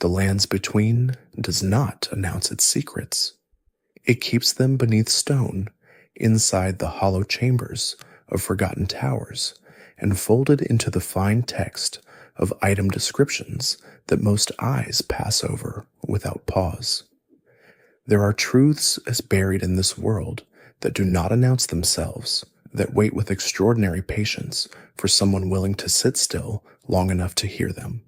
The lands between does not announce its secrets. It keeps them beneath stone, inside the hollow chambers of forgotten towers, and folded into the fine text of item descriptions that most eyes pass over without pause. There are truths as buried in this world that do not announce themselves, that wait with extraordinary patience for someone willing to sit still long enough to hear them.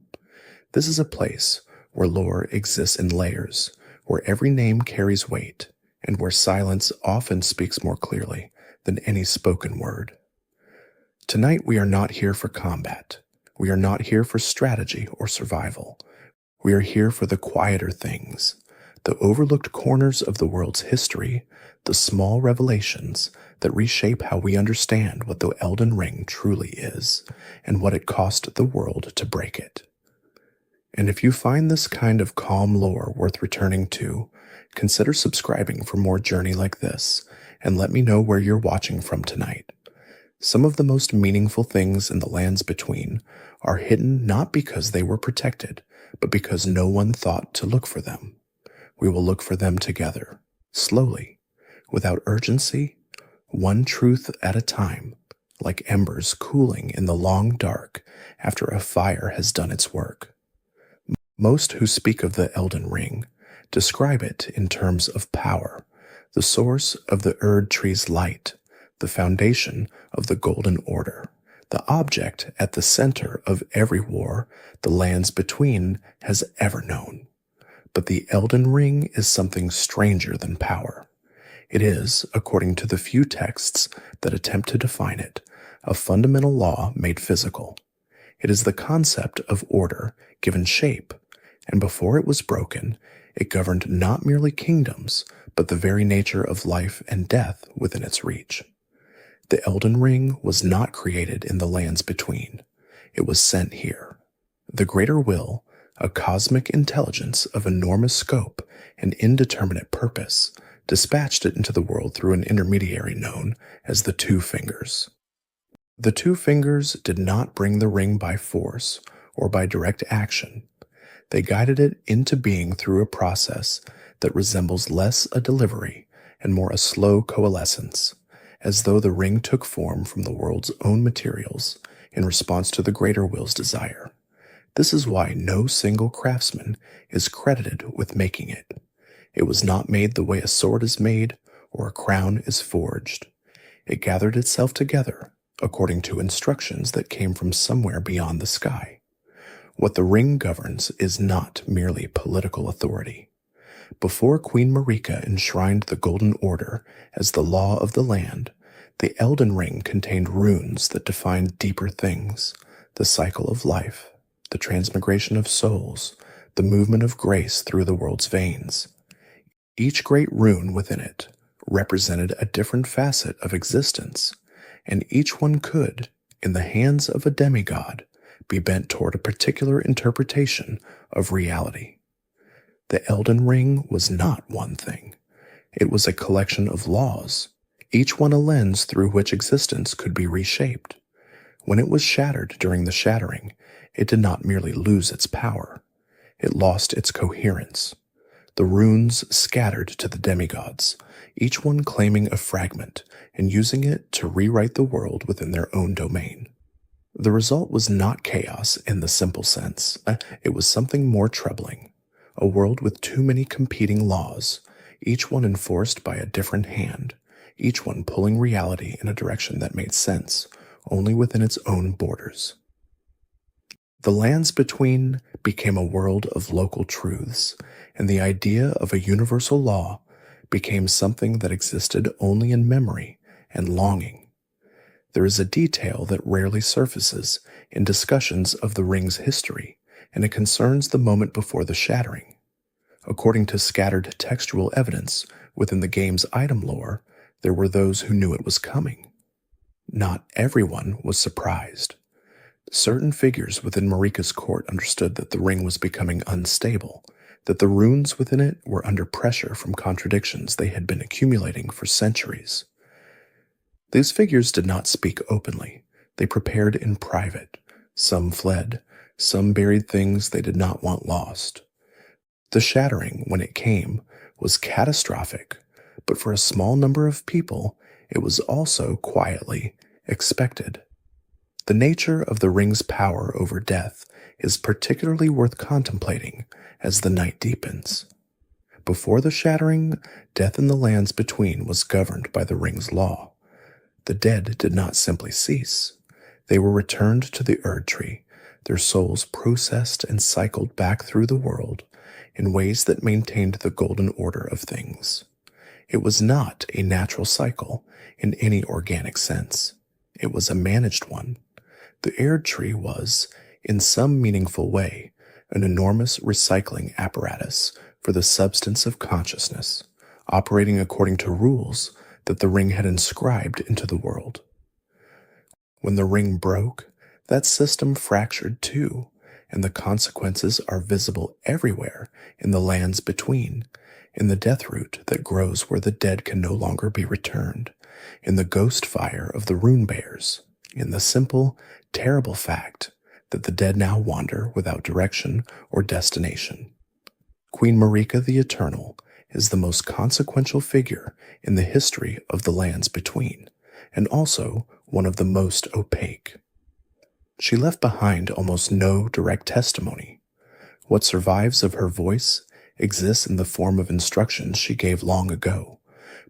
This is a place where lore exists in layers, where every name carries weight, and where silence often speaks more clearly than any spoken word. Tonight we are not here for combat. We are not here for strategy or survival. We are here for the quieter things, the overlooked corners of the world's history, the small revelations that reshape how we understand what the Elden Ring truly is, and what it cost the world to break it. And if you find this kind of calm lore worth returning to, consider subscribing for more journey like this, and let me know where you're watching from tonight. Some of the most meaningful things in the lands between are hidden not because they were protected, but because no one thought to look for them. We will look for them together, slowly, without urgency, one truth at a time, like embers cooling in the long dark after a fire has done its work. Most who speak of the Elden Ring describe it in terms of power, the source of the Erdtree's light, the foundation of the Golden Order, the object at the center of every war the lands between has ever known. But the Elden Ring is something stranger than power. It is, according to the few texts that attempt to define it, a fundamental law made physical. It is the concept of order given shape, and before it was broken, it governed not merely kingdoms, but the very nature of life and death within its reach. The Elden Ring was not created in the lands between. It was sent here. The Greater Will, a cosmic intelligence of enormous scope and indeterminate purpose, dispatched it into the world through an intermediary known as the Two Fingers. The Two Fingers did not bring the ring by force or by direct action. They guided it into being through a process that resembles less a delivery and more a slow coalescence, as though the ring took form from the world's own materials in response to the Greater Will's desire. This is why no single craftsman is credited with making it. It was not made the way a sword is made or a crown is forged. It gathered itself together according to instructions that came from somewhere beyond the sky. What the ring governs is not merely political authority. Before Queen Marika enshrined the Golden Order as the law of the land, the Elden Ring contained runes that defined deeper things, the cycle of life, the transmigration of souls, the movement of grace through the world's veins. Each great rune within it represented a different facet of existence, and each one could, in the hands of a demigod, be bent toward a particular interpretation of reality. The Elden Ring was not one thing. It was a collection of laws, each one a lens through which existence could be reshaped. When it was shattered during the shattering, it did not merely lose its power. It lost its coherence. The runes scattered to the demigods, each one claiming a fragment and using it to rewrite the world within their own domain. The result was not chaos in the simple sense. It was something more troubling. A world with too many competing laws, each one enforced by a different hand, each one pulling reality in a direction that made sense only within its own borders. The lands between became a world of local truths, and the idea of a universal law became something that existed only in memory and longing. There is a detail that rarely surfaces in discussions of the ring's history, and it concerns the moment before the shattering. According to scattered textual evidence within the game's item lore, there were those who knew it was coming. Not everyone was surprised. Certain figures within Marika's court understood that the ring was becoming unstable, that the runes within it were under pressure from contradictions they had been accumulating for centuries. These figures did not speak openly. They prepared in private. Some fled. Some buried things they did not want lost. The shattering, when it came, was catastrophic, but for a small number of people, it was also quietly expected. The nature of the ring's power over death is particularly worth contemplating as the night deepens. Before the shattering, death in the lands between was governed by the ring's law. The dead did not simply cease. They were returned to the Erdtree, their souls processed and cycled back through the world in ways that maintained the golden order of things. It was not a natural cycle in any organic sense. It was a managed one. The Erdtree was, in some meaningful way, an enormous recycling apparatus for the substance of consciousness, operating according to rules that the ring had inscribed into the world. When the ring broke, that system fractured too, and the consequences are visible everywhere in the lands between, in the death root that grows where the dead can no longer be returned, in the ghost fire of the rune bears, in the simple, terrible fact that the dead now wander without direction or destination. Queen Marika the Eternal is the most consequential figure in the history of the lands between, and also one of the most opaque. She left behind almost no direct testimony. What survives of her voice exists in the form of instructions she gave long ago,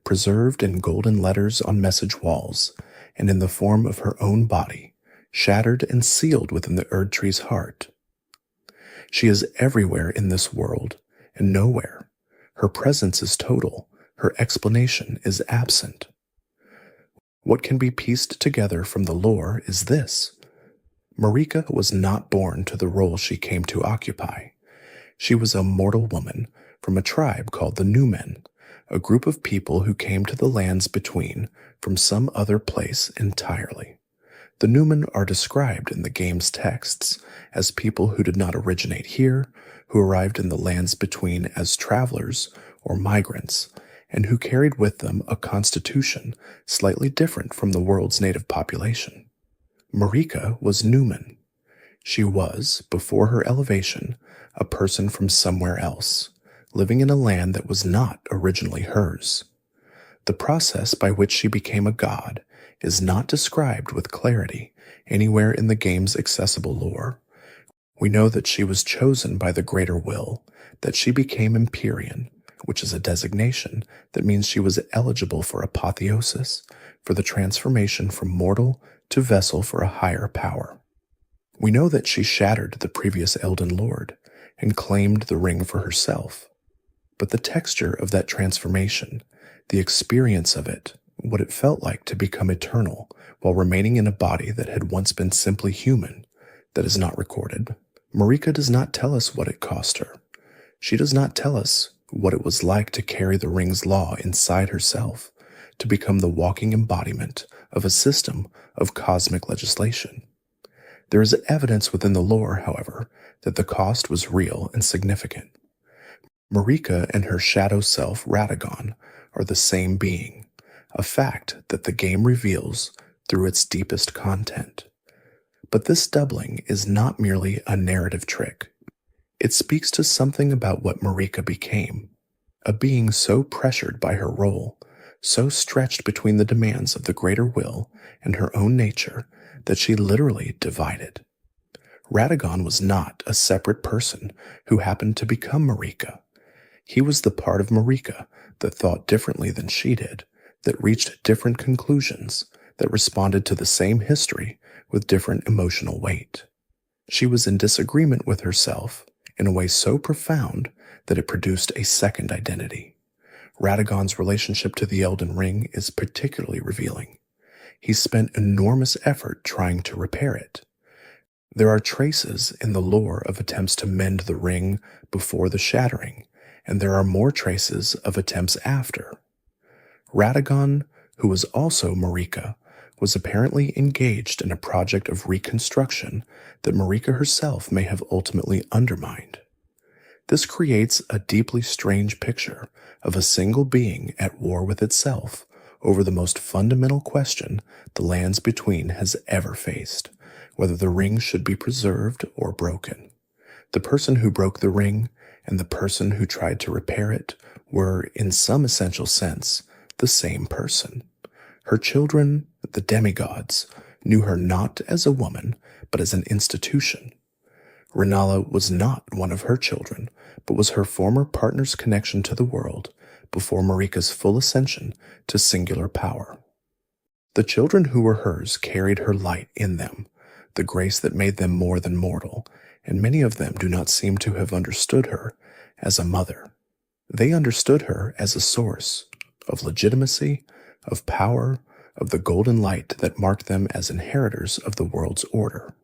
preserved in golden letters on message walls, and in the form of her own body, shattered and sealed within the Erdtree's heart. She is everywhere in this world, and nowhere. Her presence is total, her explanation is absent. What can be pieced together from the lore is this. Marika was not born to the role she came to occupy. She was a mortal woman from a tribe called the Numen, a group of people who came to the lands between from some other place entirely. The Numen are described in the game's texts as people who did not originate here, who arrived in the lands between as travelers or migrants, and who carried with them a constitution slightly different from the world's native population. Marika was Numen. She was, before her elevation, a person from somewhere else, living in a land that was not originally hers. The process by which she became a god is not described with clarity anywhere in the game's accessible lore. We know that she was chosen by the greater will, that she became Empyrean, which is a designation that means she was eligible for apotheosis, for the transformation from mortal to vessel for a higher power. We know that she shattered the previous Elden Lord and claimed the ring for herself. But the texture of that transformation, the experience of it, what it felt like to become eternal while remaining in a body that had once been simply human, that is not recorded. Marika does not tell us what it cost her. She does not tell us what it was like to carry the ring's law inside herself, to become the walking embodiment of a system of cosmic legislation. There is evidence within the lore, however, that the cost was real and significant. Marika and her shadow self Radahn are the same being, a fact that the game reveals through its deepest content. But this doubling is not merely a narrative trick. It speaks to something about what Marika became, a being so pressured by her role, so stretched between the demands of the greater will and her own nature that she literally divided. Radahn was not a separate person who happened to become Marika. He was the part of Marika that thought differently than she did, that reached different conclusions, that responded to the same history with different emotional weight. She was in disagreement with herself in a way so profound that it produced a second identity. Radagon's relationship to the Elden Ring is particularly revealing. He spent enormous effort trying to repair it. There are traces in the lore of attempts to mend the ring before the shattering, and there are more traces of attempts after. Radahn, who was also Marika, was apparently engaged in a project of reconstruction that Marika herself may have ultimately undermined. This creates a deeply strange picture of a single being at war with itself over the most fundamental question the lands between has ever faced, whether the ring should be preserved or broken. The person who broke the ring and the person who tried to repair it were, in some essential sense, the same person. Her children, the demigods, knew her not as a woman, but as an institution. Renalla was not one of her children, but was her former partner's connection to the world before Marika's full ascension to singular power. The children who were hers carried her light in them, the grace that made them more than mortal, and many of them do not seem to have understood her as a mother. They understood her as a source of legitimacy, of power, of the golden light that marked them as inheritors of the world's order.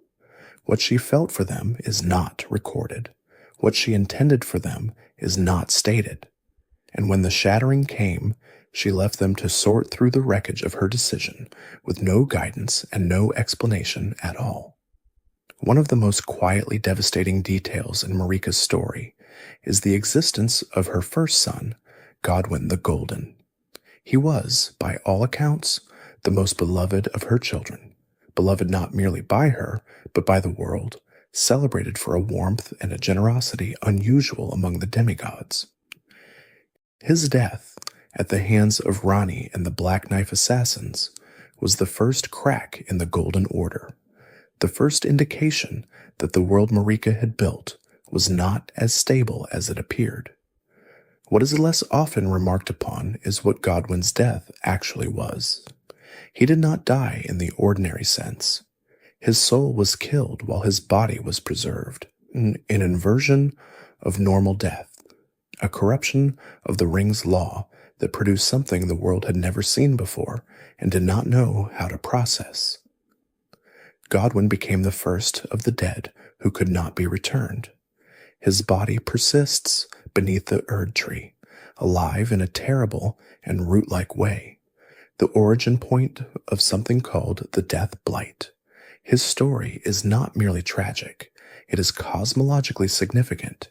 What she felt for them is not recorded. What she intended for them is not stated. And when the shattering came, she left them to sort through the wreckage of her decision with no guidance and no explanation at all. One of the most quietly devastating details in Marika's story is the existence of her first son, Godwin the Golden. He was, by all accounts, the most beloved of her children, beloved not merely by her, but by the world, celebrated for a warmth and a generosity unusual among the demigods. His death, at the hands of Ranni and the Black Knife assassins, was the first crack in the Golden Order, the first indication that the world Marika had built was not as stable as it appeared. What is less often remarked upon is what Godwin's death actually was. He did not die in the ordinary sense. His soul was killed while his body was preserved, an inversion of normal death, a corruption of the ring's law that produced something the world had never seen before and did not know how to process. Godwin became the first of the dead who could not be returned. His body persists beneath the Erdtree, alive in a terrible and root-like way, the origin point of something called the death blight. His story is not merely tragic, it is cosmologically significant.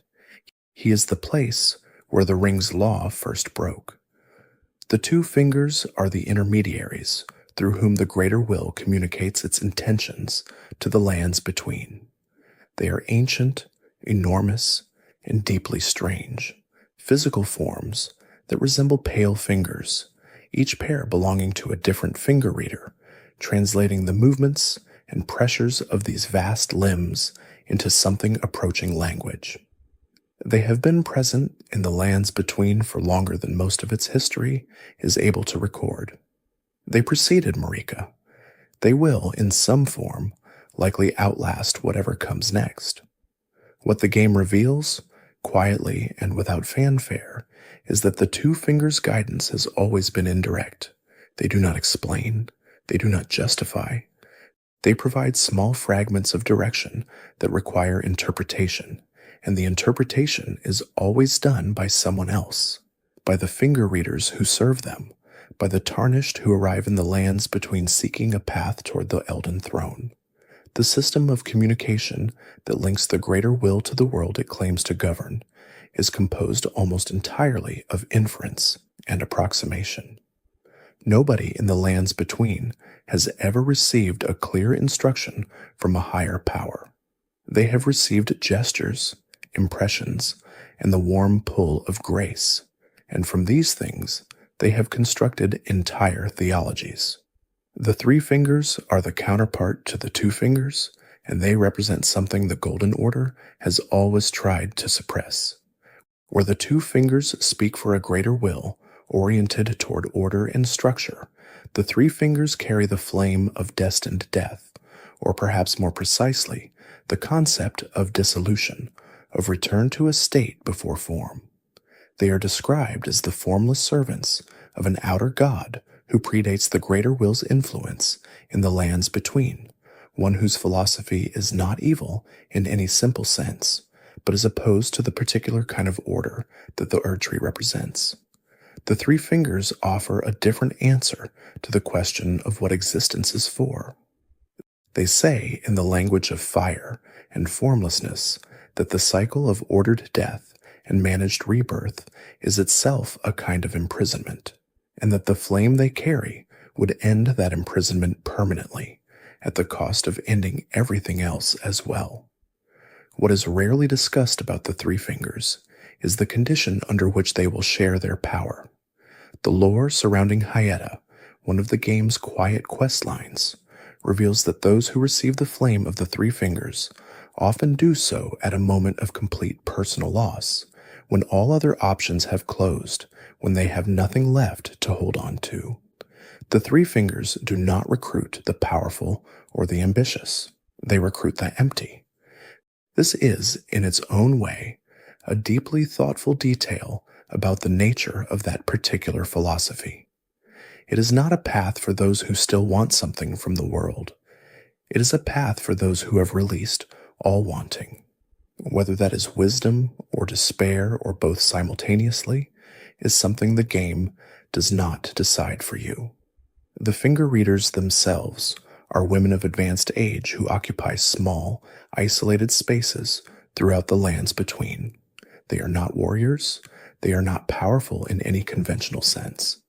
He is the place where the ring's law first broke. The two fingers are the intermediaries, through whom the greater will communicates its intentions to the lands between. They are ancient, enormous, and deeply strange, physical forms that resemble pale fingers, each pair belonging to a different finger reader, translating the movements and pressures of these vast limbs into something approaching language. They have been present in the lands between for longer than most of its history is able to record. They preceded Marika. They will, in some form, likely outlast whatever comes next. What the game reveals, quietly and without fanfare, is that the two fingers' guidance has always been indirect. They do not explain. They do not justify. They provide small fragments of direction that require interpretation, and the interpretation is always done by someone else, by the finger readers who serve them, by the tarnished who arrive in the lands between seeking a path toward the Elden Throne. The system of communication that links the greater will to the world it claims to govern is composed almost entirely of inference and approximation. Nobody in the lands between has ever received a clear instruction from a higher power. They have received gestures, impressions, and the warm pull of grace, and from these things they have constructed entire theologies. The three fingers are the counterpart to the two fingers, and they represent something the Golden Order has always tried to suppress. Where the two fingers speak for a greater will, oriented toward order and structure, the three fingers carry the flame of destined death, or perhaps more precisely, the concept of dissolution, of return to a state before form. They are described as the formless servants of an outer god who predates the greater will's influence in the lands between, one whose philosophy is not evil in any simple sense, but is opposed to the particular kind of order that the Erdtree represents. The three fingers offer a different answer to the question of what existence is for. They say, in the language of fire and formlessness, that the cycle of ordered death and managed rebirth is itself a kind of imprisonment, and that the flame they carry would end that imprisonment permanently, at the cost of ending everything else as well. What is rarely discussed about the three fingers is the condition under which they will share their power. The lore surrounding Hyetta, one of the game's quiet quest lines, reveals that those who receive the flame of the three fingers often do so at a moment of complete personal loss, when all other options have closed, when they have nothing left to hold on to. The three fingers do not recruit the powerful or the ambitious. They recruit the empty. This is, in its own way, a deeply thoughtful detail about the nature of that particular philosophy. It is not a path for those who still want something from the world. It is a path for those who have released all wanting. Whether that is wisdom or despair or both simultaneously is something the game does not decide for you. The finger readers themselves are women of advanced age who occupy small, isolated spaces throughout the lands between. They are not warriors. They are not powerful in any conventional sense.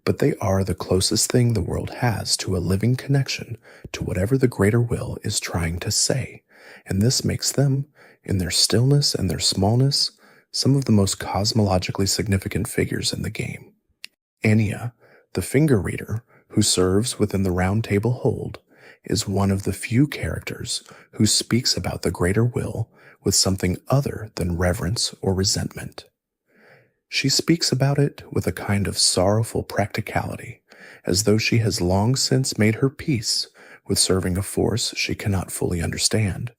But they are the closest thing the world has to a living connection to whatever the greater will is trying to say, and this makes them, in their stillness and their smallness, some of the most cosmologically significant figures in the game. Anya, the finger reader who serves within the Round Table Hold, is one of the few characters who speaks about the greater will with something other than reverence or resentment. She speaks about it with a kind of sorrowful practicality, as though she has long since made her peace with serving a force she cannot fully understand.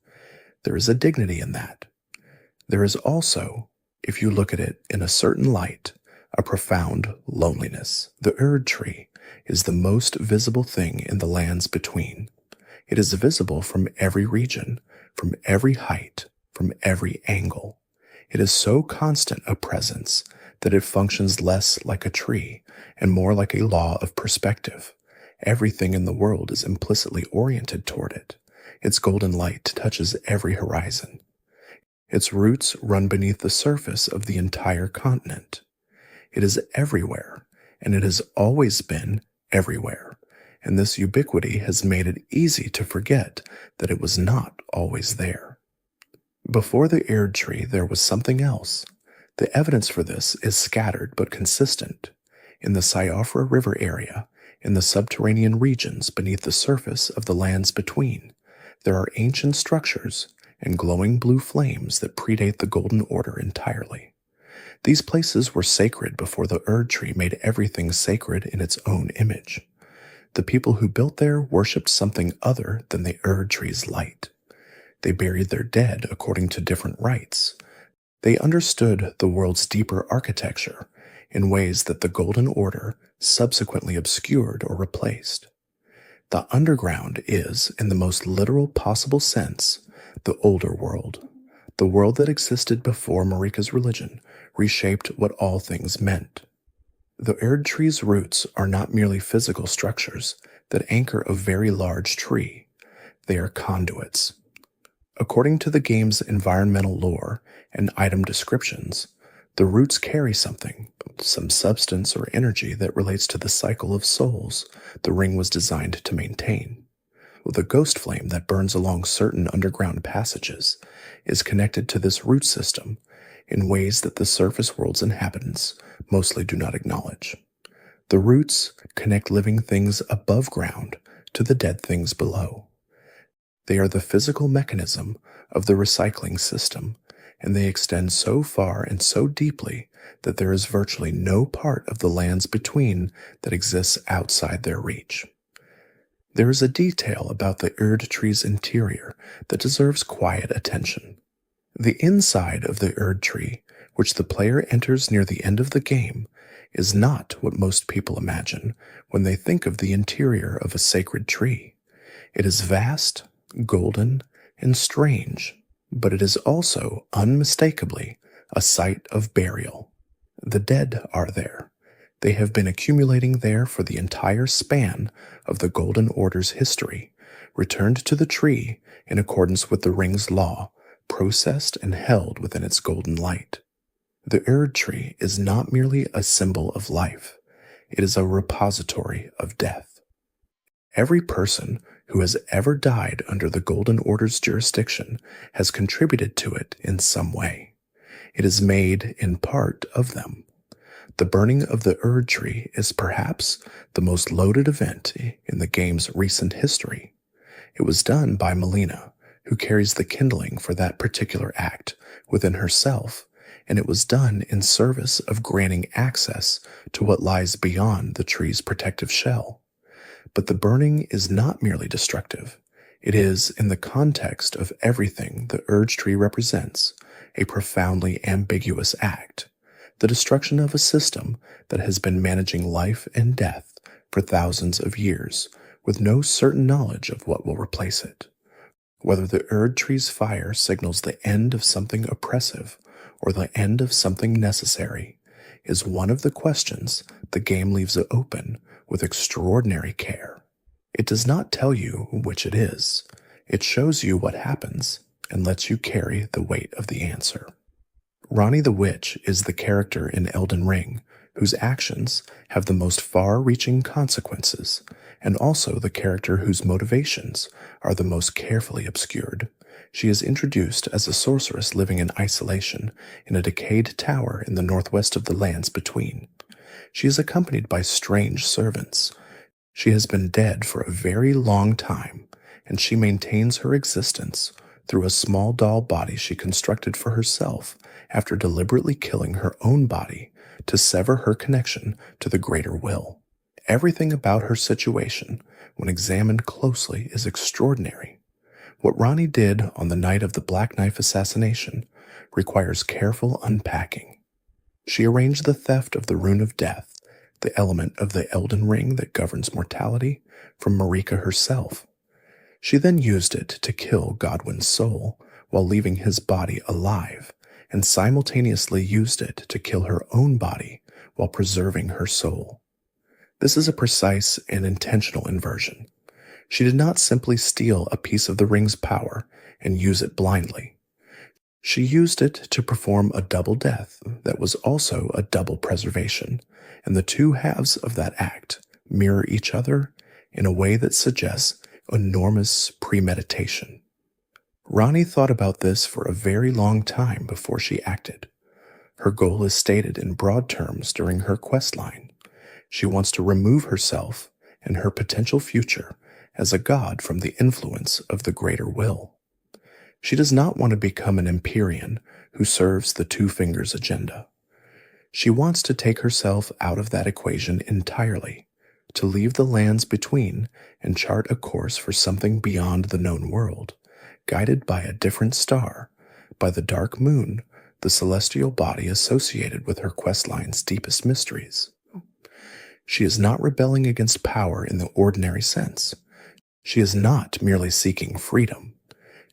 There is a dignity in that. There is also, if you look at it in a certain light, a profound loneliness. The Erdtree is the most visible thing in the lands between. It is visible from every region, from every height, from every angle. It is so constant a presence that it functions less like a tree and more like a law of perspective. Everything in the world is implicitly oriented toward it. Its golden light touches every horizon. Its roots run beneath the surface of the entire continent. It is everywhere, and it has always been everywhere, and this ubiquity has made it easy to forget that it was not always there. Before the Erdtree, there was something else. The evidence for this is scattered but consistent. In the Siofra River area, in the subterranean regions beneath the surface of the lands between, there are ancient structures and glowing blue flames that predate the Golden Order entirely. These places were sacred before the Erdtree made everything sacred in its own image. The people who built there worshipped something other than the Erdtree's light. They buried their dead according to different rites. They understood the world's deeper architecture in ways that the Golden Order subsequently obscured or replaced. The underground is, in the most literal possible sense, the older world. The world that existed before Marika's religion reshaped what all things meant. The Erdtree's roots are not merely physical structures that anchor a very large tree. They are conduits. According to the game's environmental lore and item descriptions, the roots carry something, some substance or energy that relates to the cycle of souls the ring was designed to maintain. The ghost flame that burns along certain underground passages is connected to this root system in ways that the surface world's inhabitants mostly do not acknowledge. The roots connect living things above ground to the dead things below. They are the physical mechanism of the recycling system, and they extend so far and so deeply that there is virtually no part of the lands between that exists outside their reach. There is a detail about the Erdtree's interior that deserves quiet attention. The inside of the Erdtree, which the player enters near the end of the game, is not what most people imagine when they think of the interior of a sacred tree. It is vast, golden, and strange, but it is also unmistakably a site of burial. The dead are there. They have been accumulating there for the entire span of the Golden Order's history, returned to the tree in accordance with the ring's law, processed and held within its golden light. The Erdtree is not merely a symbol of life, it is a repository of death. Every person who has ever died under the Golden Order's jurisdiction has contributed to it in some way. It is made in part of them. The burning of the Erdtree is perhaps the most loaded event in the game's recent history. It was done by Melina, who carries the kindling for that particular act within herself, and it was done in service of granting access to what lies beyond the tree's protective shell. But the burning is not merely destructive. It is, in the context of everything the Erdtree represents, a profoundly ambiguous act, the destruction of a system that has been managing life and death for thousands of years with no certain knowledge of what will replace it. Whether the Erdtree's fire signals the end of something oppressive or the end of something necessary is one of the questions the game leaves open with extraordinary care. It does not tell you which it is. It shows you what happens and lets you carry the weight of the answer. Ranni the Witch is the character in Elden Ring whose actions have the most far-reaching consequences, and also the character whose motivations are the most carefully obscured. She is introduced as a sorceress living in isolation in a decayed tower in the northwest of the lands between. She is accompanied by strange servants. She has been dead for a very long time, and she maintains her existence through a small doll body she constructed for herself after deliberately killing her own body to sever her connection to the greater will. Everything about her situation, when examined closely, is extraordinary. What Ranni did on the night of the Black Knife assassination requires careful unpacking. She arranged the theft of the Rune of Death, the element of the Elden Ring that governs mortality, from Marika herself. She then used it to kill Godwin's soul while leaving his body alive, and simultaneously used it to kill her own body while preserving her soul. This is a precise and intentional inversion. She did not simply steal a piece of the ring's power and use it blindly. She used it to perform a double death that was also a double preservation, and the two halves of that act mirror each other in a way that suggests enormous premeditation. Ranni thought about this for a very long time before she acted. Her goal is stated in broad terms during her questline. She wants to remove herself and her potential future as a god from the influence of the greater will. She does not want to become an Empyrean who serves the Two Fingers agenda. She wants to take herself out of that equation entirely, to leave the lands between and chart a course for something beyond the known world, guided by a different star, by the dark moon, the celestial body associated with her questline's deepest mysteries. She is not rebelling against power in the ordinary sense. She is not merely seeking freedom.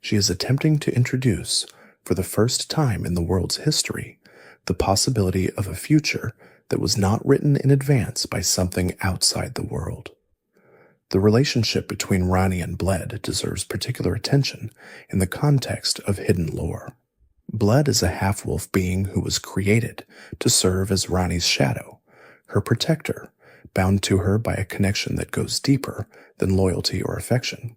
She is attempting to introduce, for the first time in the world's history, the possibility of a future that was not written in advance by something outside the world. The relationship between Ranni and Bled deserves particular attention in the context of hidden lore. Bled is a half-wolf being who was created to serve as Ranni's shadow, her protector, bound to her by a connection that goes deeper than loyalty or affection.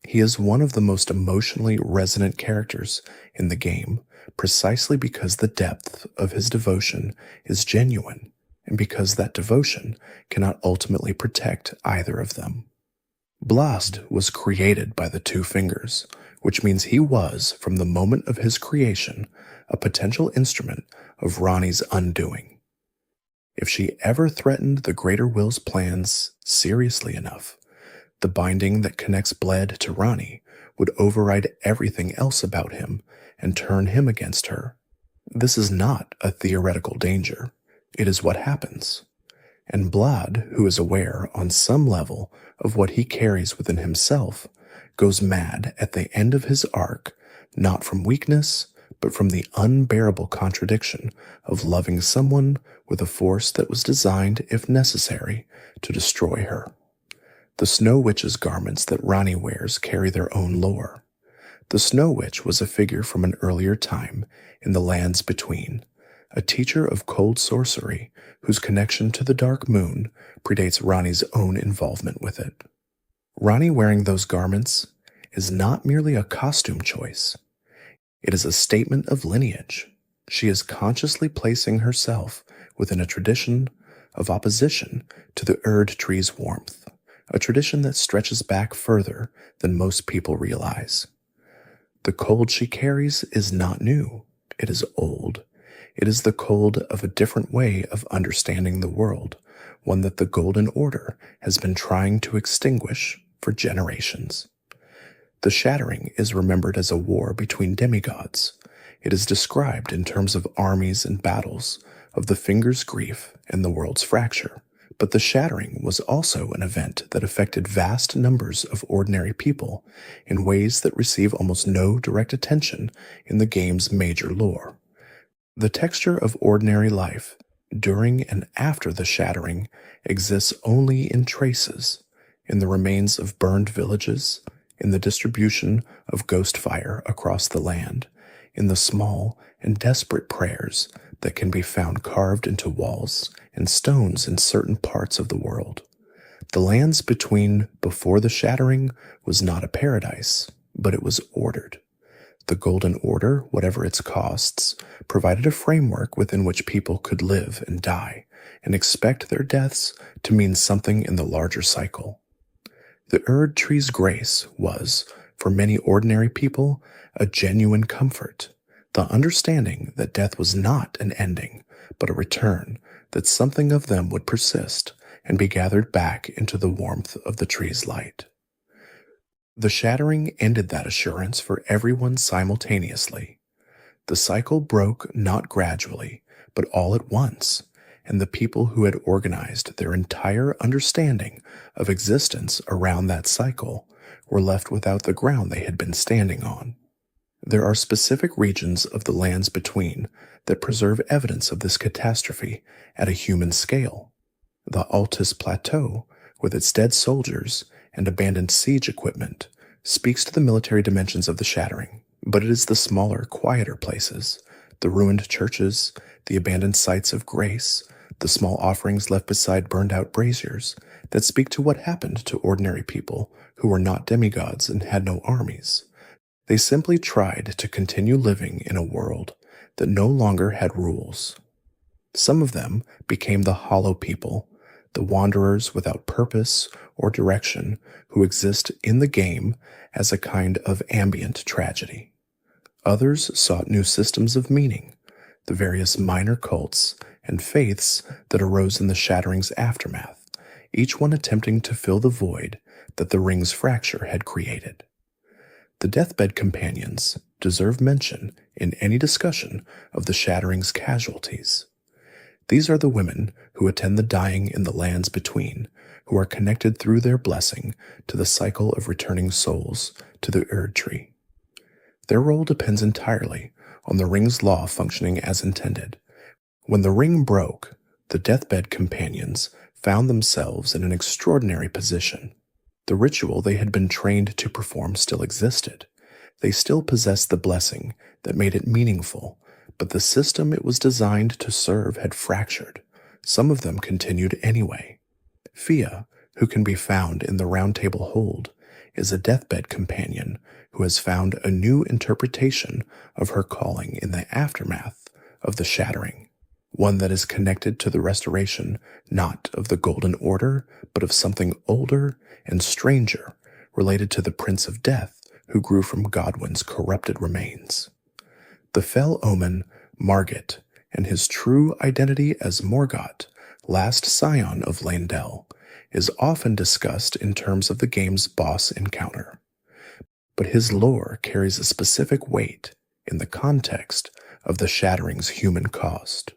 He is one of the most emotionally resonant characters in the game, precisely because the depth of his devotion is genuine, and because that devotion cannot ultimately protect either of them. Blast was created by the Two Fingers, which means he was, from the moment of his creation, a potential instrument of Ranni's undoing. If she ever threatened the Greater Will's plans seriously enough, the binding that connects Bled to Ranni would override everything else about him and turn him against her. This is not a theoretical danger. It is what happens. And Blad, who is aware on some level of what he carries within himself, goes mad at the end of his arc, not from weakness, but from the unbearable contradiction of loving someone with a force that was designed, if necessary, to destroy her. The Snow Witch's garments that Ranni wears carry their own lore. The Snow Witch was a figure from an earlier time in the lands between, a teacher of cold sorcery whose connection to the Dark Moon predates Ranni's own involvement with it. Ranni wearing those garments is not merely a costume choice. It is a statement of lineage. She is consciously placing herself within a tradition of opposition to the Erdtree's warmth, a tradition that stretches back further than most people realize. The cold she carries is not new, it is old. It is the cold of a different way of understanding the world, one that the Golden Order has been trying to extinguish for generations. The shattering is remembered as a war between demigods. It is described in terms of armies and battles, of the finger's grief and the world's fracture. But the shattering was also an event that affected vast numbers of ordinary people in ways that receive almost no direct attention in the game's major lore. The texture of ordinary life during and after the shattering exists only in traces, in the remains of burned villages, in the distribution of ghost fire across the land, in the small and desperate prayers that can be found carved into walls and stones in certain parts of the world. The lands between before the shattering was not a paradise, but it was ordered. The Golden Order, whatever its costs, provided a framework within which people could live and die, and expect their deaths to mean something in the larger cycle. The Erdtree's grace was, for many ordinary people, a genuine comfort, the understanding that death was not an ending, but a return, that something of them would persist and be gathered back into the warmth of the tree's light. The shattering ended that assurance for everyone simultaneously. The cycle broke not gradually, but all at once, and the people who had organized their entire understanding of existence around that cycle were left without the ground they had been standing on. There are specific regions of the lands between that preserve evidence of this catastrophe at a human scale. The Altus Plateau, with its dead soldiers and abandoned siege equipment, speaks to the military dimensions of the shattering, but it is the smaller, quieter places, the ruined churches, the abandoned sites of grace, the small offerings left beside burned-out braziers, that speak to what happened to ordinary people who were not demigods and had no armies. They simply tried to continue living in a world that no longer had rules. Some of them became the hollow people, the wanderers without purpose or direction who exist in the game as a kind of ambient tragedy. Others sought new systems of meaning, the various minor cults and faiths that arose in the shattering's aftermath, each one attempting to fill the void that the ring's fracture had created. The deathbed companions deserve mention in any discussion of the shattering's casualties. These are the women who attend the dying in the lands between, who are connected through their blessing to the cycle of returning souls to the Erdtree. Their role depends entirely on the ring's law functioning as intended. When the ring broke, the deathbed companions found themselves in an extraordinary position. The ritual they had been trained to perform still existed. They still possessed the blessing that made it meaningful, but the system it was designed to serve had fractured. Some of them continued anyway. Fia, who can be found in the Round Table Hold, is a deathbed companion who has found a new interpretation of her calling in the aftermath of the shattering, one that is connected to the restoration not of the Golden Order, but of something older and stranger related to the Prince of Death who grew from Godwin's corrupted remains. The fell omen, Margit, and his true identity as Morgott, last scion of Landel, is often discussed in terms of the game's boss encounter. But his lore carries a specific weight in the context of the shattering's human cost.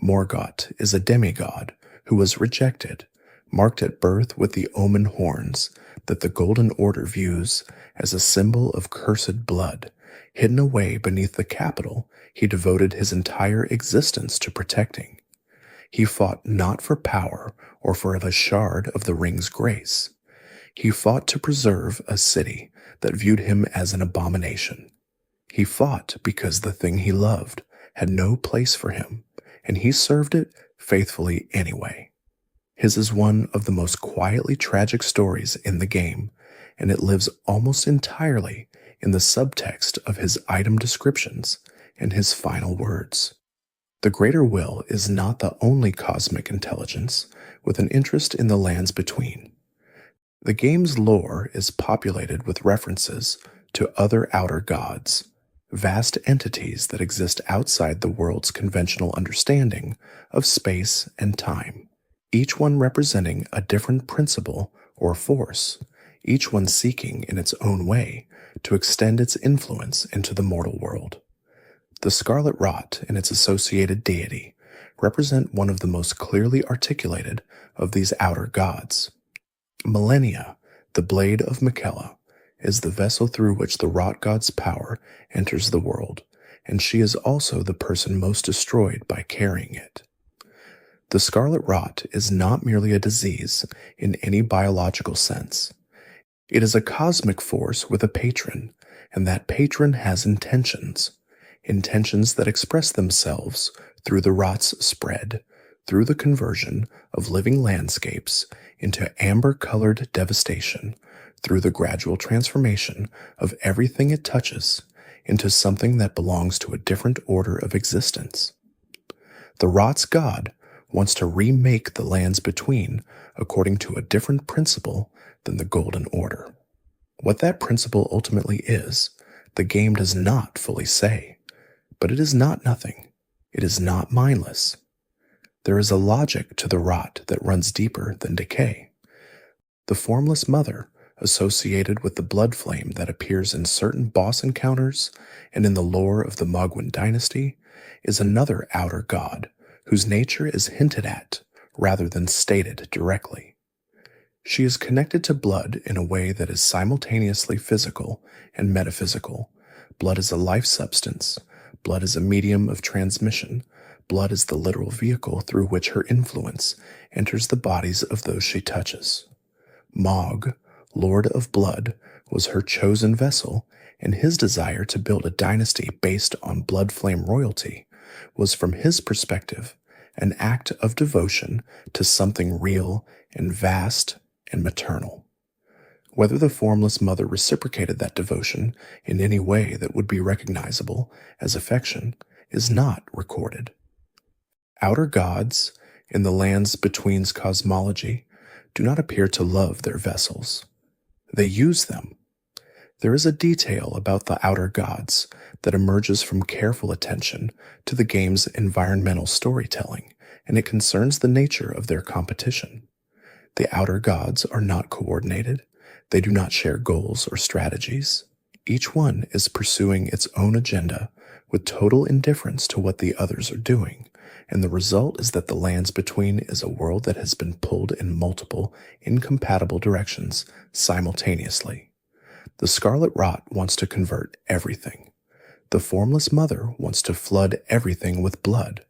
Morgott is a demigod who was rejected, marked at birth with the omen horns that the Golden Order views as a symbol of cursed blood, hidden away beneath the capital he devoted his entire existence to protecting. He fought not for power or for a shard of the ring's grace. He fought to preserve a city that viewed him as an abomination. He fought because the thing he loved had no place for him, and he served it faithfully anyway. His is one of the most quietly tragic stories in the game, and it lives almost entirely in the subtext of his item descriptions and his final words. The Greater Will is not the only cosmic intelligence with an interest in the lands between. The game's lore is populated with references to other outer gods, vast entities that exist outside the world's conventional understanding of space and time, each one representing a different principle or force, each one seeking in its own way to extend its influence into the mortal world. The Scarlet Rot and its associated deity represent one of the most clearly articulated of these outer gods. Millennia, the blade of Miquella, is the vessel through which the Rot God's power enters the world, and she is also the person most destroyed by carrying it. The Scarlet Rot is not merely a disease in any biological sense. It is a cosmic force with a patron, and that patron has intentions that express themselves through the rot's spread, through the conversion of living landscapes into amber-colored devastation, through the gradual transformation of everything it touches into something that belongs to a different order of existence. The rot's god wants to remake the lands between according to a different principle than the Golden Order. What that principle ultimately is, the game does not fully say, but it is not nothing. It is not mindless. There is a logic to the rot that runs deeper than decay. The Formless Mother, associated with the blood flame that appears in certain boss encounters and in the lore of the Mogwin dynasty, is another outer god whose nature is hinted at rather than stated directly. She is connected to blood in a way that is simultaneously physical and metaphysical. Blood is a life substance. Blood is a medium of transmission. Blood is the literal vehicle through which her influence enters the bodies of those she touches. Mog, Lord of Blood, was her chosen vessel, and his desire to build a dynasty based on blood flame royalty was, from his perspective, an act of devotion to something real and vast and maternal. Whether the Formless Mother reciprocated that devotion in any way that would be recognizable as affection is not recorded. Outer gods, in the lands between's cosmology, do not appear to love their vessels. They use them. There is a detail about the outer gods that emerges from careful attention to the game's environmental storytelling, and it concerns the nature of their competition. The outer gods are not coordinated. They do not share goals or strategies. Each one is pursuing its own agenda with total indifference to what the others are doing, and the result is that the lands between is a world that has been pulled in multiple, incompatible directions simultaneously. The Scarlet Rot wants to convert everything. The Formless Mother wants to flood everything with blood.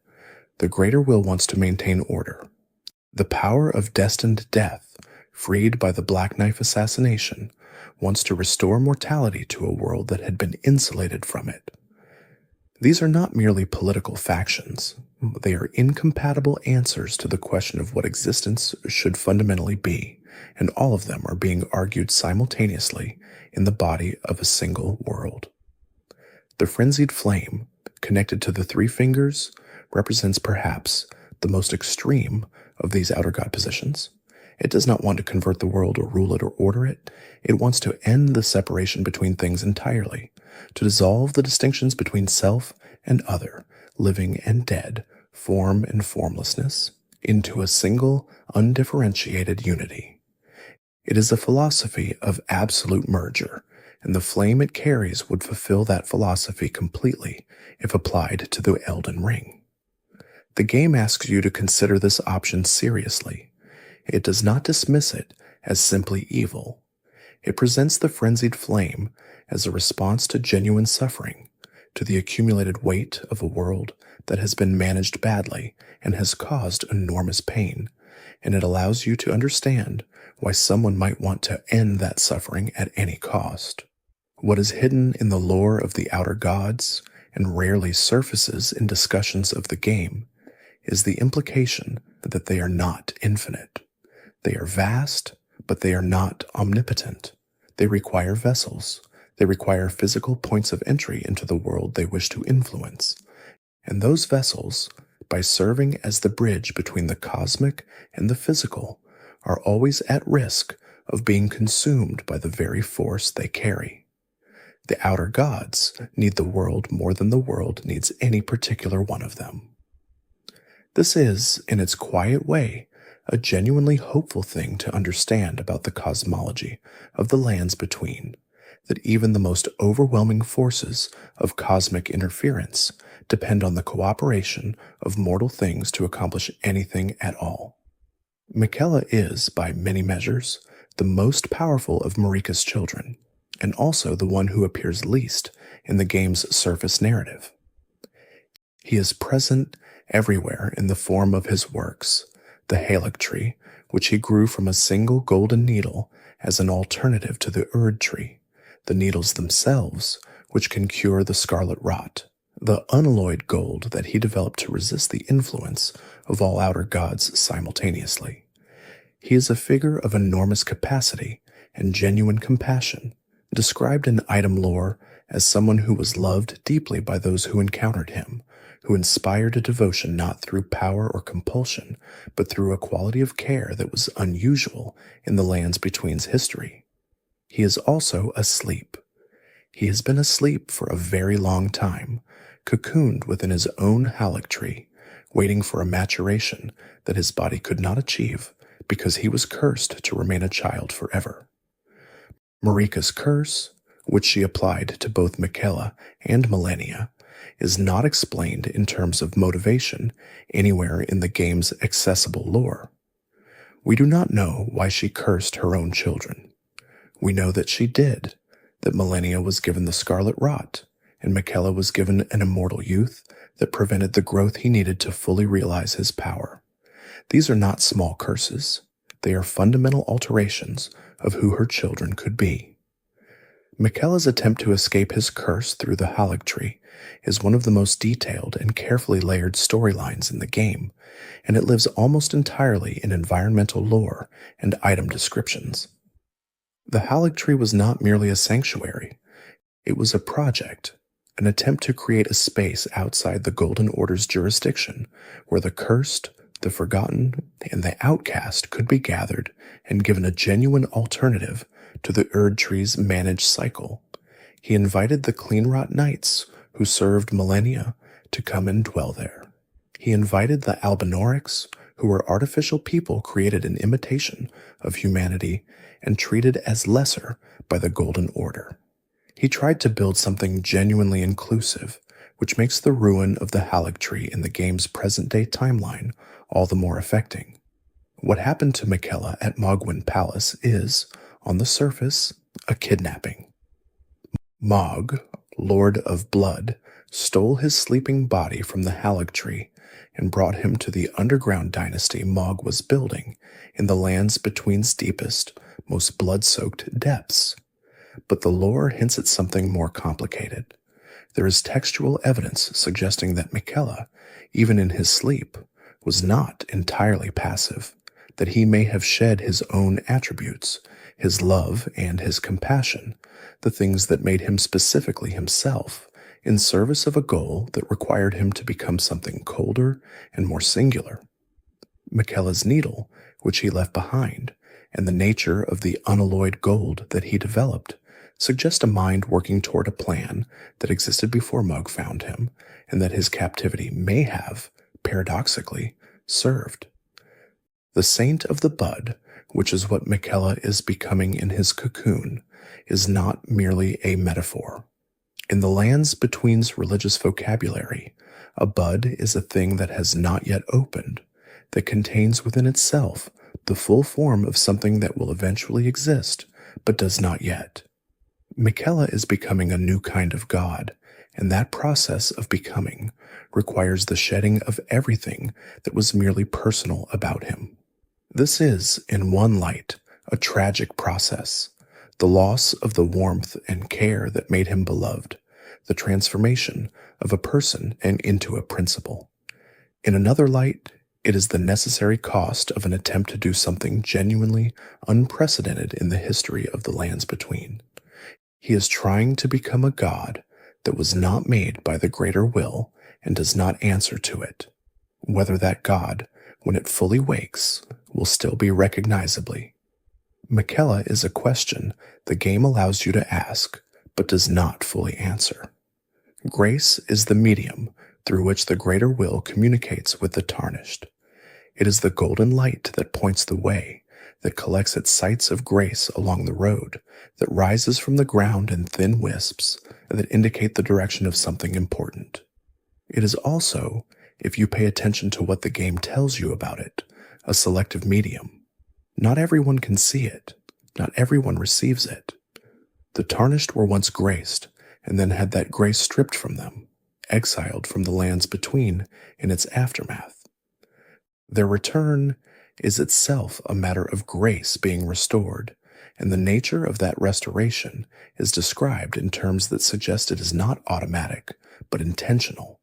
The Greater Will wants to maintain order. The power of destined death, freed by the Black Knife assassination, wants to restore mortality to a world that had been insulated from it. These are not merely political factions. They are incompatible answers to the question of what existence should fundamentally be, and all of them are being argued simultaneously in the body of a single world. The frenzied flame, connected to the three fingers, represents perhaps the most extreme of these outer god positions. It does not want to convert the world or rule it or order it. It wants to end the separation between things entirely, to dissolve the distinctions between self and other, living and dead, form and formlessness, into a single, undifferentiated unity. It is a philosophy of absolute merger, and the flame it carries would fulfill that philosophy completely if applied to the Elden Ring. The game asks you to consider this option seriously. It does not dismiss it as simply evil. It presents the frenzied flame as a response to genuine suffering, to the accumulated weight of a world that has been managed badly and has caused enormous pain, and it allows you to understand why someone might want to end that suffering at any cost. What is hidden in the lore of the outer gods and rarely surfaces in discussions of the game is the implication that they are not infinite. They are vast, but they are not omnipotent. They require vessels. They require physical points of entry into the world they wish to influence, and those vessels, by serving as the bridge between the cosmic and the physical, are always at risk of being consumed by the very force they carry. The outer gods need the world more than the world needs any particular one of them. This is, in its quiet way, a genuinely hopeful thing to understand about the cosmology of the lands between, that even the most overwhelming forces of cosmic interference depend on the cooperation of mortal things to accomplish anything at all. Miquella is, by many measures, the most powerful of Marika's children, and also the one who appears least in the game's surface narrative. He is present everywhere in the form of his works, the Erdtree, which he grew from a single golden needle as an alternative to the Erdtree, the needles themselves, which can cure the scarlet rot, the unalloyed gold that he developed to resist the influence of all outer gods simultaneously. He is a figure of enormous capacity and genuine compassion, described in item lore as someone who was loved deeply by those who encountered him, who inspired a devotion not through power or compulsion, but through a quality of care that was unusual in the lands between's history. He is also asleep. He has been asleep for a very long time, cocooned within his own Erdtree, waiting for a maturation that his body could not achieve because he was cursed to remain a child forever. Marika's curse, which she applied to both Miquella and Malenia, is not explained in terms of motivation anywhere in the game's accessible lore. We do not know why she cursed her own children. We know that she did, that Malenia was given the scarlet rot, and Miquella was given an immortal youth that prevented the growth he needed to fully realize his power. These are not small curses. They are fundamental alterations of who her children could be. Miquella's attempt to escape his curse through the Erdtree is one of the most detailed and carefully layered storylines in the game, and it lives almost entirely in environmental lore and item descriptions. The Erdtree was not merely a sanctuary. It was a project, an attempt to create a space outside the Golden Order's jurisdiction where the cursed, the forgotten, and the outcast could be gathered and given a genuine alternative to the Erdtree's managed cycle. He invited the Cleanrot Knights, who served millennia, to come and dwell there. He invited the Albinaurics, who were artificial people created in imitation of humanity and treated as lesser by the Golden Order. He tried to build something genuinely inclusive, which makes the ruin of the Erdtree in the game's present-day timeline all the more affecting. What happened to Miquella at Mogwyn Palace is, on the surface, a kidnapping. Mog, Lord of Blood, stole his sleeping body from the Erdtree and brought him to the underground dynasty Mog was building in the lands between's deepest, most blood-soaked depths. But the lore hints at something more complicated. There is textual evidence suggesting that Miquella, even in his sleep, was not entirely passive, that he may have shed his own attributes, his love and his compassion, the things that made him specifically himself, in service of a goal that required him to become something colder and more singular. Miquella's needle, which he left behind, and the nature of the unalloyed gold that he developed, suggest a mind working toward a plan that existed before Mog found him, and that his captivity may have, paradoxically, served. The Saint of the Bud, which is what Miquella is becoming in his cocoon, is not merely a metaphor. In the lands between's religious vocabulary, a bud is a thing that has not yet opened, that contains within itself the full form of something that will eventually exist, but does not yet. Miquella is becoming a new kind of god, and that process of becoming requires the shedding of everything that was merely personal about him. This is, in one light, a tragic process, the loss of the warmth and care that made him beloved, the transformation of a person and into a principle. In another light, it is the necessary cost of an attempt to do something genuinely unprecedented in the history of the lands between. He is trying to become a god that was not made by the greater will and does not answer to it. Whether that god, when it fully wakes, will still be recognizably. Miquella is a question the game allows you to ask, but does not fully answer. Grace is the medium through which the greater will communicates with the tarnished. It is the golden light that points the way, that collects its sights of grace along the road, that rises from the ground in thin wisps, and that indicate the direction of something important. It is also, if you pay attention to what the game tells you about it, a selective medium. Not everyone can see it. Not everyone receives it. The tarnished were once graced, and then had that grace stripped from them, exiled from the lands between in its aftermath. Their return is itself a matter of grace being restored, and the nature of that restoration is described in terms that suggest it is not automatic, but intentional.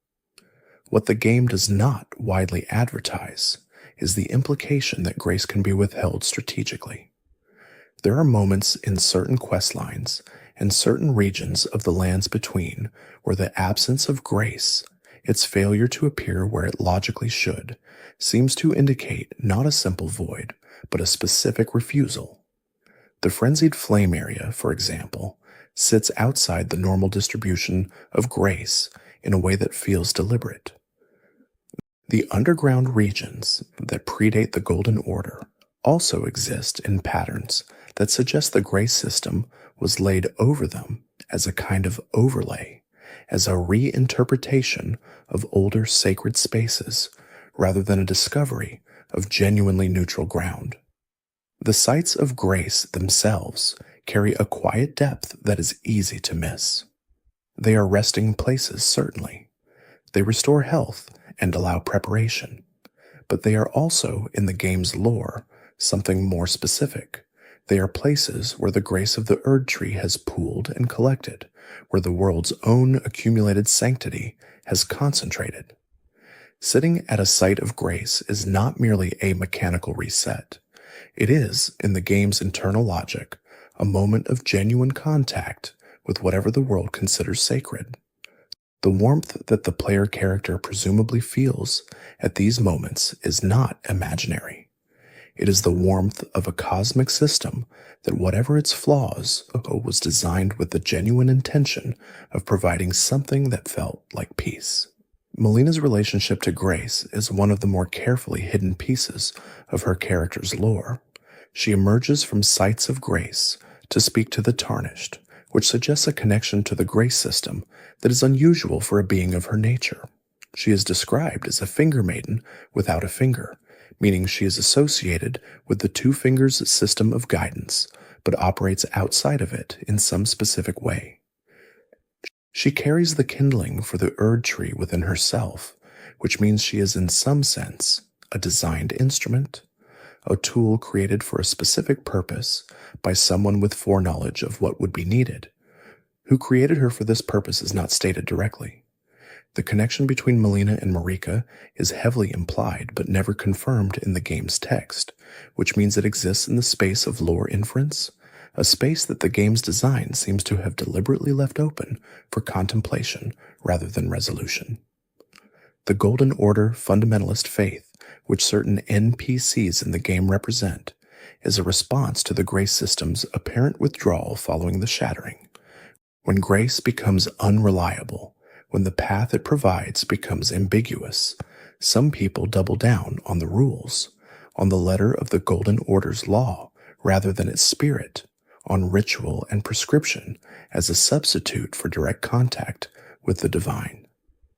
What the game does not widely advertise is the implication that grace can be withheld strategically. There are moments in certain quest lines and certain regions of the lands between where the absence of grace, its failure to appear where it logically should, seems to indicate not a simple void, but a specific refusal. The Frenzied Flame area, for example, sits outside the normal distribution of grace in a way that feels deliberate. The underground regions that predate the Golden Order also exist in patterns that suggest the grace system was laid over them as a kind of overlay, as a reinterpretation of older sacred spaces, rather than a discovery of genuinely neutral ground. The sites of grace themselves carry a quiet depth that is easy to miss. They are resting places, certainly. They restore health and allow preparation, but they are also, in the game's lore, something more specific. They are places where the grace of the Erdtree has pooled and collected, where the world's own accumulated sanctity has concentrated. Sitting at a site of grace is not merely a mechanical reset. It is, in the game's internal logic, a moment of genuine contact with whatever the world considers sacred. The warmth that the player character presumably feels at these moments is not imaginary. It is the warmth of a cosmic system that, whatever its flaws, was designed with the genuine intention of providing something that felt like peace. Melina's relationship to grace is one of the more carefully hidden pieces of her character's lore. She emerges from sites of grace to speak to the tarnished, which suggests a connection to the grace system that is unusual for a being of her nature. She is described as a finger maiden without a finger, meaning she is associated with the two fingers system of guidance, but operates outside of it in some specific way. She carries the kindling for the Erdtree within herself, which means she is in some sense a designed instrument, a tool created for a specific purpose by someone with foreknowledge of what would be needed. Who created her for this purpose is not stated directly. The connection between Melina and Marika is heavily implied but never confirmed in the game's text, which means it exists in the space of lore inference, a space that the game's design seems to have deliberately left open for contemplation rather than resolution. The Golden Order fundamentalist faith, which certain NPCs in the game represent, is a response to the grace system's apparent withdrawal following the shattering. When grace becomes unreliable, when the path it provides becomes ambiguous, some people double down on the rules, on the letter of the Golden Order's law rather than its spirit, on ritual and prescription as a substitute for direct contact with the divine.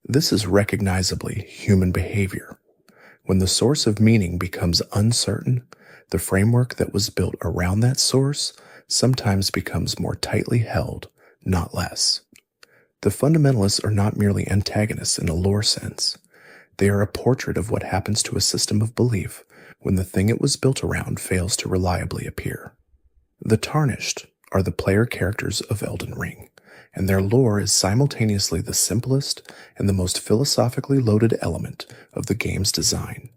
This is recognizably human behavior. When the source of meaning becomes uncertain, the framework that was built around that source sometimes becomes more tightly held, not less. The fundamentalists are not merely antagonists in a lore sense. They are a portrait of what happens to a system of belief when the thing it was built around fails to reliably appear. The tarnished are the player characters of Elden Ring, and their lore is simultaneously the simplest and the most philosophically loaded element of the game's design.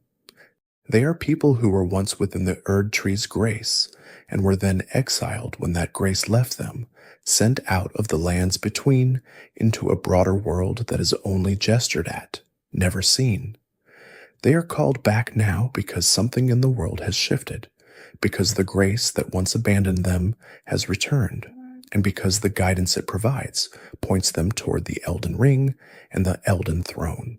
They are people who were once within the Erdtree's grace, and were then exiled when that grace left them, sent out of the lands between into a broader world that is only gestured at, never seen. They are called back now because something in the world has shifted, because the grace that once abandoned them has returned, and because the guidance it provides points them toward the Elden Ring and the Elden Throne.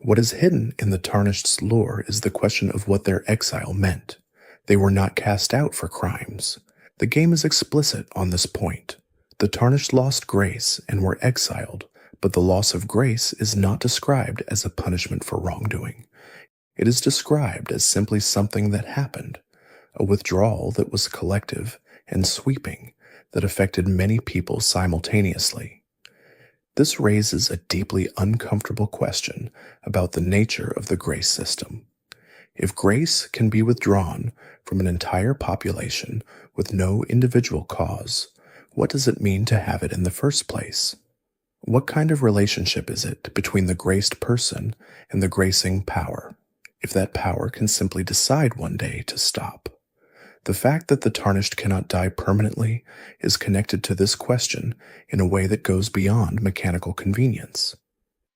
What is hidden in the Tarnished's lore is the question of what their exile meant. They were not cast out for crimes. The game is explicit on this point. The Tarnished lost grace and were exiled, but the loss of grace is not described as a punishment for wrongdoing. It is described as simply something that happened, a withdrawal that was collective and sweeping, that affected many people simultaneously. This raises a deeply uncomfortable question about the nature of the grace system. If grace can be withdrawn from an entire population with no individual cause, what does it mean to have it in the first place? What kind of relationship is it between the graced person and the gracing power, if that power can simply decide one day to stop? The fact that the Tarnished cannot die permanently is connected to this question in a way that goes beyond mechanical convenience.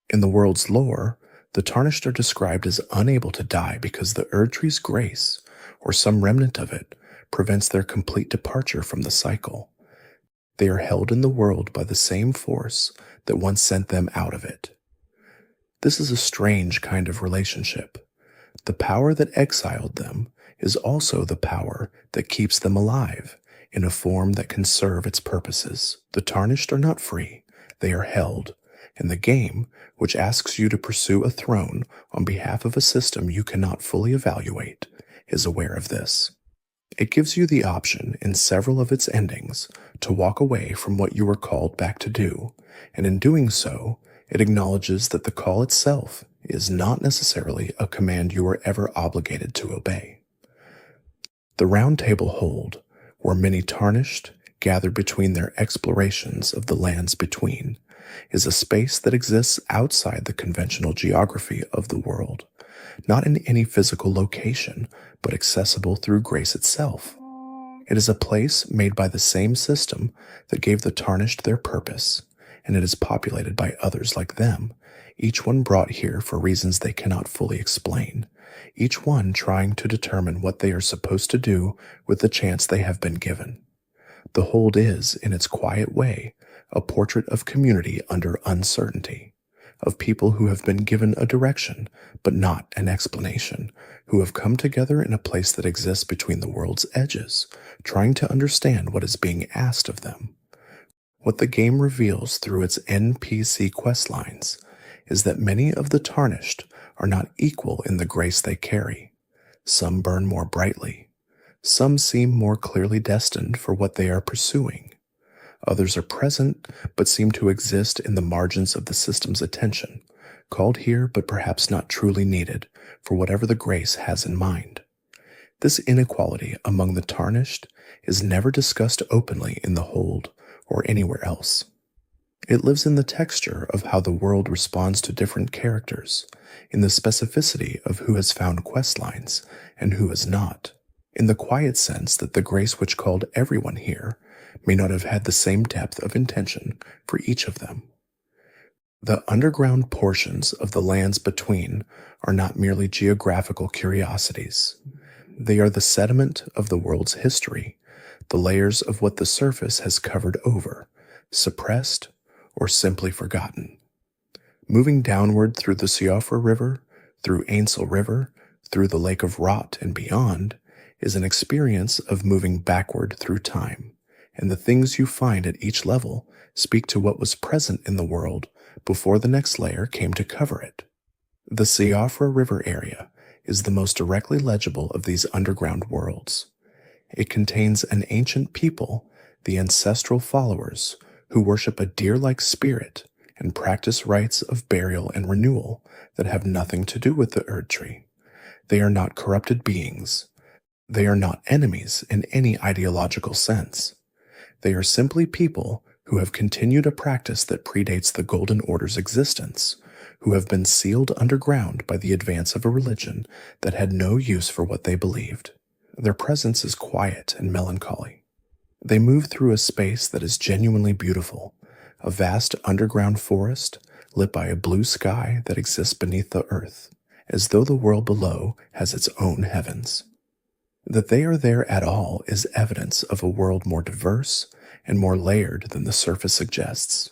In the world's lore, the Tarnished are described as unable to die because the Erdtree's grace, or some remnant of it, prevents their complete departure from the cycle. They are held in the world by the same force that once sent them out of it. This is a strange kind of relationship. The power that exiled them is also the power that keeps them alive in a form that can serve its purposes. The Tarnished are not free, they are held, and the game, which asks you to pursue a throne on behalf of a system you cannot fully evaluate, is aware of this. It gives you the option in several of its endings to walk away from what you were called back to do, and in doing so, it acknowledges that the call itself is not necessarily a command you are ever obligated to obey. The Round Table Hold, where many Tarnished gather between their explorations of the lands between, is a space that exists outside the conventional geography of the world, not in any physical location, but accessible through grace itself. It is a place made by the same system that gave the Tarnished their purpose, and it is populated by others like them, each one brought here for reasons they cannot fully explain, each one trying to determine what they are supposed to do with the chance they have been given. The Hold is, in its quiet way, a portrait of community under uncertainty, of people who have been given a direction, but not an explanation, who have come together in a place that exists between the world's edges, trying to understand what is being asked of them. What the game reveals through its NPC questlines is that many of the Tarnished are not equal in the grace they carry. Some burn more brightly. Some seem more clearly destined for what they are pursuing. Others are present, but seem to exist in the margins of the system's attention, called here but perhaps not truly needed for whatever the grace has in mind. This inequality among the Tarnished is never discussed openly in the Hold or anywhere else. It lives in the texture of how the world responds to different characters, in the specificity of who has found questlines and who has not, in the quiet sense that the grace which called everyone here may not have had the same depth of intention for each of them. The underground portions of the lands between are not merely geographical curiosities. They are the sediment of the world's history, the layers of what the surface has covered over, suppressed, or simply forgotten. Moving downward through the Siofra River, through Ainsel River, through the Lake of Rot and beyond, is an experience of moving backward through time, and the things you find at each level speak to what was present in the world before the next layer came to cover it. The Siofra River area is the most directly legible of these underground worlds. It contains an ancient people, the ancestral followers, who worship a deer-like spirit and practice rites of burial and renewal that have nothing to do with the Erdtree. They are not corrupted beings. They are not enemies in any ideological sense. They are simply people who have continued a practice that predates the Golden Order's existence, who have been sealed underground by the advance of a religion that had no use for what they believed. Their presence is quiet and melancholy. They move through a space that is genuinely beautiful, a vast underground forest lit by a blue sky that exists beneath the earth, as though the world below has its own heavens. That they are there at all is evidence of a world more diverse and more layered than the surface suggests.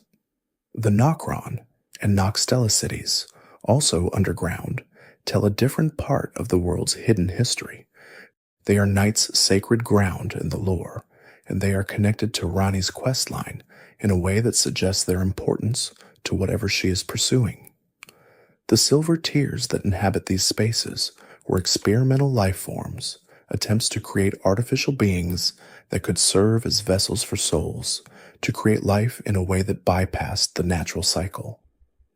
The Nokron and Nokstella cities, also underground, tell a different part of the world's hidden history. They are Night's sacred ground in the lore, and they are connected to Ranni's questline in a way that suggests their importance to whatever she is pursuing. The silver tears that inhabit these spaces were experimental life forms, attempts to create artificial beings that could serve as vessels for souls, to create life in a way that bypassed the natural cycle.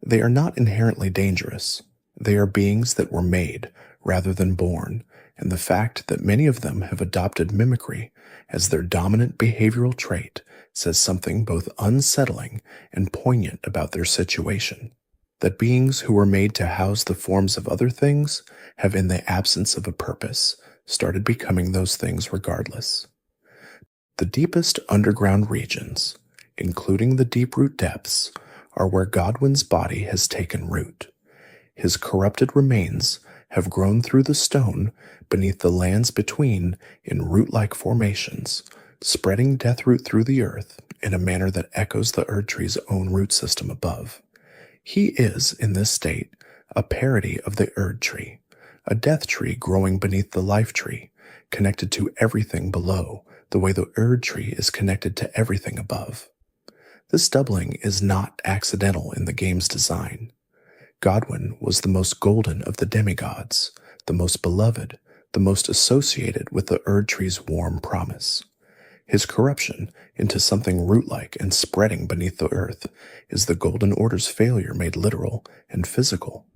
They are not inherently dangerous. They are beings that were made rather than born, and the fact that many of them have adopted mimicry as their dominant behavioral trait says something both unsettling and poignant about their situation. That beings who were made to house the forms of other things have, in the absence of a purpose, started becoming those things regardless. The deepest underground regions, including the deep-root depths, are where Godwin's body has taken root. His corrupted remains have grown through the stone beneath the lands between in root-like formations, spreading death-root through the earth in a manner that echoes the Erdtree's own root system above. He is, in this state, a parody of the Erdtree, a death tree growing beneath the life tree, connected to everything below, the way the Erdtree is connected to everything above. This doubling is not accidental in the game's design. Godwin was the most golden of the demigods, the most beloved, the most associated with the Erdtree's warm promise. His corruption into something root-like and spreading beneath the earth is the Golden Order's failure made literal and physical.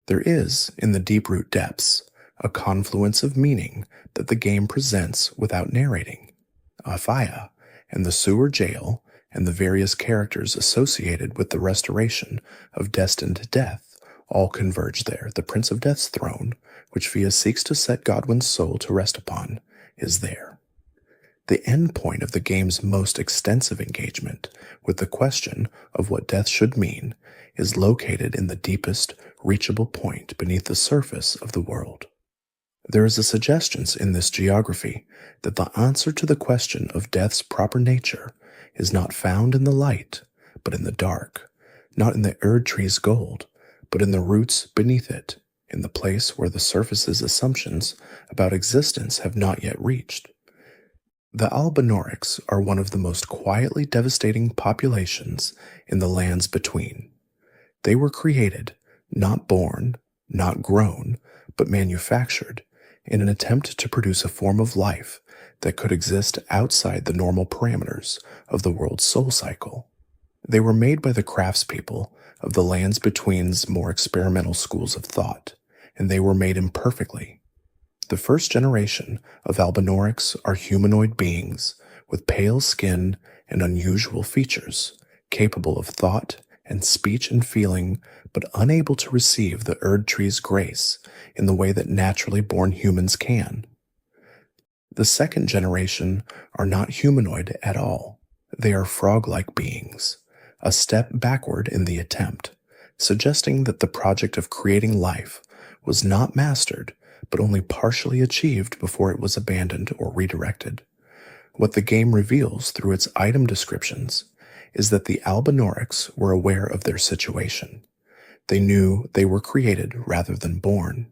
There is, in the deep-root depths, a confluence of meaning that the game presents without narrating. Afaya and the sewer jail and the various characters associated with the restoration of destined death all converge there. The Prince of Death's throne, which Fia seeks to set Godwin's soul to rest upon, is there. The end point of the game's most extensive engagement with the question of what death should mean is located in the deepest, reachable point beneath the surface of the world. There is a suggestion in this geography that the answer to the question of death's proper nature is not found in the light, but in the dark, not in the Erdtree's gold, but in the roots beneath it, in the place where the surface's assumptions about existence have not yet reached. The Albinaurics are one of the most quietly devastating populations in the lands between. They were created, not born, not grown, but manufactured, in an attempt to produce a form of life that could exist outside the normal parameters of the world's soul cycle. They were made by the craftspeople of the lands between's more experimental schools of thought, and they were made imperfectly. The first generation of Albinaurics are humanoid beings with pale skin and unusual features, capable of thought and speech and feeling, but unable to receive the Erdtree's grace in the way that naturally born humans can. The second generation are not humanoid at all. They are frog-like beings, a step backward in the attempt, suggesting that the project of creating life was not mastered, but only partially achieved before it was abandoned or redirected. What the game reveals through its item descriptions is that the Albinaurics were aware of their situation. They knew they were created rather than born.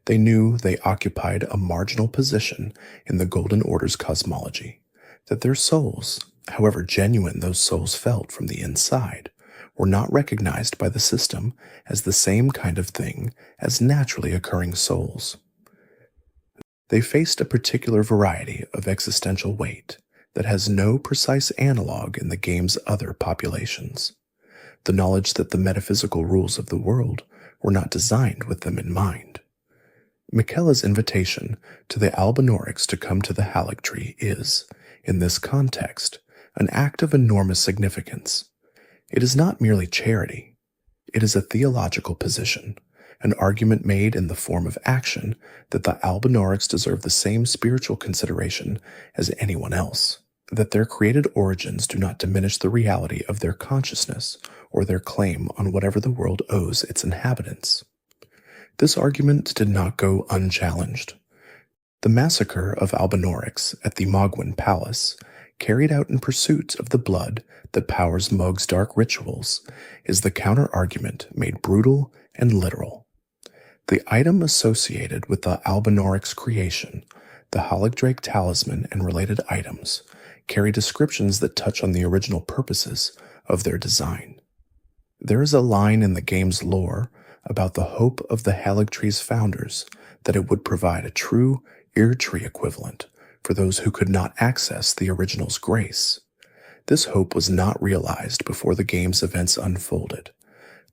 They knew they occupied a marginal position in the Golden Order's cosmology, that their souls, however genuine those souls felt from the inside, were not recognized by the system as the same kind of thing as naturally occurring souls. They faced a particular variety of existential weight that has no precise analog in the game's other populations. The knowledge that the metaphysical rules of the world were not designed with them in mind. Miquella's invitation to the Albinaurics to come to the Erdtree is, in this context, an act of enormous significance. It is not merely charity. It is a theological position, an argument made in the form of action that the Albinaurics deserve the same spiritual consideration as anyone else, that their created origins do not diminish the reality of their consciousness or their claim on whatever the world owes its inhabitants. This argument did not go unchallenged. The massacre of Albinaurics at the Godwin Palace, carried out in pursuit of the blood that powers Mohg's dark rituals, is the counter-argument made brutal and literal. The item associated with the Albinaurics creation, the Haligdrake talisman and related items, carry descriptions that touch on the original purposes of their design. There is a line in the game's lore about the hope of the Haligtree's founders that it would provide a true Erdtree equivalent for those who could not access the original's grace. This hope was not realized before the game's events unfolded.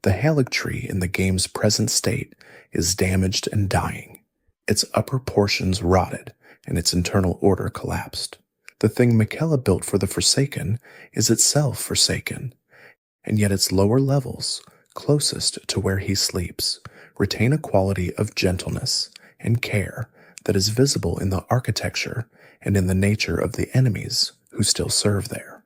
The Haligtree in the game's present state is damaged and dying. Its upper portions rotted and its internal order collapsed. The thing Miquella built for the Forsaken is itself forsaken, and yet its lower levels, closest to where he sleeps, retain a quality of gentleness and care that is visible in the architecture and in the nature of the enemies who still serve there.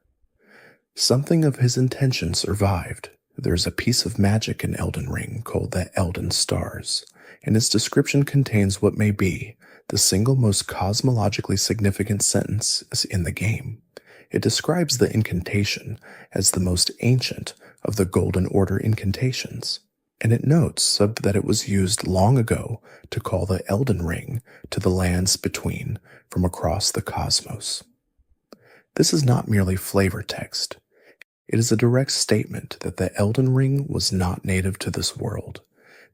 Something of his intention survived. There is a piece of magic in Elden Ring called the Elden Stars, and its description contains what may be the single most cosmologically significant sentence in the game. It describes the incantation as the most ancient of the Golden Order incantations, and it notes that it was used long ago to call the Elden Ring to the lands between from across the cosmos. This is not merely flavor text. It is a direct statement that the Elden Ring was not native to this world,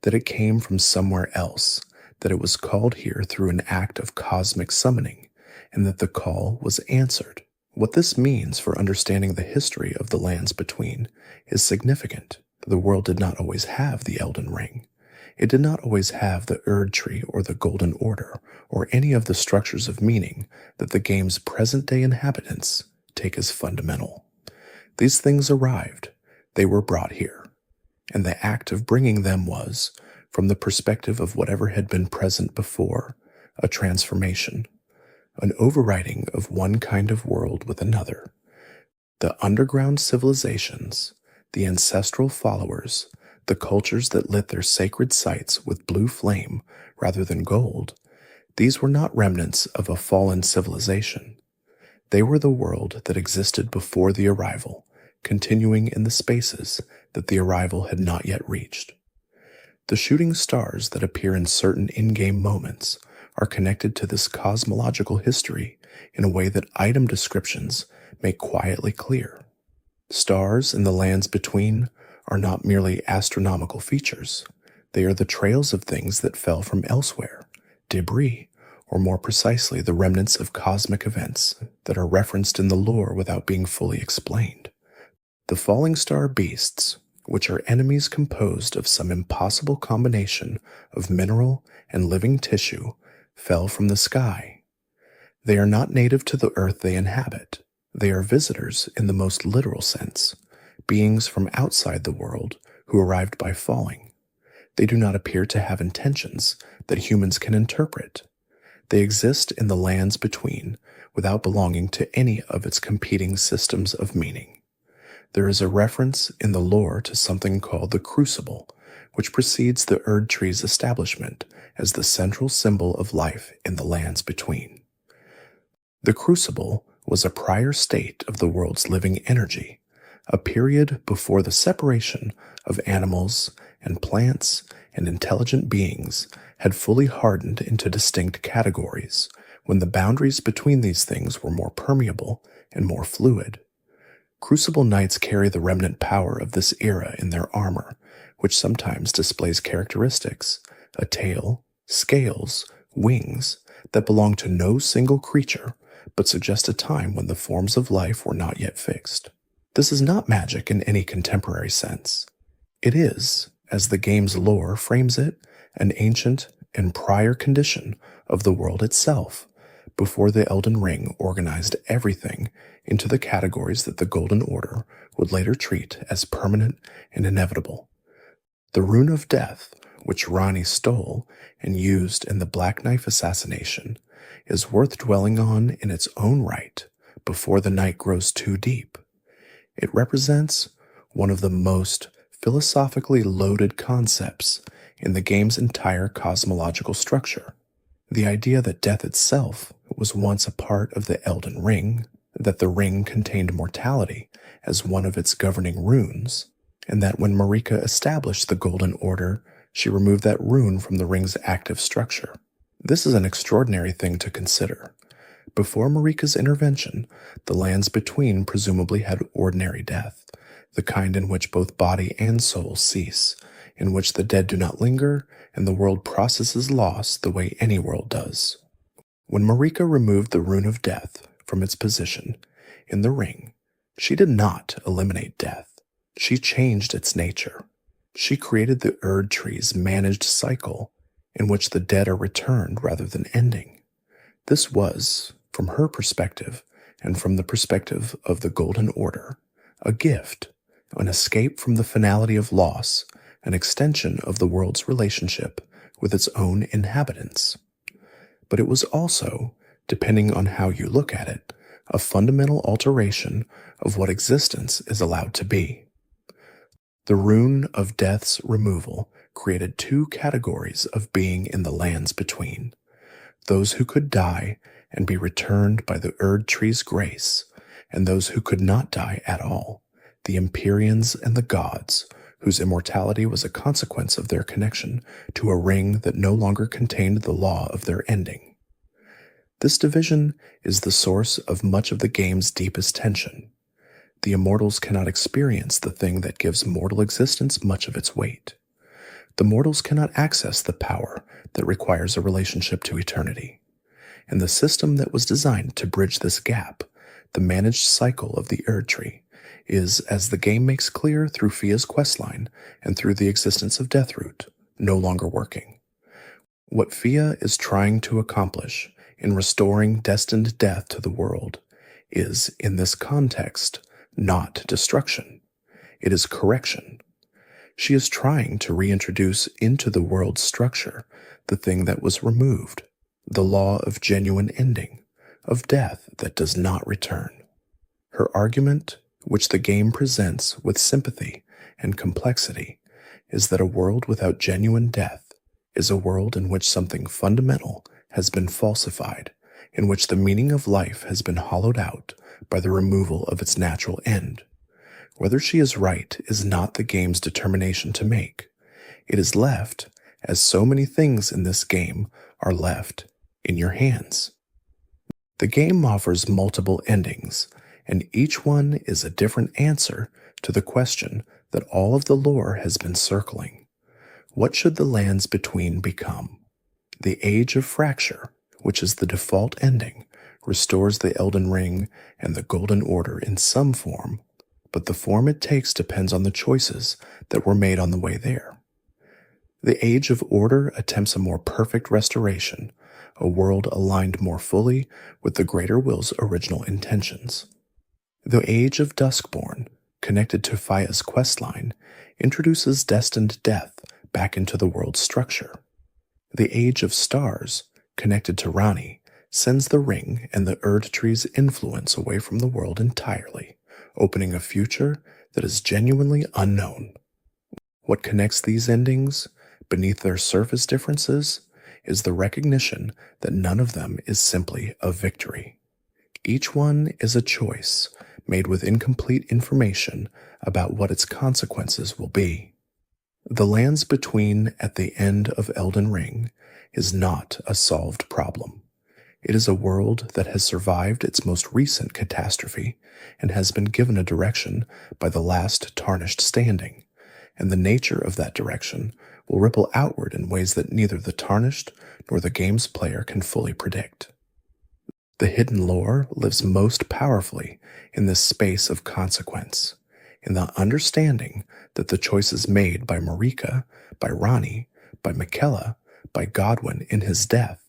that it came from somewhere else, that it was called here through an act of cosmic summoning, and that the call was answered. What this means for understanding the history of the lands between is significant. The world did not always have the Elden Ring. It did not always have the Erdtree or the Golden Order, or any of the structures of meaning that the game's present-day inhabitants take as fundamental. These things arrived, they were brought here, and the act of bringing them was, from the perspective of whatever had been present before, a transformation, an overriding of one kind of world with another. The underground civilizations, the ancestral followers, the cultures that lit their sacred sites with blue flame rather than gold, these were not remnants of a fallen civilization. They were the world that existed before the arrival, continuing in the spaces that the arrival had not yet reached. The shooting stars that appear in certain in-game moments are connected to this cosmological history in a way that item descriptions make quietly clear. Stars in the lands between are not merely astronomical features. They are the trails of things that fell from elsewhere, debris, or more precisely the remnants of cosmic events that are referenced in the lore without being fully explained. The falling star beasts, which are enemies composed of some impossible combination of mineral and living tissue, fell from the sky. They are not native to the earth they inhabit. They are visitors in the most literal sense, beings from outside the world who arrived by falling. They do not appear to have intentions that humans can interpret. They exist in the lands between without belonging to any of its competing systems of meaning. There is a reference in the lore to something called the Crucible, which precedes the Erdtree's establishment as the central symbol of life in the lands between. The Crucible was a prior state of the world's living energy, a period before the separation of animals and plants and intelligent beings had fully hardened into distinct categories, when the boundaries between these things were more permeable and more fluid. Crucible Knights carry the remnant power of this era in their armor, which sometimes displays characteristics, a tail, scales, wings, that belong to no single creature, but suggest a time when the forms of life were not yet fixed. This is not magic in any contemporary sense. It is, as the game's lore frames it, an ancient and prior condition of the world itself, before the Elden Ring organized everything into the categories that the Golden Order would later treat as permanent and inevitable. The Rune of Death, which Ranni stole and used in the Black Knife assassination, is worth dwelling on in its own right before the night grows too deep. It represents one of the most philosophically loaded concepts in the game's entire cosmological structure. The idea that death itself was once a part of the Elden Ring, that the ring contained mortality as one of its governing runes, and that when Marika established the Golden Order, she removed that rune from the ring's active structure. This is an extraordinary thing to consider. Before Marika's intervention, the lands between presumably had ordinary death, the kind in which both body and soul cease, in which the dead do not linger, and the world processes loss the way any world does. When Marika removed the rune of death from its position in the ring, she did not eliminate death. She changed its nature. She created the Erdtree's managed cycle in which the dead are returned rather than ending. This was, from her perspective, and from the perspective of the Golden Order, a gift, an escape from the finality of loss, an extension of the world's relationship with its own inhabitants. But it was also, depending on how you look at it, a fundamental alteration of what existence is allowed to be. The rune of death's removal created two categories of being in the lands between: those who could die and be returned by the Erdtree's grace, and those who could not die at all, the Empyreans and the gods, whose immortality was a consequence of their connection to a ring that no longer contained the law of their ending. This division is the source of much of the game's deepest tension. The immortals cannot experience the thing that gives mortal existence much of its weight. The mortals cannot access the power that requires a relationship to eternity. And the system that was designed to bridge this gap, the managed cycle of the Erdtree, is, as the game makes clear through Fia's questline and through the existence of Deathroot, no longer working. What Fia is trying to accomplish in restoring destined death to the world is, in this context, not destruction. It is correction. She is trying to reintroduce into the world's structure the thing that was removed, the law of genuine ending, of death that does not return. Her argument, which the game presents with sympathy and complexity, is that a world without genuine death is a world in which something fundamental has been falsified, in which the meaning of life has been hollowed out by the removal of its natural end. Whether she is right is not the game's determination to make. It is left, as so many things in this game are left, in your hands. The game offers multiple endings, and each one is a different answer to the question that all of the lore has been circling. What should the lands between become? The Age of Fracture, which is the default ending, restores the Elden Ring and the Golden Order in some form, but the form it takes depends on the choices that were made on the way there. The Age of Order attempts a more perfect restoration, a world aligned more fully with the Greater Will's original intentions. The Age of Duskborn, connected to Fia's questline, introduces destined death back into the world's structure. The Age of Stars, connected to Ranni, sends the ring and the Erdtree's influence away from the world entirely, opening a future that is genuinely unknown. What connects these endings, beneath their surface differences, is the recognition that none of them is simply a victory. Each one is a choice made with incomplete information about what its consequences will be. The lands between at the end of Elden Ring is not a solved problem. It is a world that has survived its most recent catastrophe and has been given a direction by the last tarnished standing, and the nature of that direction will ripple outward in ways that neither the tarnished nor the game's player can fully predict. The hidden lore lives most powerfully in this space of consequence, in the understanding that the choices made by Marika, by Ranni, by Miquella, by Godwin in his death,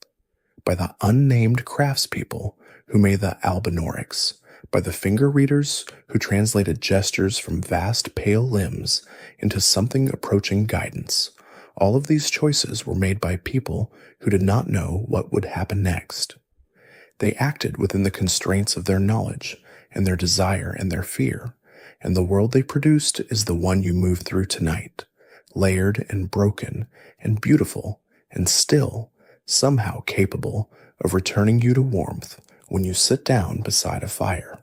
by the unnamed craftspeople who made the Albinaurics, by the finger readers who translated gestures from vast pale limbs into something approaching guidance, All of these choices were made by people who did not know what would happen next. They acted within the constraints of their knowledge and their desire and their fear, and the world they produced is the one you move through tonight, layered and broken and beautiful and still somehow capable of returning you to warmth when you sit down beside a fire.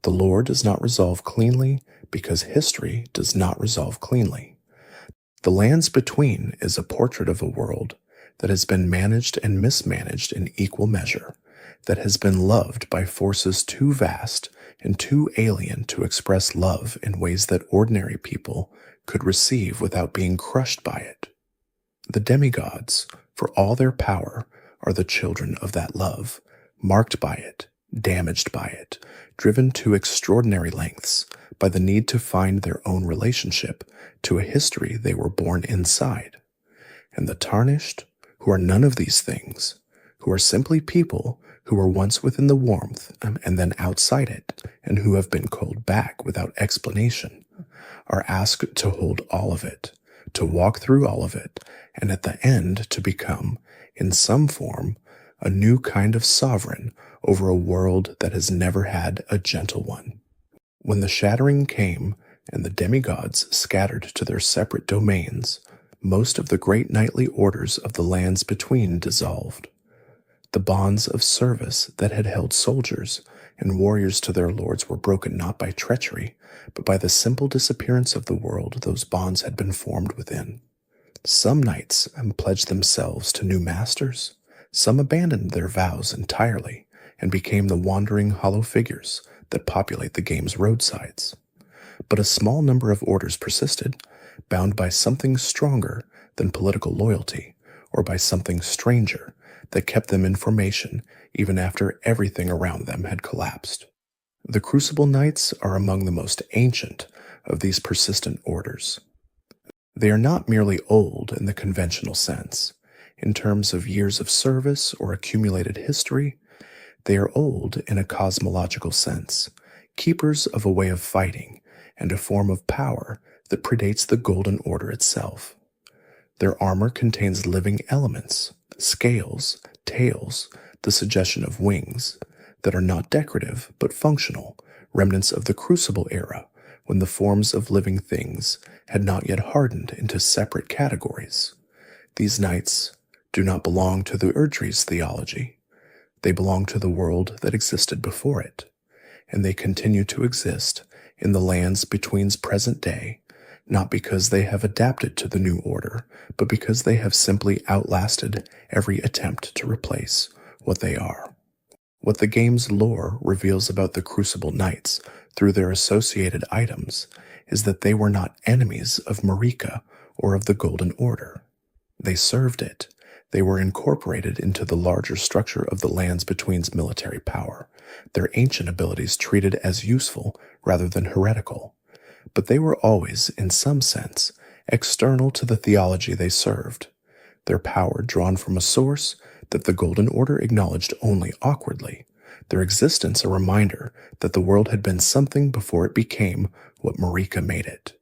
The lore does not resolve cleanly because history does not resolve cleanly. The Lands Between is a portrait of a world that has been managed and mismanaged in equal measure, that has been loved by forces too vast and too alien to express love in ways that ordinary people could receive without being crushed by it. The demigods, for all their power, are the children of that love, marked by it, damaged by it, driven to extraordinary lengths by the need to find their own relationship to a history they were born inside. And the tarnished, who are none of these things, who are simply people who were once within the warmth and then outside it, and who have been called back without explanation, are asked to hold all of it, to walk through all of it, and at the end to become, in some form, a new kind of sovereign over a world that has never had a gentle one. When the shattering came and the demigods scattered to their separate domains, most of the great knightly orders of the Lands Between dissolved. The bonds of service that had held soldiers and warriors to their lords were broken not by treachery, but by the simple disappearance of the world those bonds had been formed within. Some knights pledged themselves to new masters, some abandoned their vows entirely and became the wandering hollow figures that populate the game's roadsides. But a small number of orders persisted, bound by something stronger than political loyalty, or by something stranger that kept them in formation even after everything around them had collapsed. The Crucible Knights are among the most ancient of these persistent orders. They are not merely old in the conventional sense. In terms of years of service or accumulated history, they are old in a cosmological sense, keepers of a way of fighting and a form of power that predates the Golden Order itself. Their armor contains living elements, scales, tails, the suggestion of wings, that are not decorative but functional, remnants of the Crucible era, when the forms of living things had not yet hardened into separate categories. These knights do not belong to the Erdtree's theology. They belong to the world that existed before it, and they continue to exist in the Lands Between's present day, not because they have adapted to the new order, but because they have simply outlasted every attempt to replace what they are. What the game's lore reveals about the Crucible Knights through their associated items is that they were not enemies of Marika or of the Golden Order. They served it. They were incorporated into the larger structure of the Lands Between's military power, their ancient abilities treated as useful rather than heretical. But they were always, in some sense, external to the theology they served, their power drawn from a source that the Golden Order acknowledged only awkwardly, their existence a reminder that the world had been something before it became what Marika made it.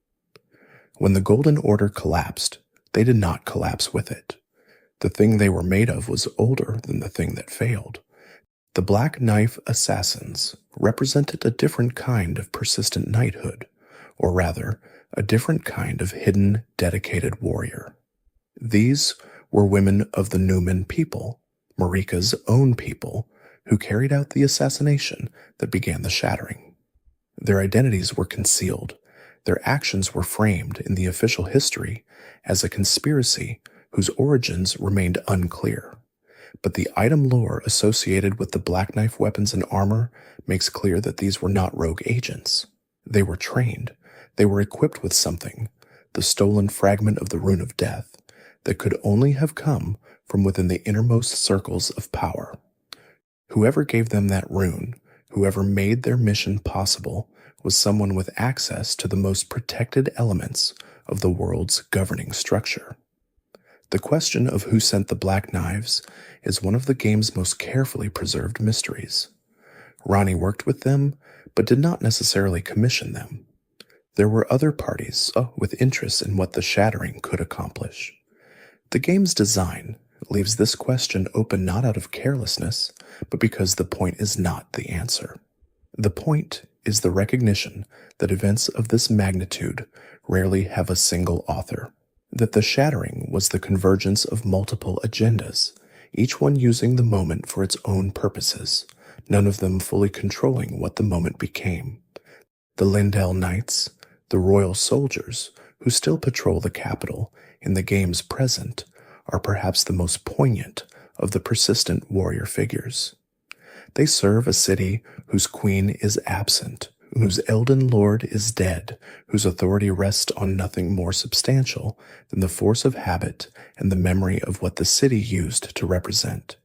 When the Golden Order collapsed, they did not collapse with it. The thing they were made of was older than the thing that failed. The Black Knife Assassins represented a different kind of persistent knighthood, or rather, a different kind of hidden, dedicated warrior. These were women of the Numen people, Marika's own people, who carried out the assassination that began the shattering. Their identities were concealed. Their actions were framed in the official history as a conspiracy whose origins remained unclear. But the item lore associated with the Black Knife weapons and armor makes clear that these were not rogue agents. They were trained. They were equipped with something, the stolen fragment of the Rune of Death, that could only have come from within the innermost circles of power. Whoever gave them that rune, whoever made their mission possible, was someone with access to the most protected elements of the world's governing structure. The question of who sent the Black Knives is one of the game's most carefully preserved mysteries. Ranni worked with them, but did not necessarily commission them. There were other parties with interests in what the shattering could accomplish. The game's design leaves this question open not out of carelessness, but because the point is not the answer. The point is the recognition that events of this magnitude rarely have a single author, that the shattering was the convergence of multiple agendas, each one using the moment for its own purposes, none of them fully controlling what the moment became. The Lindell Knights, the royal soldiers who still patrol the capital in the game's present, are perhaps the most poignant of the persistent warrior figures. They serve a city whose queen is absent, whose Elden Lord is dead, whose authority rests on nothing more substantial than the force of habit and the memory of what the city used to represent.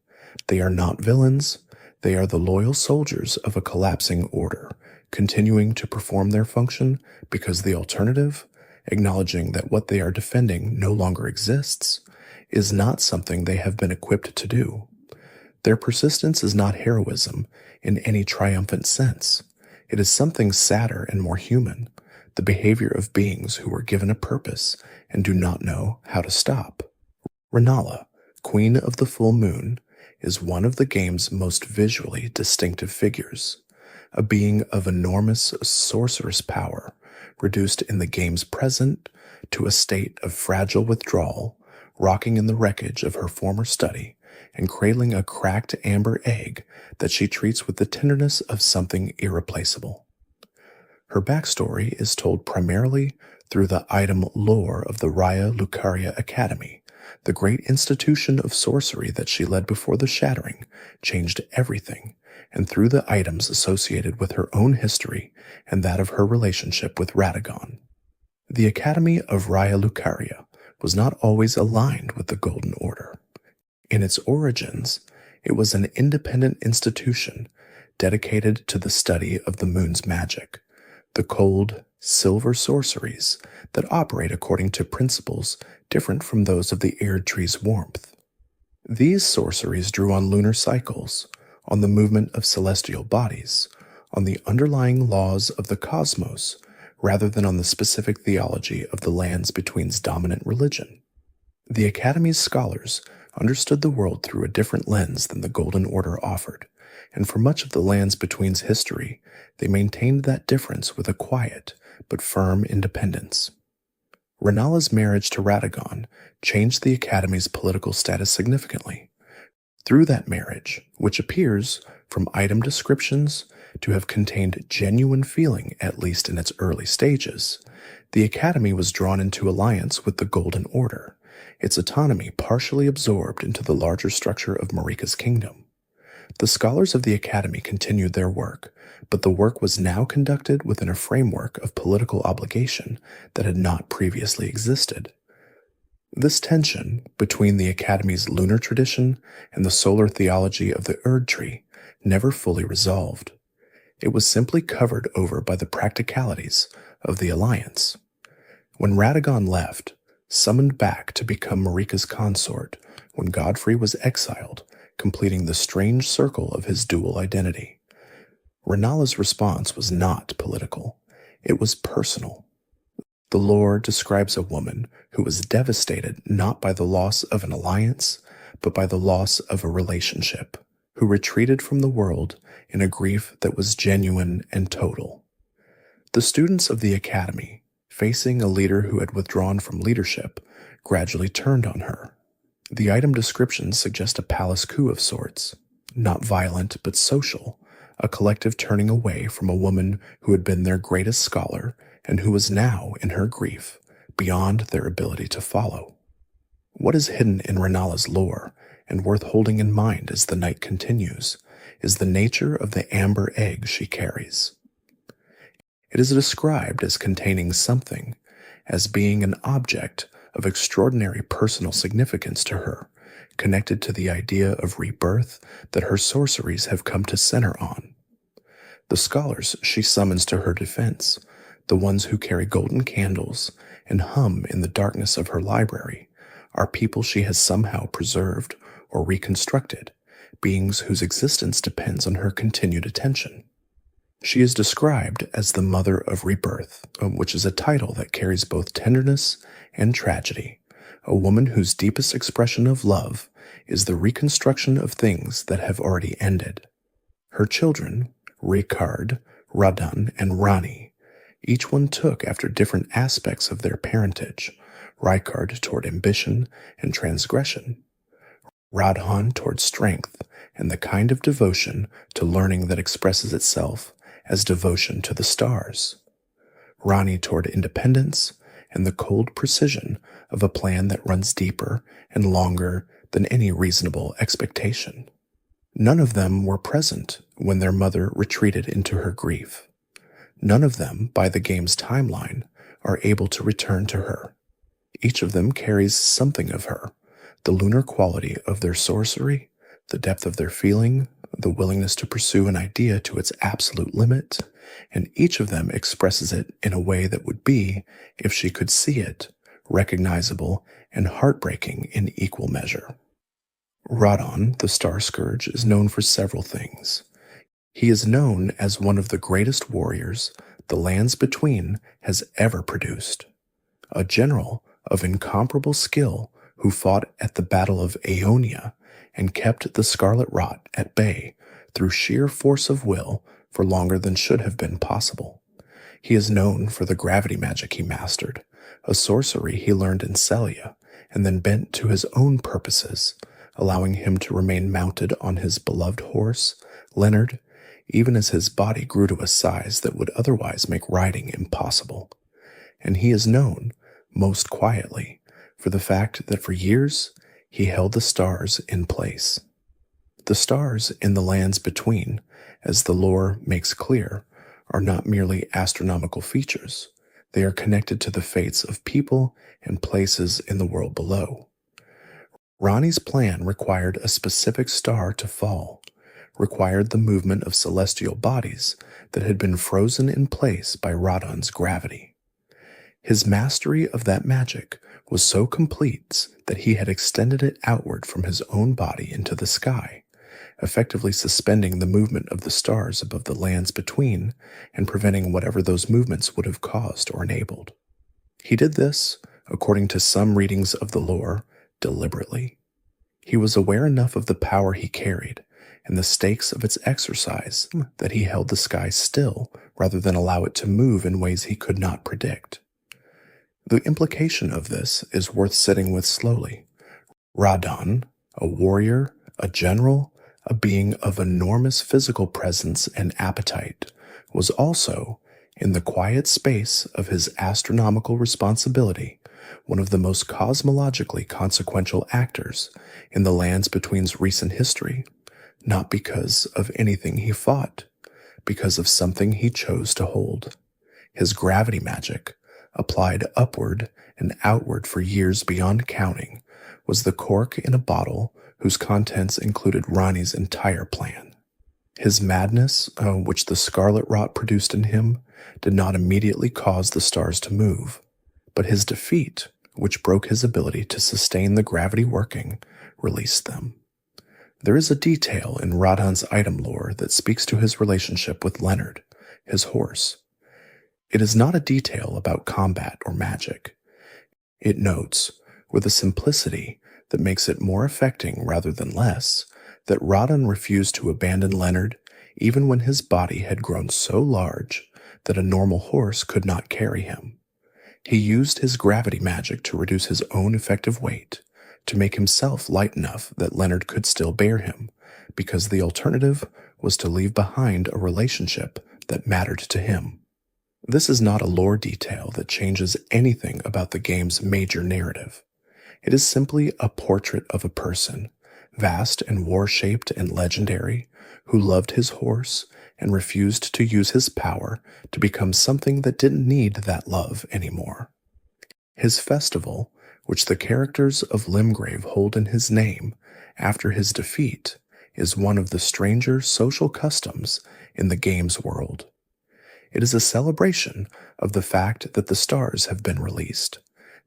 They are not villains, they are the loyal soldiers of a collapsing order, continuing to perform their function because the alternative, acknowledging that what they are defending no longer exists, is not something they have been equipped to do. Their persistence is not heroism in any triumphant sense. It is something sadder and more human, the behavior of beings who were given a purpose and do not know how to stop. Renalla, Queen of the Full Moon, is one of the game's most visually distinctive figures, a being of enormous sorcerous power, reduced in the game's present to a state of fragile withdrawal, rocking in the wreckage of her former study and cradling a cracked amber egg that she treats with the tenderness of something irreplaceable. Her backstory is told primarily through the item lore of the Raya Lucaria Academy, the great institution of sorcery that she led before the shattering changed everything, and through the items associated with her own history and that of her relationship with Radahn. The Academy of Raya Lucaria was not always aligned with the Golden Order. In its origins, it was an independent institution dedicated to the study of the moon's magic, the cold, silver sorceries that operate according to principles different from those of the Erdtree's warmth. These sorceries drew on lunar cycles, on the movement of celestial bodies, on the underlying laws of the cosmos, rather than on the specific theology of the lands between's dominant religion. The Academy's scholars understood the world through a different lens than the Golden Order offered, and for much of the lands between's history, they maintained that difference with a quiet but firm independence. Renalla's marriage to Radahn changed the Academy's political status significantly. Through that marriage, which appears, from item descriptions, to have contained genuine feeling at least in its early stages, the Academy was drawn into alliance with the Golden Order, its autonomy partially absorbed into the larger structure of Marika's kingdom. The scholars of the Academy continued their work, but the work was now conducted within a framework of political obligation that had not previously existed. This tension between the Academy's lunar tradition and the solar theology of the Erdtree never fully resolved. It was simply covered over by the practicalities of the alliance. When Radahn left, summoned back to become Marika's consort, when Godfrey was exiled, completing the strange circle of his dual identity, Renalla's response was not political. It was personal. The lore describes a woman who was devastated not by the loss of an alliance, but by the loss of a relationship, who retreated from the world in a grief that was genuine and total. The students of the Academy, facing a leader who had withdrawn from leadership, gradually turned on her. The item descriptions suggest a palace coup of sorts, not violent but social, a collective turning away from a woman who had been their greatest scholar and who was now, in her grief, beyond their ability to follow. What is hidden in Renalla's lore, and worth holding in mind as the night continues, is the nature of the amber egg she carries. It is described as containing something, as being an object of extraordinary personal significance to her, connected to the idea of rebirth that her sorceries have come to center on. The scholars she summons to her defense, the ones who carry golden candles and hum in the darkness of her library, are people she has somehow preserved or reconstructed, beings whose existence depends on her continued attention. She is described as the Mother of Rebirth, which is a title that carries both tenderness and tragedy, a woman whose deepest expression of love is the reconstruction of things that have already ended. Her children, Ricard, Radahn, and Ranni, each one took after different aspects of their parentage, Ricard toward ambition and transgression, Radahn toward strength and the kind of devotion to learning that expresses itself as devotion to the stars, Ranni toward independence and the cold precision of a plan that runs deeper and longer than any reasonable expectation. None of them were present when their mother retreated into her grief. None of them, by the game's timeline, are able to return to her. Each of them carries something of her, the lunar quality of their sorcery, the depth of their feeling, the willingness to pursue an idea to its absolute limit, and each of them expresses it in a way that would be, if she could see it, recognizable and heartbreaking in equal measure. Radahn, the star-scourge, is known for several things. He is known as one of the greatest warriors the Lands Between has ever produced, a general of incomparable skill who fought at the Battle of Aeonia and kept the Scarlet Rot at bay through sheer force of will for longer than should have been possible. He is known for the gravity magic he mastered, a sorcery he learned in Celia and then bent to his own purposes, allowing him to remain mounted on his beloved horse, Leonard, even as his body grew to a size that would otherwise make riding impossible. And he is known, most quietly, for the fact that for years he held the stars in place. The stars in the Lands Between, as the lore makes clear, are not merely astronomical features. They are connected to the fates of people and places in the world below. Ranni's plan required a specific star to fall, required the movement of celestial bodies that had been frozen in place by Radahn's gravity. His mastery of that magic was so complete that he had extended it outward from his own body into the sky, effectively suspending the movement of the stars above the Lands Between and preventing whatever those movements would have caused or enabled. He did this, according to some readings of the lore, deliberately. He was aware enough of the power he carried and the stakes of its exercise that he held the sky still rather than allow it to move in ways he could not predict. The implication of this is worth sitting with slowly. Radahn, a warrior, a general, a being of enormous physical presence and appetite, was also, in the quiet space of his astronomical responsibility, one of the most cosmologically consequential actors in the Lands Between's recent history, not because of anything he fought, because of something he chose to hold. His gravity magic, applied upward and outward for years beyond counting, was the cork in a bottle whose contents included Ranni's entire plan. His madness, which the scarlet rot produced in him, did not immediately cause the stars to move, but his defeat, which broke his ability to sustain the gravity working, released them. There is a detail in Radahn's item lore that speaks to his relationship with Leonard, his horse. It is not a detail about combat or magic. It notes, with a simplicity that makes it more affecting rather than less, that Radahn refused to abandon Leonard even when his body had grown so large that a normal horse could not carry him. He used his gravity magic to reduce his own effective weight, to make himself light enough that Leonard could still bear him, because the alternative was to leave behind a relationship that mattered to him. This is not a lore detail that changes anything about the game's major narrative. It is simply a portrait of a person, vast and war-shaped and legendary, who loved his horse and refused to use his power to become something that didn't need that love anymore. His festival, which the characters of Limgrave hold in his name after his defeat, is one of the stranger social customs in the game's world. It is a celebration of the fact that the stars have been released,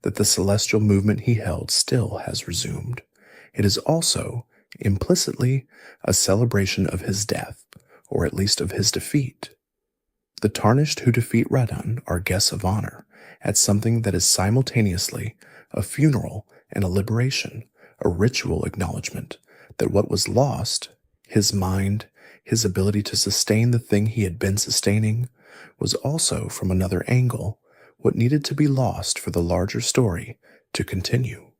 that the celestial movement he held still has resumed. It is also, implicitly, a celebration of his death, or at least of his defeat. The tarnished who defeat Radahn are guests of honor at something that is simultaneously a funeral and a liberation, a ritual acknowledgement that what was lost, his mind, his ability to sustain the thing he had been sustaining, was also, from another angle, what needed to be lost for the larger story to continue.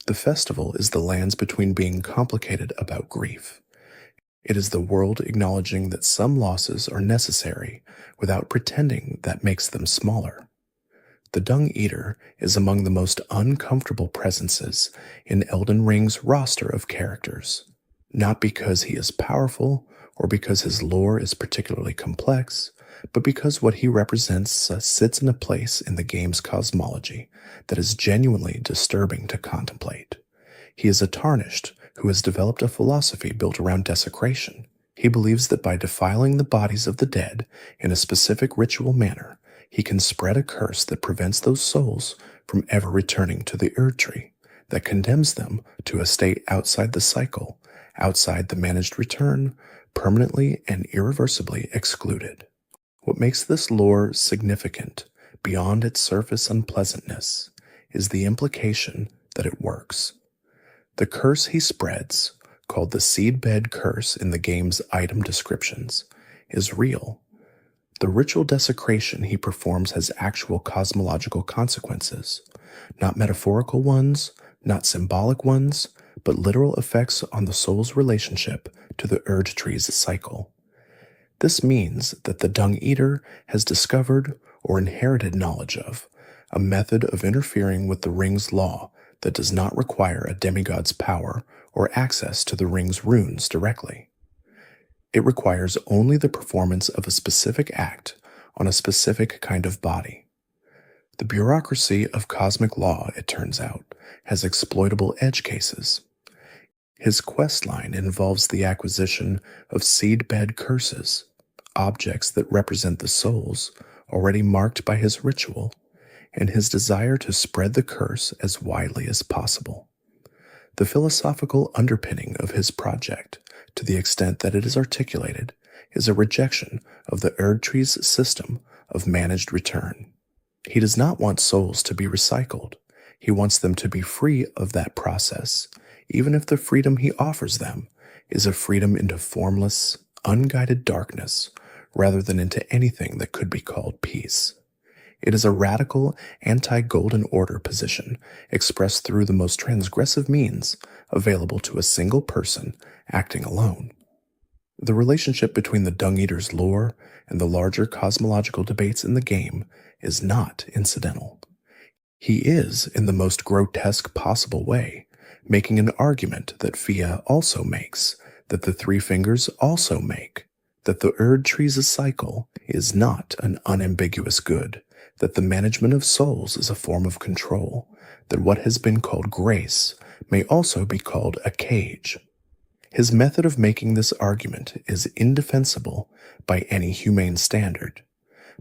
The festival is the lands between being complicated about grief. It is the world acknowledging that some losses are necessary without pretending that makes them smaller. The Dung Eater is among the most uncomfortable presences in Elden Ring's roster of characters, not because he is powerful or because his lore is particularly complex, but because what he represents sits in a place in the game's cosmology that is genuinely disturbing to contemplate. He is a tarnished who has developed a philosophy built around desecration. He believes that by defiling the bodies of the dead in a specific ritual manner, he can spread a curse that prevents those souls from ever returning to the Erdtree, that condemns them to a state outside the cycle, outside the managed return, permanently and irreversibly excluded. What makes this lore significant, beyond its surface unpleasantness, is the implication that it works. The curse he spreads, called the seedbed curse in the game's item descriptions, is real. The ritual desecration he performs has actual cosmological consequences, not metaphorical ones, not symbolic ones, but literal effects on the soul's relationship to the Erdtree's cycle. This means that the Dung Eater has discovered or inherited knowledge of a method of interfering with the ring's law that does not require a demigod's power or access to the ring's runes directly. It requires only the performance of a specific act on a specific kind of body. The bureaucracy of cosmic law, it turns out, has exploitable edge cases. His questline involves the acquisition of seedbed curses, objects that represent the souls already marked by his ritual, and his desire to spread the curse as widely as possible. The philosophical underpinning of his project, to the extent that it is articulated, is a rejection of the Erdtree's system of managed return. He does not want souls to be recycled. He wants them to be free of that process, even if the freedom he offers them is a freedom into formless, unguided darkness, rather than into anything that could be called peace. It is a radical, anti-Golden Order position expressed through the most transgressive means available to a single person acting alone. The relationship between the Dung Eater's lore and the larger cosmological debates in the game is not incidental. He is, in the most grotesque possible way, making an argument that Fia also makes, that the Three Fingers also make, that the Erdtree's cycle is not an unambiguous good, that the management of souls is a form of control, that what has been called grace may also be called a cage. His method of making this argument is indefensible by any humane standard,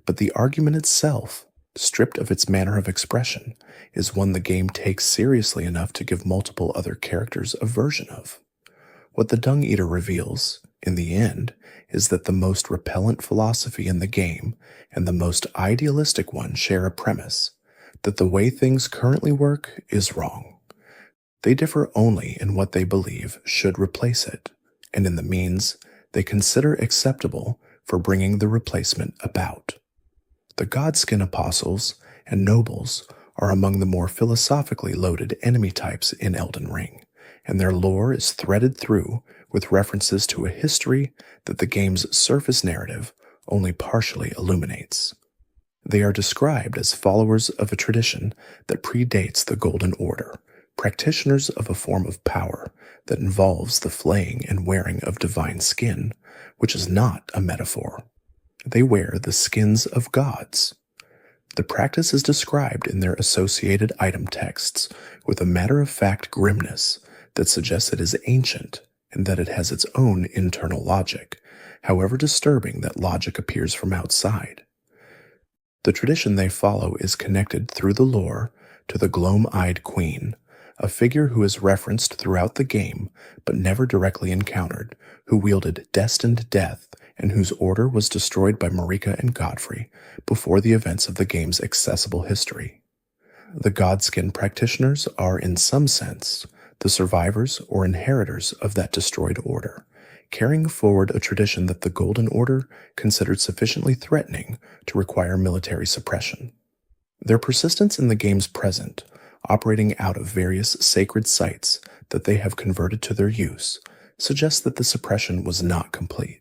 but the argument itself, stripped of its manner of expression, is one the game takes seriously enough to give multiple other characters a version of. What the Dung Eater reveals, in the end, is that the most repellent philosophy in the game and the most idealistic one share a premise, that the way things currently work is wrong. They differ only in what they believe should replace it, and in the means they consider acceptable for bringing the replacement about. The Godskin apostles and nobles are among the more philosophically loaded enemy types in Elden Ring, and their lore is threaded through with references to a history that the game's surface narrative only partially illuminates. They are described as followers of a tradition that predates the Golden Order, practitioners of a form of power that involves the flaying and wearing of divine skin, which is not a metaphor. They wear the skins of gods. The practice is described in their associated item texts with a matter-of-fact grimness that suggests it is ancient and that it has its own internal logic, however disturbing that logic appears from outside. The tradition they follow is connected through the lore to the gloam-eyed queen, a figure who is referenced throughout the game but never directly encountered, who wielded destined death and whose order was destroyed by Marika and Godfrey before the events of the game's accessible history. the Godskin practitioners are, in some sense, the survivors or inheritors of that destroyed order, carrying forward a tradition that the Golden Order considered sufficiently threatening to require military suppression. Their persistence in the game's present, operating out of various sacred sites that they have converted to their use, suggests that the suppression was not complete.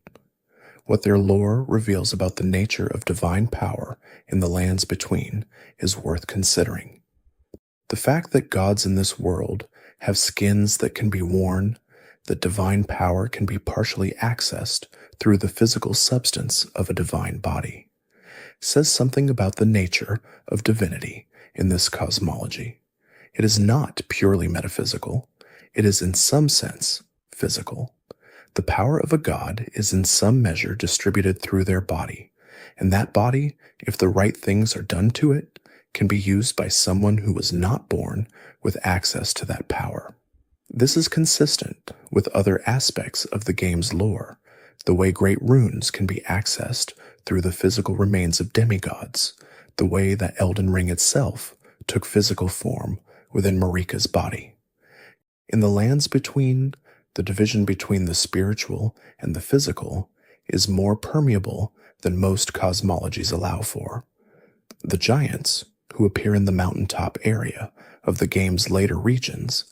What their lore reveals about the nature of divine power in the lands between is worth considering. The fact that gods in this world have skins that can be worn, that divine power can be partially accessed through the physical substance of a divine body, says something about the nature of divinity in this cosmology. It is not purely metaphysical. It is in some sense physical. The power of a god is in some measure distributed through their body, and that body, if the right things are done to it, can be used by someone who was not born with access to that power. This is consistent with other aspects of the game's lore, the way great runes can be accessed through the physical remains of demigods, the way that Elden Ring itself took physical form within Marika's body. In the lands between, the division between the spiritual and the physical is more permeable than most cosmologies allow for. The giants, who appear in the mountaintop area of the game's later regions,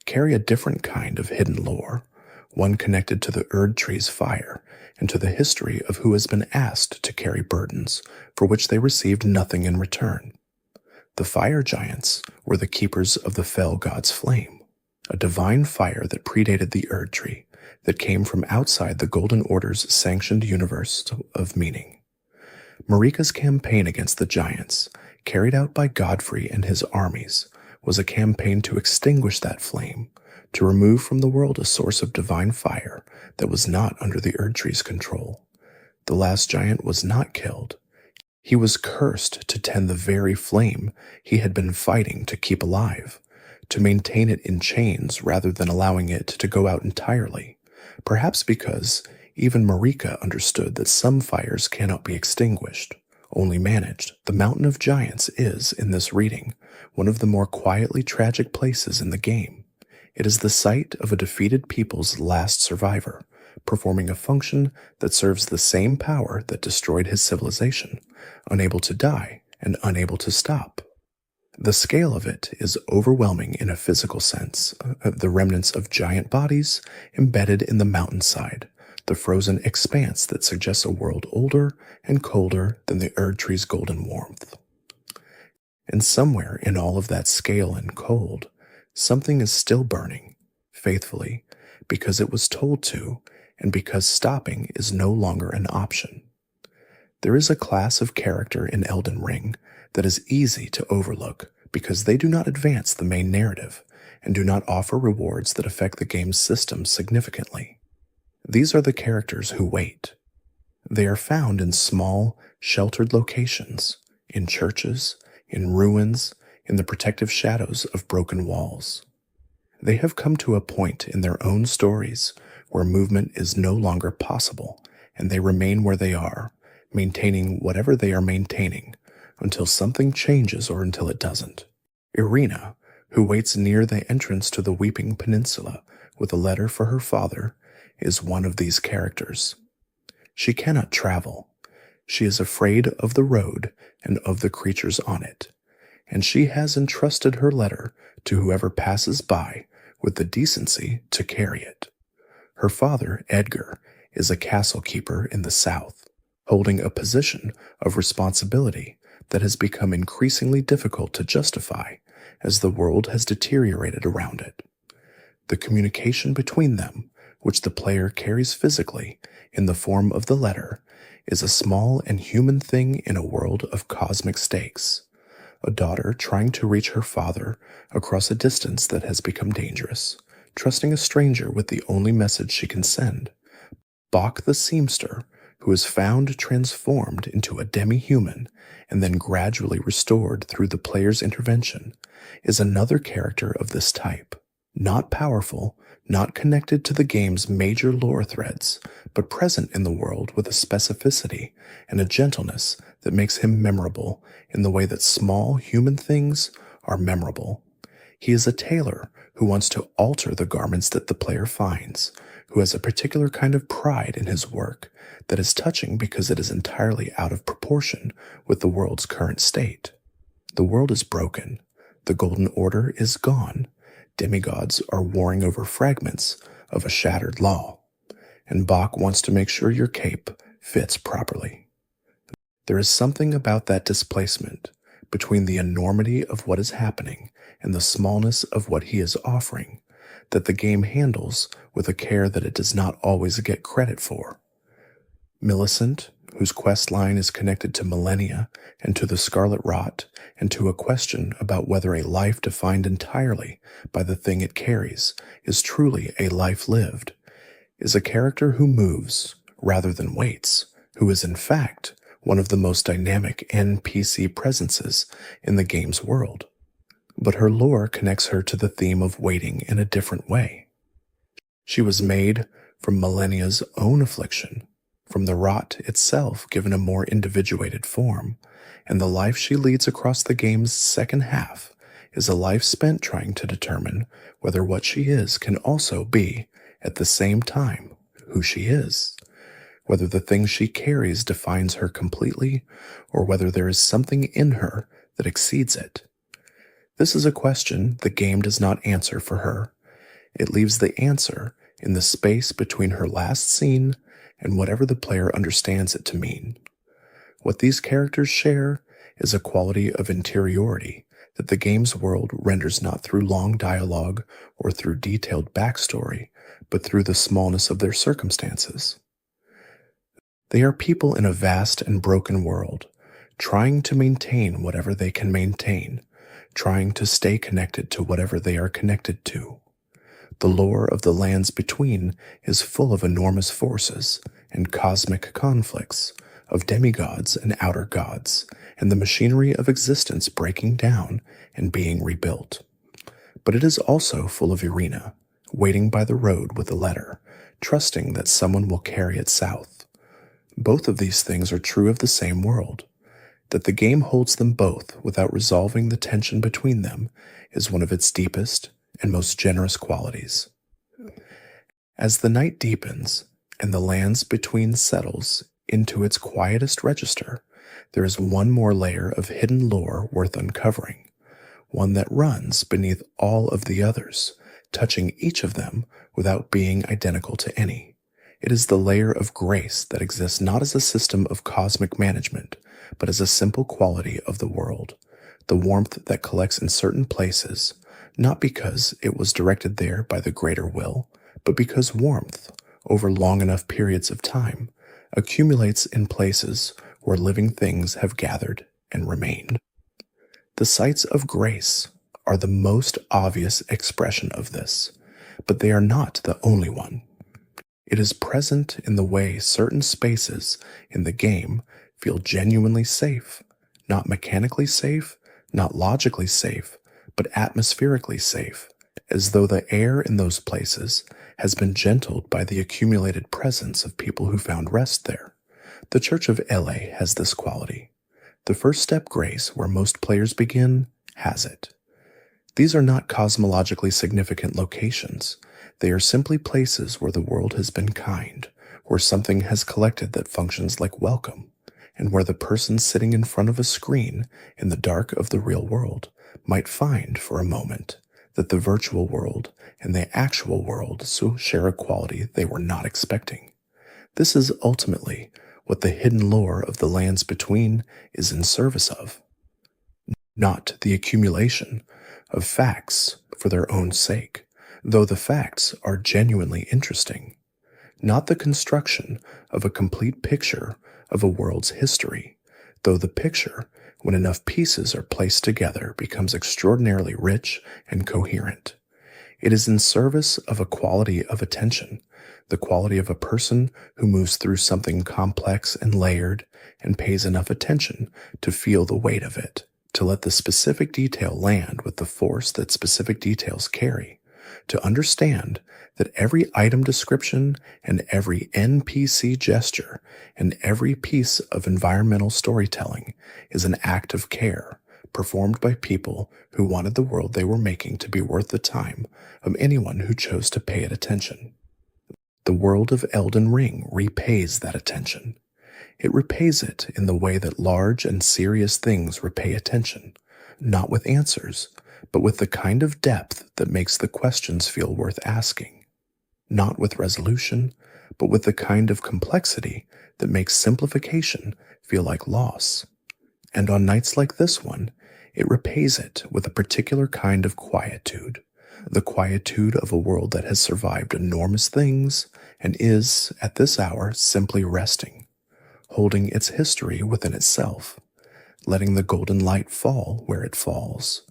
carry a different kind of hidden lore, one connected to the Erdtree's fire and to the history of who has been asked to carry burdens for which they received nothing in return. The fire giants were the keepers of the fell god's flame, a divine fire that predated the Erdtree, that came from outside the Golden Order's sanctioned universe of meaning. Marika's campaign against the giants, carried out by Godfrey and his armies, was a campaign to extinguish that flame, to remove from the world a source of divine fire that was not under the Erdtree's control. The last giant was not killed. He was cursed to tend the very flame he had been fighting to keep alive, to maintain it in chains rather than allowing it to go out entirely, perhaps because even Marika understood that some fires cannot be extinguished, only managed. The Mountain of Giants is, in this reading, one of the more quietly tragic places in the game. It is the site of a defeated people's last survivor, performing a function that serves the same power that destroyed his civilization, unable to die and unable to stop. The scale of it is overwhelming in a physical sense, the remnants of giant bodies embedded in the mountainside, the frozen expanse that suggests a world older and colder than the Erdtree's golden warmth. And somewhere in all of that scale and cold, something is still burning, faithfully, because it was told to, and because stopping is no longer an option. There is a class of character in Elden Ring that is easy to overlook because they do not advance the main narrative and do not offer rewards that affect the game's system significantly. These are the characters who wait. They are found in small, sheltered locations, in churches, in ruins, in the protective shadows of broken walls. They have come to a point in their own stories where movement is no longer possible, and they remain where they are, maintaining whatever they are maintaining, until something changes or until it doesn't. Irina, who waits near the entrance to the Weeping Peninsula with a letter for her father, is one of these characters. She cannot travel. She is afraid of the road and of the creatures on it, and she has entrusted her letter to whoever passes by with the decency to carry it. Her father, Edgar, is a castle keeper in the south, holding a position of responsibility that has become increasingly difficult to justify as the world has deteriorated around it. The communication between them, which the player carries physically in the form of the letter, is a small and human thing in a world of cosmic stakes. A daughter trying to reach her father across a distance that has become dangerous, trusting a stranger with the only message she can send. Bach the seamster, who is found transformed into a demi-human and then gradually restored through the player's intervention, is another character of this type. Not powerful, not connected to the game's major lore threads, but present in the world with a specificity and a gentleness that makes him memorable in the way that small human things are memorable. He is a tailor who wants to alter the garments that the player finds, who has a particular kind of pride in his work that is touching because it is entirely out of proportion with the world's current state. The world is broken. The Golden Order is gone. Demigods are warring over fragments of a shattered law. And Bach wants to make sure your cape fits properly. There is something about that displacement between the enormity of what is happening and the smallness of what he is offering that the game handles with a care that it does not always get credit for. Millicent, whose quest line is connected to millennia and to the Scarlet Rot and to a question about whether a life defined entirely by the thing it carries is truly a life lived, is a character who moves rather than waits, who is in fact one of the most dynamic NPC presences in the game's world. But her lore connects her to the theme of waiting in a different way. She was made from millennia's own affliction, from the rot itself given a more individuated form, and the life she leads across the game's second half is a life spent trying to determine whether what she is can also be, at the same time, who she is, whether the thing she carries defines her completely, or whether there is something in her that exceeds it. This is a question the game does not answer for her. It leaves the answer in the space between her last scene and whatever the player understands it to mean. What these characters share is a quality of interiority that the game's world renders not through long dialogue or through detailed backstory, but through the smallness of their circumstances. They are people in a vast and broken world, trying to maintain whatever they can maintain, trying to stay connected to whatever they are connected to. The lore of the lands between is full of enormous forces and cosmic conflicts, of demigods and outer gods, and the machinery of existence breaking down and being rebuilt. But it is also full of Irina, waiting by the road with a letter, trusting that someone will carry it south. Both of these things are true of the same world. That the game holds them both without resolving the tension between them is one of its deepest and most generous qualities. As the night deepens and the lands between settles into its quietest register, there is one more layer of hidden lore worth uncovering, one that runs beneath all of the others, touching each of them without being identical to any. It is the layer of grace that exists not as a system of cosmic management, but as a simple quality of the world, the warmth that collects in certain places, not because it was directed there by the greater will, but because warmth, over long enough periods of time, accumulates in places where living things have gathered and remained. The sites of grace are the most obvious expression of this, but they are not the only one. It is present in the way certain spaces in the game feel genuinely safe, not mechanically safe, not logically safe, but atmospherically safe, as though the air in those places has been gentled by the accumulated presence of people who found rest there. The Church of LA has this quality. The first step grace, where most players begin, has it. These are not cosmologically significant locations. They are simply places where the world has been kind, where something has collected that functions like welcome, and where the person sitting in front of a screen in the dark of the real world might find for a moment that the virtual world and the actual world so share a quality they were not expecting. This is ultimately what the hidden lore of the lands between is in service of, not the accumulation of facts for their own sake, though the facts are genuinely interesting, not the construction of a complete picture of a world's history, though the picture, when enough pieces are placed together, becomes extraordinarily rich and coherent. It is in service of a quality of attention, the quality of a person who moves through something complex and layered and pays enough attention to feel the weight of it, to let the specific detail land with the force that specific details carry, to understand that every item description and every NPC gesture and every piece of environmental storytelling is an act of care, performed by people who wanted the world they were making to be worth the time of anyone who chose to pay it attention. The world of Elden Ring repays that attention. It repays it in the way that large and serious things repay attention, not with answers, but with the kind of depth that makes the questions feel worth asking. Not with resolution, but with the kind of complexity that makes simplification feel like loss. And on nights like this one, it repays it with a particular kind of quietude, the quietude of a world that has survived enormous things and is, at this hour, simply resting, holding its history within itself, letting the golden light fall where it falls,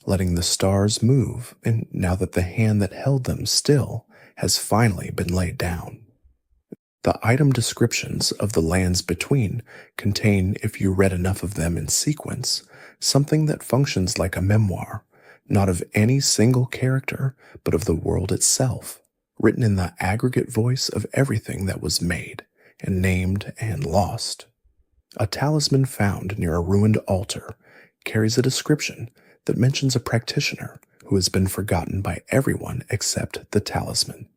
letting the stars move, and now that the hand that held them still has finally been laid down. The item descriptions of the lands between contain, if you read enough of them in sequence, something that functions like a memoir, not of any single character, but of the world itself, written in the aggregate voice of everything that was made, and named and lost. A talisman found near a ruined altar carries a description that mentions a practitioner who has been forgotten by everyone except the talisman.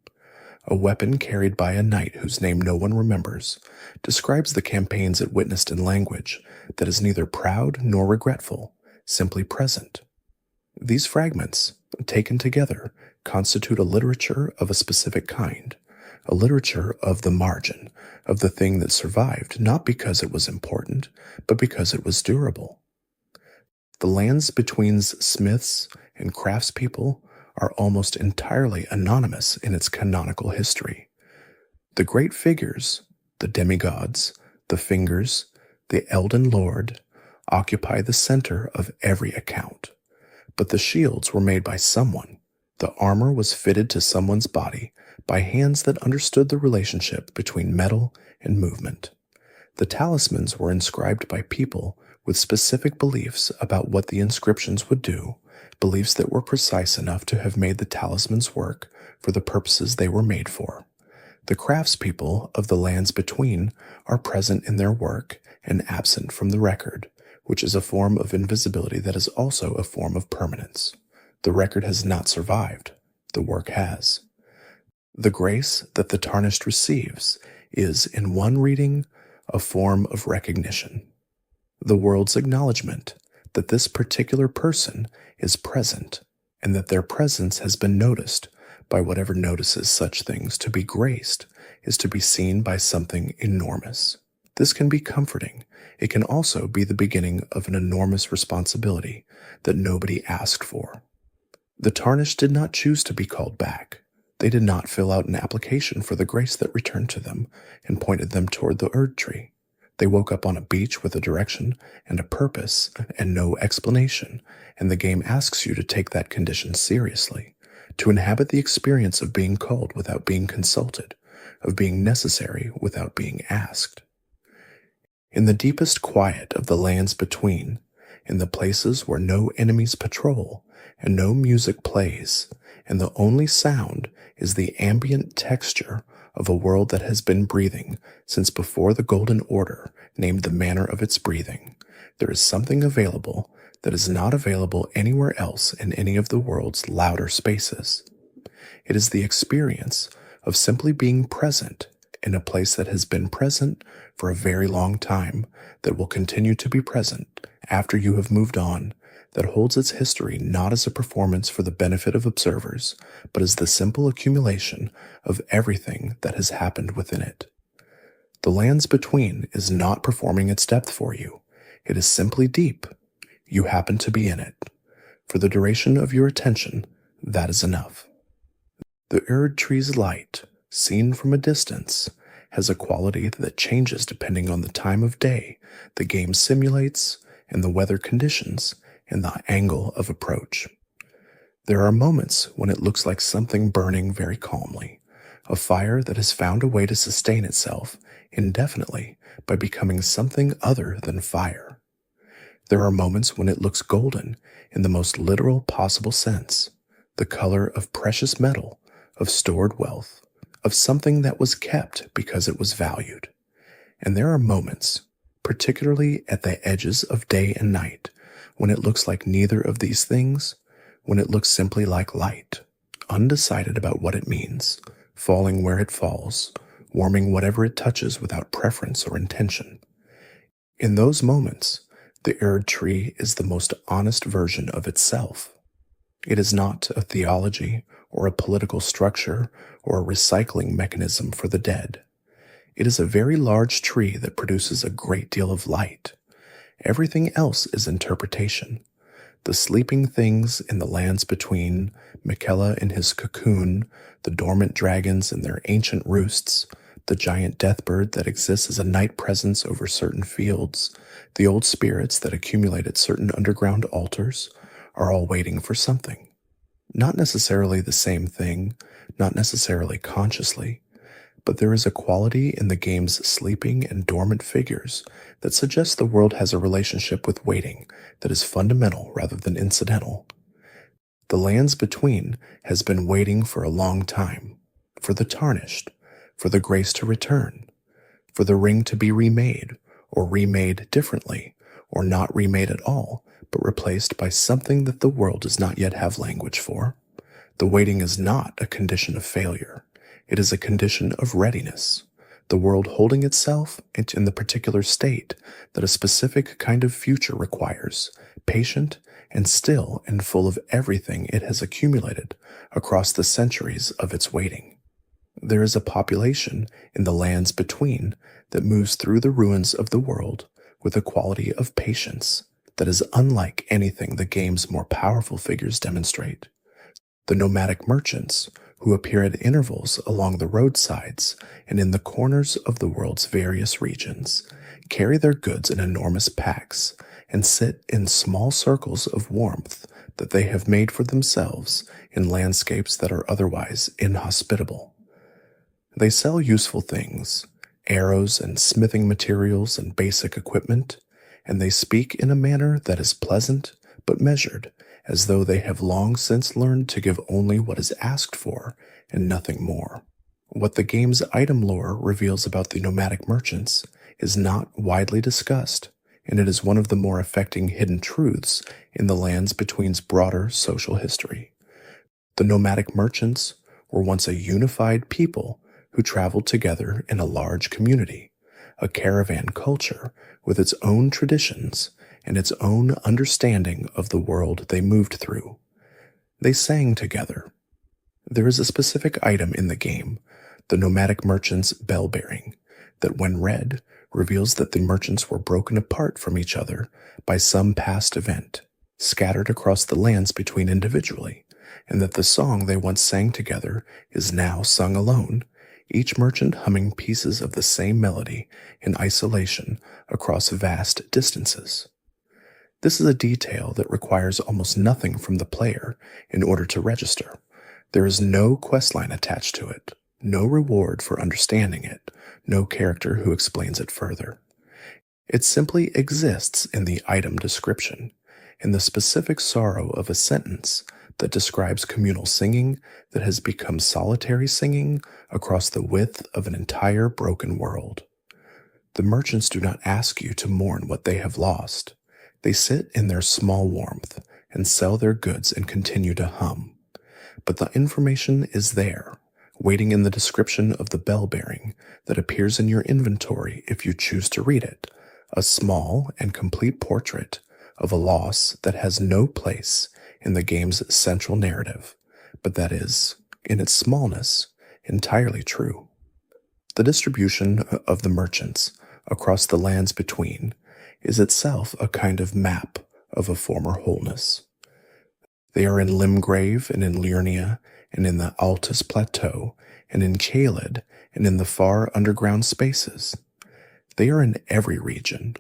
A weapon carried by a knight whose name no one remembers describes the campaigns it witnessed in language that is neither proud nor regretful, simply present. These fragments, taken together, constitute a literature of a specific kind, a literature of the margin, of the thing that survived not because it was important, but because it was durable. The lands between smiths and craftspeople are almost entirely anonymous in its canonical history. The great figures, the demigods, the fingers, the Elden Lord, occupy the center of every account. But the shields were made by someone. The armor was fitted to someone's body by hands that understood the relationship between metal and movement. The talismans were inscribed by people with specific beliefs about what the inscriptions would do, beliefs that were precise enough to have made the talismans work for the purposes they were made for. The craftspeople of the lands between are present in their work and absent from the record, which is a form of invisibility that is also a form of permanence. The record has not survived. The work has. The grace that the tarnished receives is, in one reading, a form of recognition. The world's acknowledgement that this particular person is present and that their presence has been noticed by whatever notices such things to be graced is to be seen by something enormous. This can be comforting. It can also be the beginning of an enormous responsibility that nobody asked for. The tarnished did not choose to be called back. They did not fill out an application for the grace that returned to them and pointed them toward the Erdtree. They woke up on a beach with a direction and a purpose and no explanation, and the game asks you to take that condition seriously, to inhabit the experience of being called without being consulted, of being necessary without being asked. In the deepest quiet of the lands between, in the places where no enemies patrol and no music plays, and the only sound is the ambient texture of a world that has been breathing since before the Golden Order named the manner of its breathing, there is something available that is not available anywhere else in any of the world's louder spaces. It is the experience of simply being present in a place that has been present for a very long time, that will continue to be present after you have moved on, that holds its history not as a performance for the benefit of observers, but as the simple accumulation of everything that has happened within it. The lands between is not performing its depth for you. It is simply deep. You happen to be in it. For the duration of your attention, that is enough. The Erdtree's light, seen from a distance, has a quality that changes depending on the time of day the game simulates and the weather conditions and the angle of approach. There are moments when it looks like something burning very calmly, a fire that has found a way to sustain itself indefinitely by becoming something other than fire. There are moments when it looks golden in the most literal possible sense, the color of precious metal, of stored wealth, of something that was kept because it was valued. And there are moments, particularly at the edges of day and night, when it looks like neither of these things, when it looks simply like light, undecided about what it means, falling where it falls, warming whatever it touches without preference or intention. In those moments, the Erdtree is the most honest version of itself. It is not a theology or a political structure or a recycling mechanism for the dead. It is a very large tree that produces a great deal of light. Everything else is interpretation. The sleeping things in the lands between, Miquella in his cocoon, the dormant dragons in their ancient roosts, the giant deathbird that exists as a night presence over certain fields, the old spirits that accumulate at certain underground altars, are all waiting for something. Not necessarily the same thing, not necessarily consciously, but there is a quality in the game's sleeping and dormant figures that suggests the world has a relationship with waiting that is fundamental rather than incidental. The lands between has been waiting for a long time, for the tarnished, for the grace to return, for the ring to be remade, or remade differently, or not remade at all, but replaced by something that the world does not yet have language for. The waiting is not a condition of failure. It is a condition of readiness, the world holding itself in the particular state that a specific kind of future requires, patient and still and full of everything it has accumulated across the centuries of its waiting. There is a population in the lands between that moves through the ruins of the world with a quality of patience that is unlike anything the game's more powerful figures demonstrate. The nomadic merchants, who appear at intervals along the roadsides and in the corners of the world's various regions, carry their goods in enormous packs and sit in small circles of warmth that they have made for themselves in landscapes that are otherwise inhospitable. They sell useful things, arrows and smithing materials and basic equipment, and they speak in a manner that is pleasant but measured, as though they have long since learned to give only what is asked for and nothing more. What the game's item lore reveals about the nomadic merchants is not widely discussed, and it is one of the more affecting hidden truths in the lands between's broader social history. The nomadic merchants were once a unified people who traveled together in a large community, a caravan culture with its own traditions and its own understanding of the world they moved through. They sang together. There is a specific item in the game, the nomadic merchant's bell bearing, that when read reveals that the merchants were broken apart from each other by some past event, scattered across the lands between individually, and that the song they once sang together is now sung alone, each merchant humming pieces of the same melody in isolation across vast distances. This is a detail that requires almost nothing from the player in order to register. There is no questline attached to it, no reward for understanding it, no character who explains it further. It simply exists in the item description, in the specific sorrow of a sentence that describes communal singing that has become solitary singing across the width of an entire broken world. The merchants do not ask you to mourn what they have lost. They sit in their small warmth and sell their goods and continue to hum. But the information is there, waiting in the description of the bell bearing that appears in your inventory if you choose to read it, a small and complete portrait of a loss that has no place in the game's central narrative, but that is, in its smallness, entirely true. The distribution of the merchants across the lands between is itself a kind of map of a former wholeness. They are in Limgrave and in Liurnia and in the Altus Plateau and in Caelid and in the far underground spaces. They are in every region.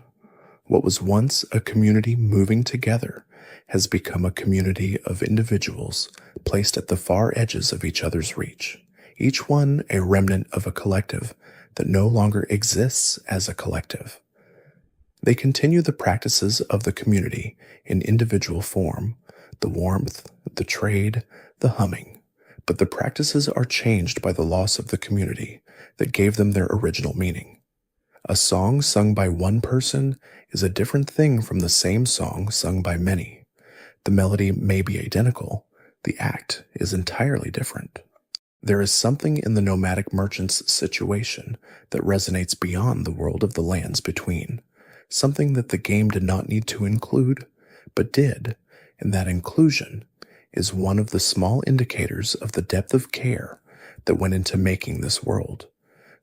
What was once a community moving together has become a community of individuals placed at the far edges of each other's reach, each one a remnant of a collective that no longer exists as a collective. They continue the practices of the community in individual form, the warmth, the trade, the humming, but the practices are changed by the loss of the community that gave them their original meaning. A song sung by one person is a different thing from the same song sung by many. The melody may be identical, the act is entirely different. There is something in the nomadic merchant's situation that resonates beyond the world of the lands between, something that the game did not need to include, but did, and that inclusion is one of the small indicators of the depth of care that went into making this world.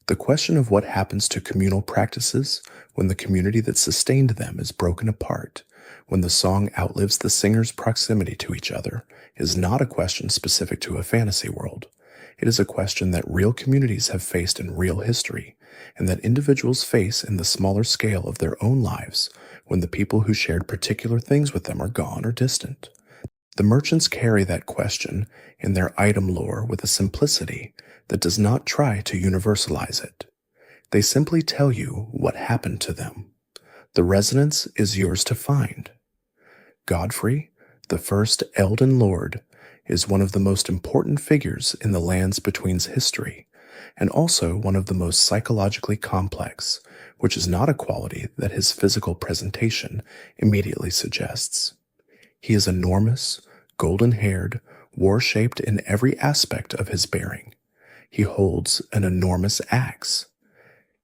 The question of what happens to communal practices when the community that sustained them is broken apart, when the song outlives the singer's proximity to each other, is not a question specific to a fantasy world. It is a question that real communities have faced in real history, and that individuals face in the smaller scale of their own lives when the people who shared particular things with them are gone or distant. The merchants carry that question in their item lore with a simplicity that does not try to universalize it. They simply tell you what happened to them. The resonance is yours to find. Godfrey, the first Elden Lord, is one of the most important figures in the Lands Between's history, and also one of the most psychologically complex, which is not a quality that his physical presentation immediately suggests. He is enormous, golden-haired, war-shaped in every aspect of his bearing. He holds an enormous axe.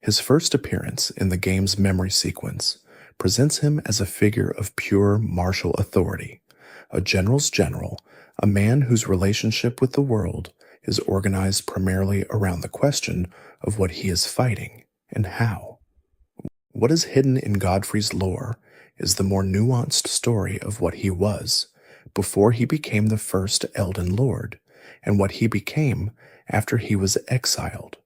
His first appearance in the game's memory sequence presents him as a figure of pure martial authority, a general's general, a man whose relationship with the world is organized primarily around the question of what he is fighting and how. What is hidden in Godfrey's lore is the more nuanced story of what he was before he became the first Elden Lord, and what he became after he was exiled.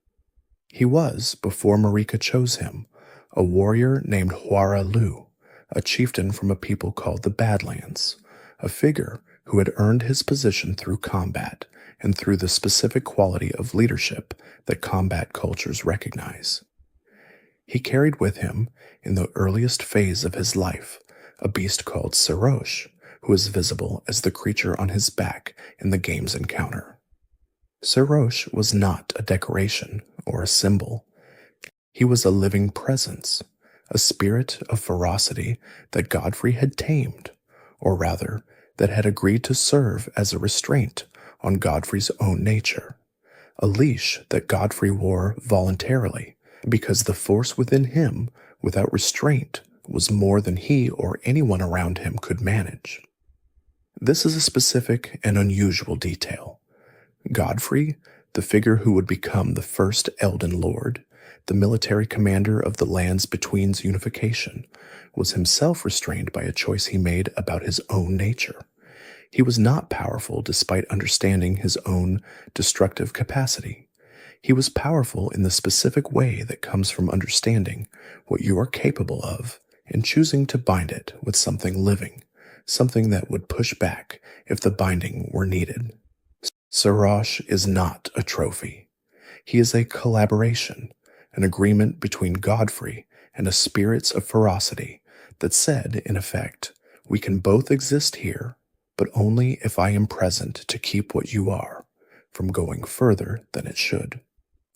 He was, before Marika chose him, a warrior named Huara Lu, a chieftain from a people called the Badlands, a figure who had earned his position through combat and through the specific quality of leadership that combat cultures recognize. He carried with him, in the earliest phase of his life, a beast called Sarosh, who is visible as the creature on his back in the game's encounter. Sarosh was not a decoration or a symbol. He was a living presence, a spirit of ferocity that Godfrey had tamed, or rather, that had agreed to serve as a restraint on Godfrey's own nature, a leash that Godfrey wore voluntarily because the force within him, without restraint, was more than he or anyone around him could manage. This is a specific and unusual detail. Godfrey, the figure who would become the first Elden Lord, the military commander of the Lands Between's unification, was himself restrained by a choice he made about his own nature. He was not powerful despite understanding his own destructive capacity. He was powerful in the specific way that comes from understanding what you are capable of and choosing to bind it with something living, something that would push back if the binding were needed. Sarosh is not a trophy. He is a collaboration, an agreement between Godfrey and a spirits of ferocity that said, in effect, we can both exist here, but only if I am present to keep what you are from going further than it should.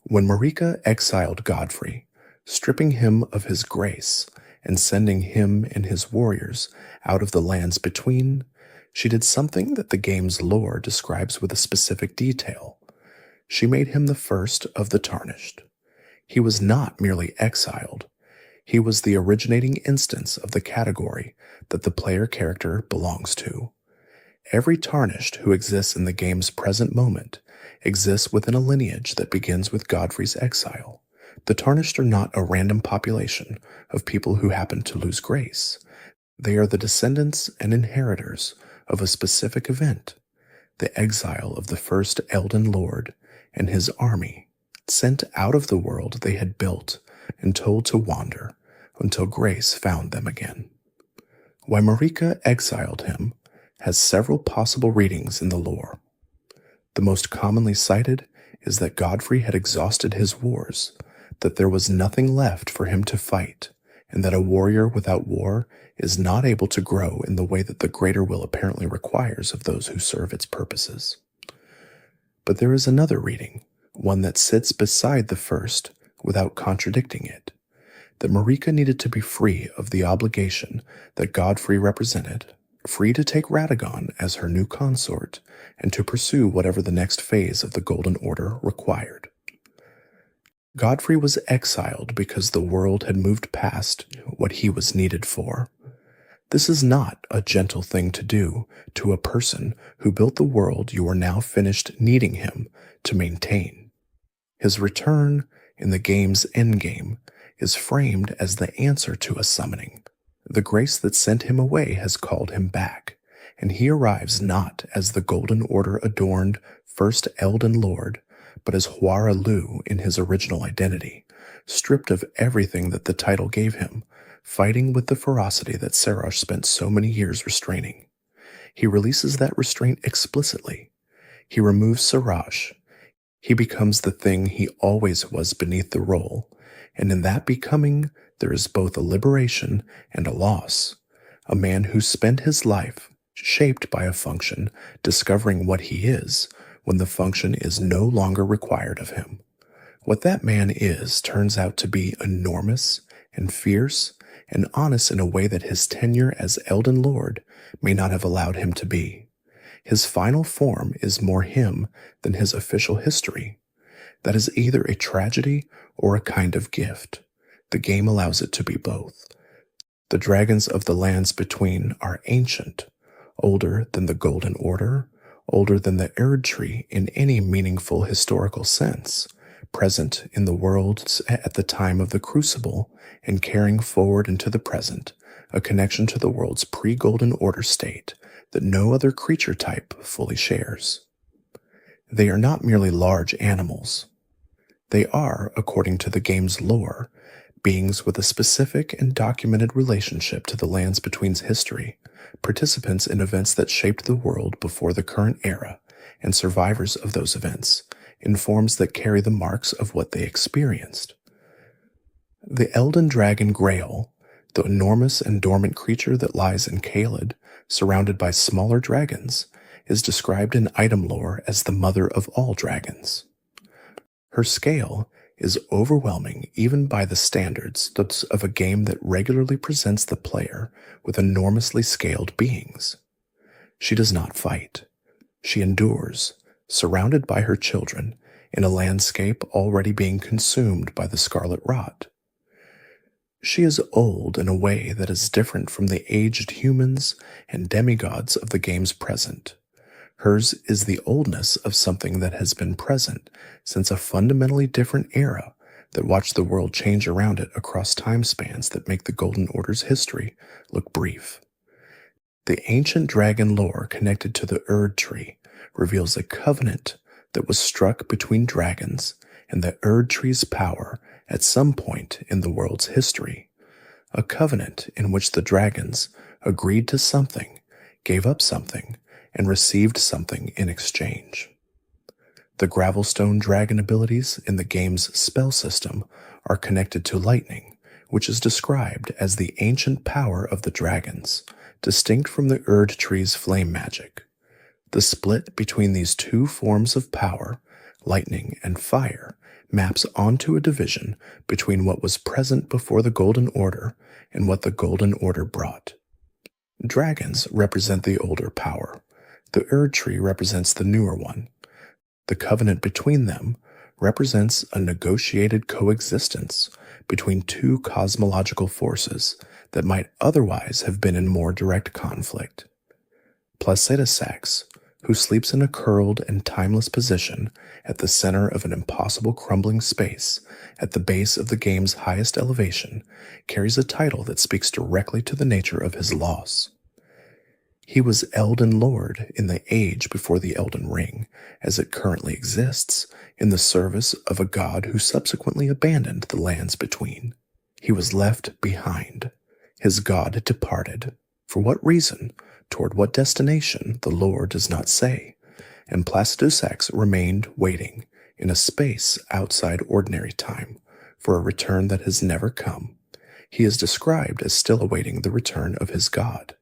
When Marika exiled Godfrey, stripping him of his grace and sending him and his warriors out of the Lands Between, she did something that the game's lore describes with a specific detail. She made him the first of the tarnished. He was not merely exiled. He was the originating instance of the category that the player character belongs to. Every tarnished who exists in the game's present moment exists within a lineage that begins with Godfrey's exile. The tarnished are not a random population of people who happen to lose grace. They are the descendants and inheritors of a specific event, the exile of the first Elden Lord and his army, sent out of the world they had built and told to wander until grace found them again. Why Marika exiled him has several possible readings in the lore. The most commonly cited is that Godfrey had exhausted his wars, that there was nothing left for him to fight, and that a warrior without war is not able to grow in the way that the greater will apparently requires of those who serve its purposes. But there is another reading, one that sits beside the first without contradicting it, that Marika needed to be free of the obligation that Godfrey represented, free to take Radahn as her new consort, and to pursue whatever the next phase of the Golden Order required. Godfrey was exiled because the world had moved past what he was needed for. This is not a gentle thing to do to a person who built the world you are now finished needing him to maintain. His return in the game's endgame is framed as the answer to a summoning. The grace that sent him away has called him back, and he arrives not as the Golden Order adorned first Elden Lord, but as Huara Lu in his original identity, stripped of everything that the title gave him, fighting with the ferocity that Serash spent so many years restraining. He releases that restraint explicitly. He removes Serash. He becomes the thing he always was beneath the role, and in that becoming there is both a liberation and a loss. A man who spent his life shaped by a function, discovering what he is when the function is no longer required of him. What that man is turns out to be enormous and fierce and honest in a way that his tenure as Elden Lord may not have allowed him to be. His final form is more him than his official history. That is either a tragedy or a kind of gift. The game allows it to be both. The dragons of the lands between are ancient, older than the Golden Order, older than the Erdtree in any meaningful historical sense, present in the worlds at the time of the Crucible and carrying forward into the present, a connection to the world's pre-Golden Order state that no other creature type fully shares. They are not merely large animals. They are, according to the game's lore, beings with a specific and documented relationship to the lands between's history, participants in events that shaped the world before the current era, and survivors of those events, in forms that carry the marks of what they experienced. The Elden Dragon Grail, the enormous and dormant creature that lies in Caelid, surrounded by smaller dragons, is described in item lore as the mother of all dragons. Her scale is overwhelming even by the standards of a game that regularly presents the player with enormously scaled beings. She does not fight. She endures, surrounded by her children, in a landscape already being consumed by the scarlet rot. She is old in a way that is different from the aged humans and demigods of the game's present. Hers is the oldness of something that has been present since a fundamentally different era that watched the world change around it across time spans that make the Golden Order's history look brief. The ancient dragon lore connected to the Erdtree reveals a covenant that was struck between dragons and the Erdtree's power at some point in the world's history, a covenant in which the dragons agreed to something, gave up something, and received something in exchange. The Gravelstone dragon abilities in the game's spell system are connected to lightning, which is described as the ancient power of the dragons, distinct from the Erdtree's flame magic. The split between these two forms of power, lightning and fire, maps onto a division between what was present before the Golden Order and what the Golden Order brought. Dragons represent the older power. The Erdtree represents the newer one. The covenant between them represents a negotiated coexistence between two cosmological forces that might otherwise have been in more direct conflict. Placidusax, who sleeps in a curled and timeless position at the center of an impossible crumbling space at the base of the game's highest elevation, carries a title that speaks directly to the nature of his loss. He was Elden Lord in the age before the Elden Ring, as it currently exists, in the service of a god who subsequently abandoned the lands between. He was left behind. His god departed. For what reason, toward what destination, the lore does not say, and Placidusax remained waiting, in a space outside ordinary time, for a return that has never come. He is described as still awaiting the return of his god.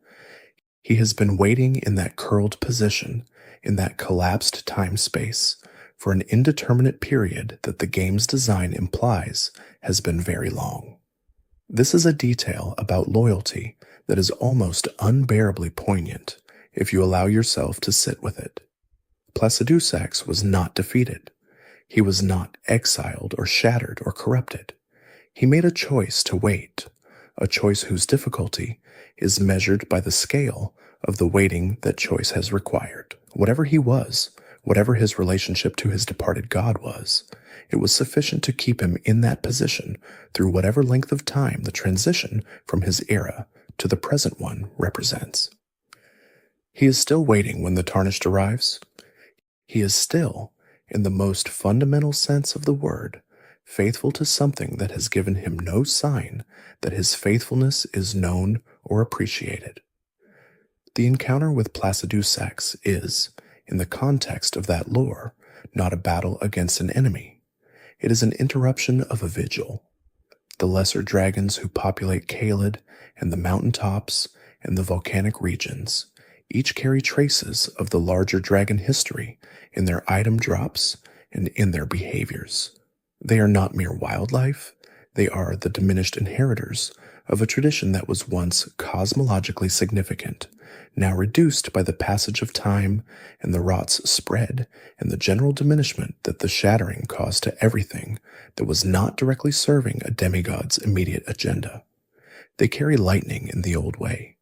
He has been waiting in that curled position, in that collapsed time-space, for an indeterminate period that the game's design implies has been very long. This is a detail about loyalty that is almost unbearably poignant if you allow yourself to sit with it. Placidusax was not defeated. He was not exiled or shattered or corrupted. He made a choice to wait, a choice whose difficulty is measured by the scale of the waiting that choice has required. Whatever he was, whatever his relationship to his departed god was, it was sufficient to keep him in that position through whatever length of time the transition from his era to the present one represents. He is still waiting when the tarnished arrives. He is still, in the most fundamental sense of the word, faithful to something that has given him no sign that his faithfulness is known or appreciated. The encounter with Placidusax is, in the context of that lore, not a battle against an enemy. It is an interruption of a vigil. The lesser dragons who populate Caelid and the mountaintops and the volcanic regions each carry traces of the larger dragon history in their item drops and in their behaviors. They are not mere wildlife, they are the diminished inheritors of a tradition that was once cosmologically significant, now reduced by the passage of time and the rot's spread and the general diminishment that the shattering caused to everything that was not directly serving a demigod's immediate agenda. They carry lightning in the old way.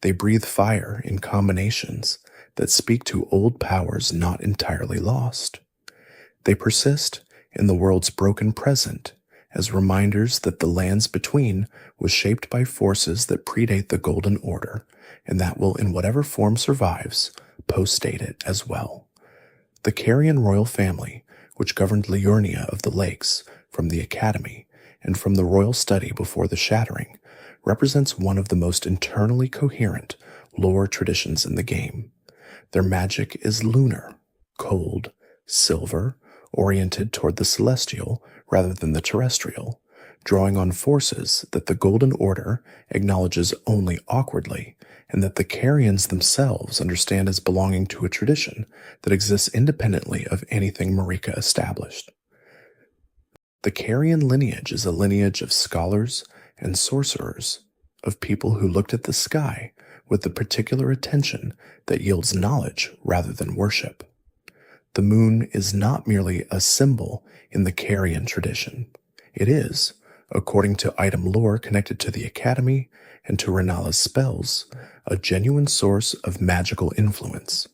They breathe fire in combinations that speak to old powers not entirely lost. They persist in the world's broken present as reminders that the lands between was shaped by forces that predate the Golden Order, and that will, in whatever form survives, post-date it as well. The Carian royal family, which governed Liurnia of the Lakes from the Academy and from the royal study before the shattering, represents one of the most internally coherent lore traditions in the game. Their magic is lunar, cold, silver, oriented toward the celestial rather than the terrestrial, drawing on forces that the Golden Order acknowledges only awkwardly, and that the Carians themselves understand as belonging to a tradition that exists independently of anything Marika established. The Carian lineage is a lineage of scholars and sorcerers, of people who looked at the sky with the particular attention that yields knowledge rather than worship. The moon is not merely a symbol in the Carian tradition. It is, according to item lore connected to the Academy and to Renalla's spells, a genuine source of magical influence,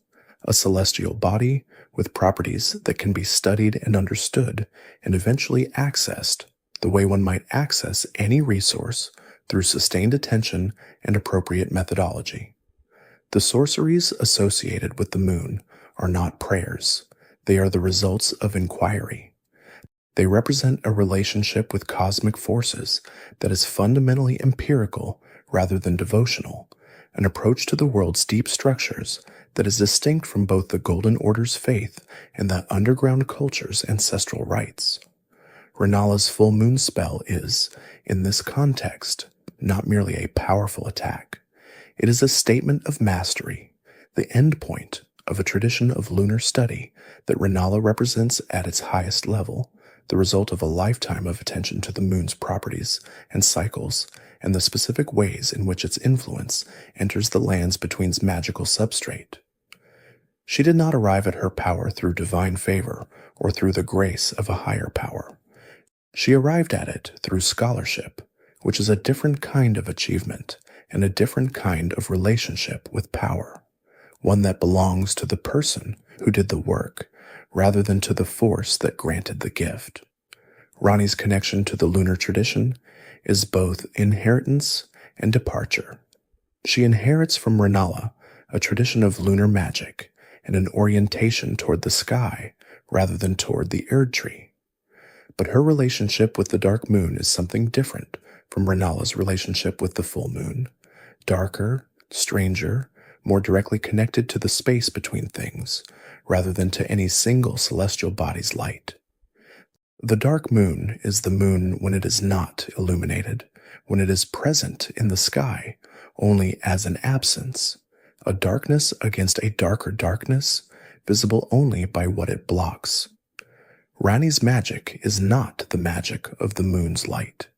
a celestial body with properties that can be studied and understood and eventually accessed the way one might access any resource through sustained attention and appropriate methodology. The sorceries associated with the moon are not prayers. They are the results of inquiry. They represent a relationship with cosmic forces that is fundamentally empirical rather than devotional, an approach to the world's deep structures that is distinct from both the Golden Order's faith and the underground culture's ancestral rites. Renalla's full moon spell is, in this context, not merely a powerful attack. It is a statement of mastery, the end point of a tradition of lunar study that Renalla represents at its highest level, the result of a lifetime of attention to the moon's properties and cycles and the specific ways in which its influence enters the lands between its magical substrate. She did not arrive at her power through divine favor or through the grace of a higher power. She arrived at it through scholarship, which is a different kind of achievement and a different kind of relationship with power, one that belongs to the person who did the work rather than to the force that granted the gift. Ranni's connection to the lunar tradition is both inheritance and departure. She inherits from Renalla a tradition of lunar magic and an orientation toward the sky rather than toward the Erdtree. But her relationship with the dark moon is something different from Renalla's relationship with the full moon, darker, stranger, more directly connected to the space between things, rather than to any single celestial body's light. The dark moon is the moon when it is not illuminated, when it is present in the sky, only as an absence, a darkness against a darker darkness, visible only by what it blocks. Ranni's magic is not the magic of the moon's light.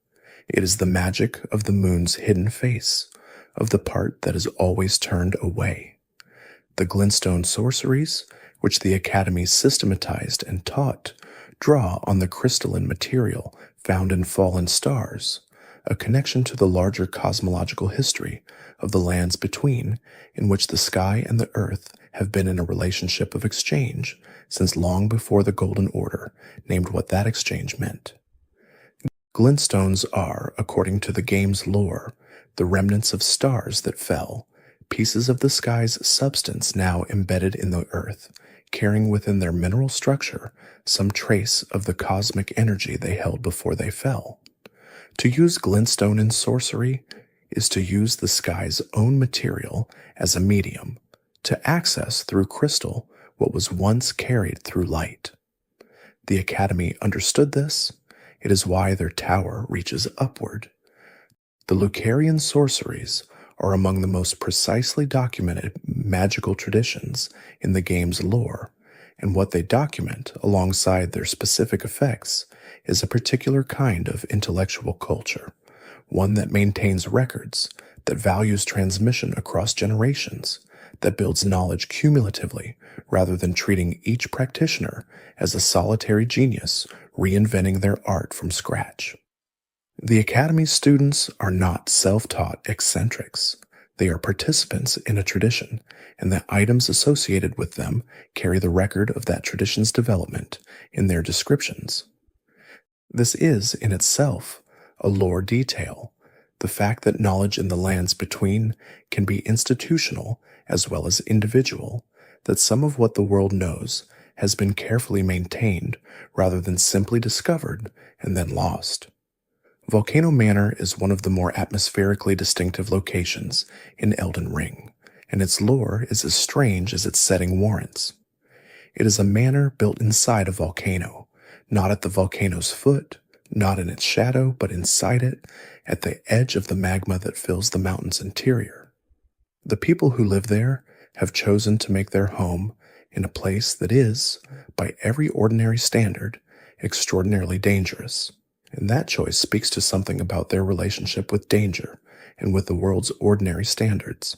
It is the magic of the moon's hidden face, of the part that is always turned away. The glintstone sorceries, which the Academy systematized and taught, draw on the crystalline material found in fallen stars, a connection to the larger cosmological history of the lands between, in which the sky and the earth have been in a relationship of exchange since long before the Golden Order named what that exchange meant. Glintstones are, according to the game's lore, the remnants of stars that fell, pieces of the sky's substance now embedded in the earth, carrying within their mineral structure some trace of the cosmic energy they held before they fell. To use glintstone in sorcery is to use the sky's own material as a medium, to access through crystal what was once carried through light. The Academy understood this. It is why their tower reaches upward. The Lucarian sorceries are among the most precisely documented magical traditions in the game's lore, and what they document alongside their specific effects is a particular kind of intellectual culture, one that maintains records, that values transmission across generations, that builds knowledge cumulatively rather than treating each practitioner as a solitary genius reinventing their art from scratch. The Academy's students are not self-taught eccentrics. They are participants in a tradition, and the items associated with them carry the record of that tradition's development in their descriptions. This is, in itself, a lore detail, the fact that knowledge in the lands between can be institutional as well as individual, that some of what the world knows has been carefully maintained rather than simply discovered and then lost. Volcano Manor is one of the more atmospherically distinctive locations in Elden Ring, and its lore is as strange as its setting warrants. It is a manor built inside a volcano, not at the volcano's foot, not in its shadow, but inside it, at the edge of the magma that fills the mountain's interior. The people who live there have chosen to make their home in a place that is, by every ordinary standard, extraordinarily dangerous, and that choice speaks to something about their relationship with danger and with the world's ordinary standards.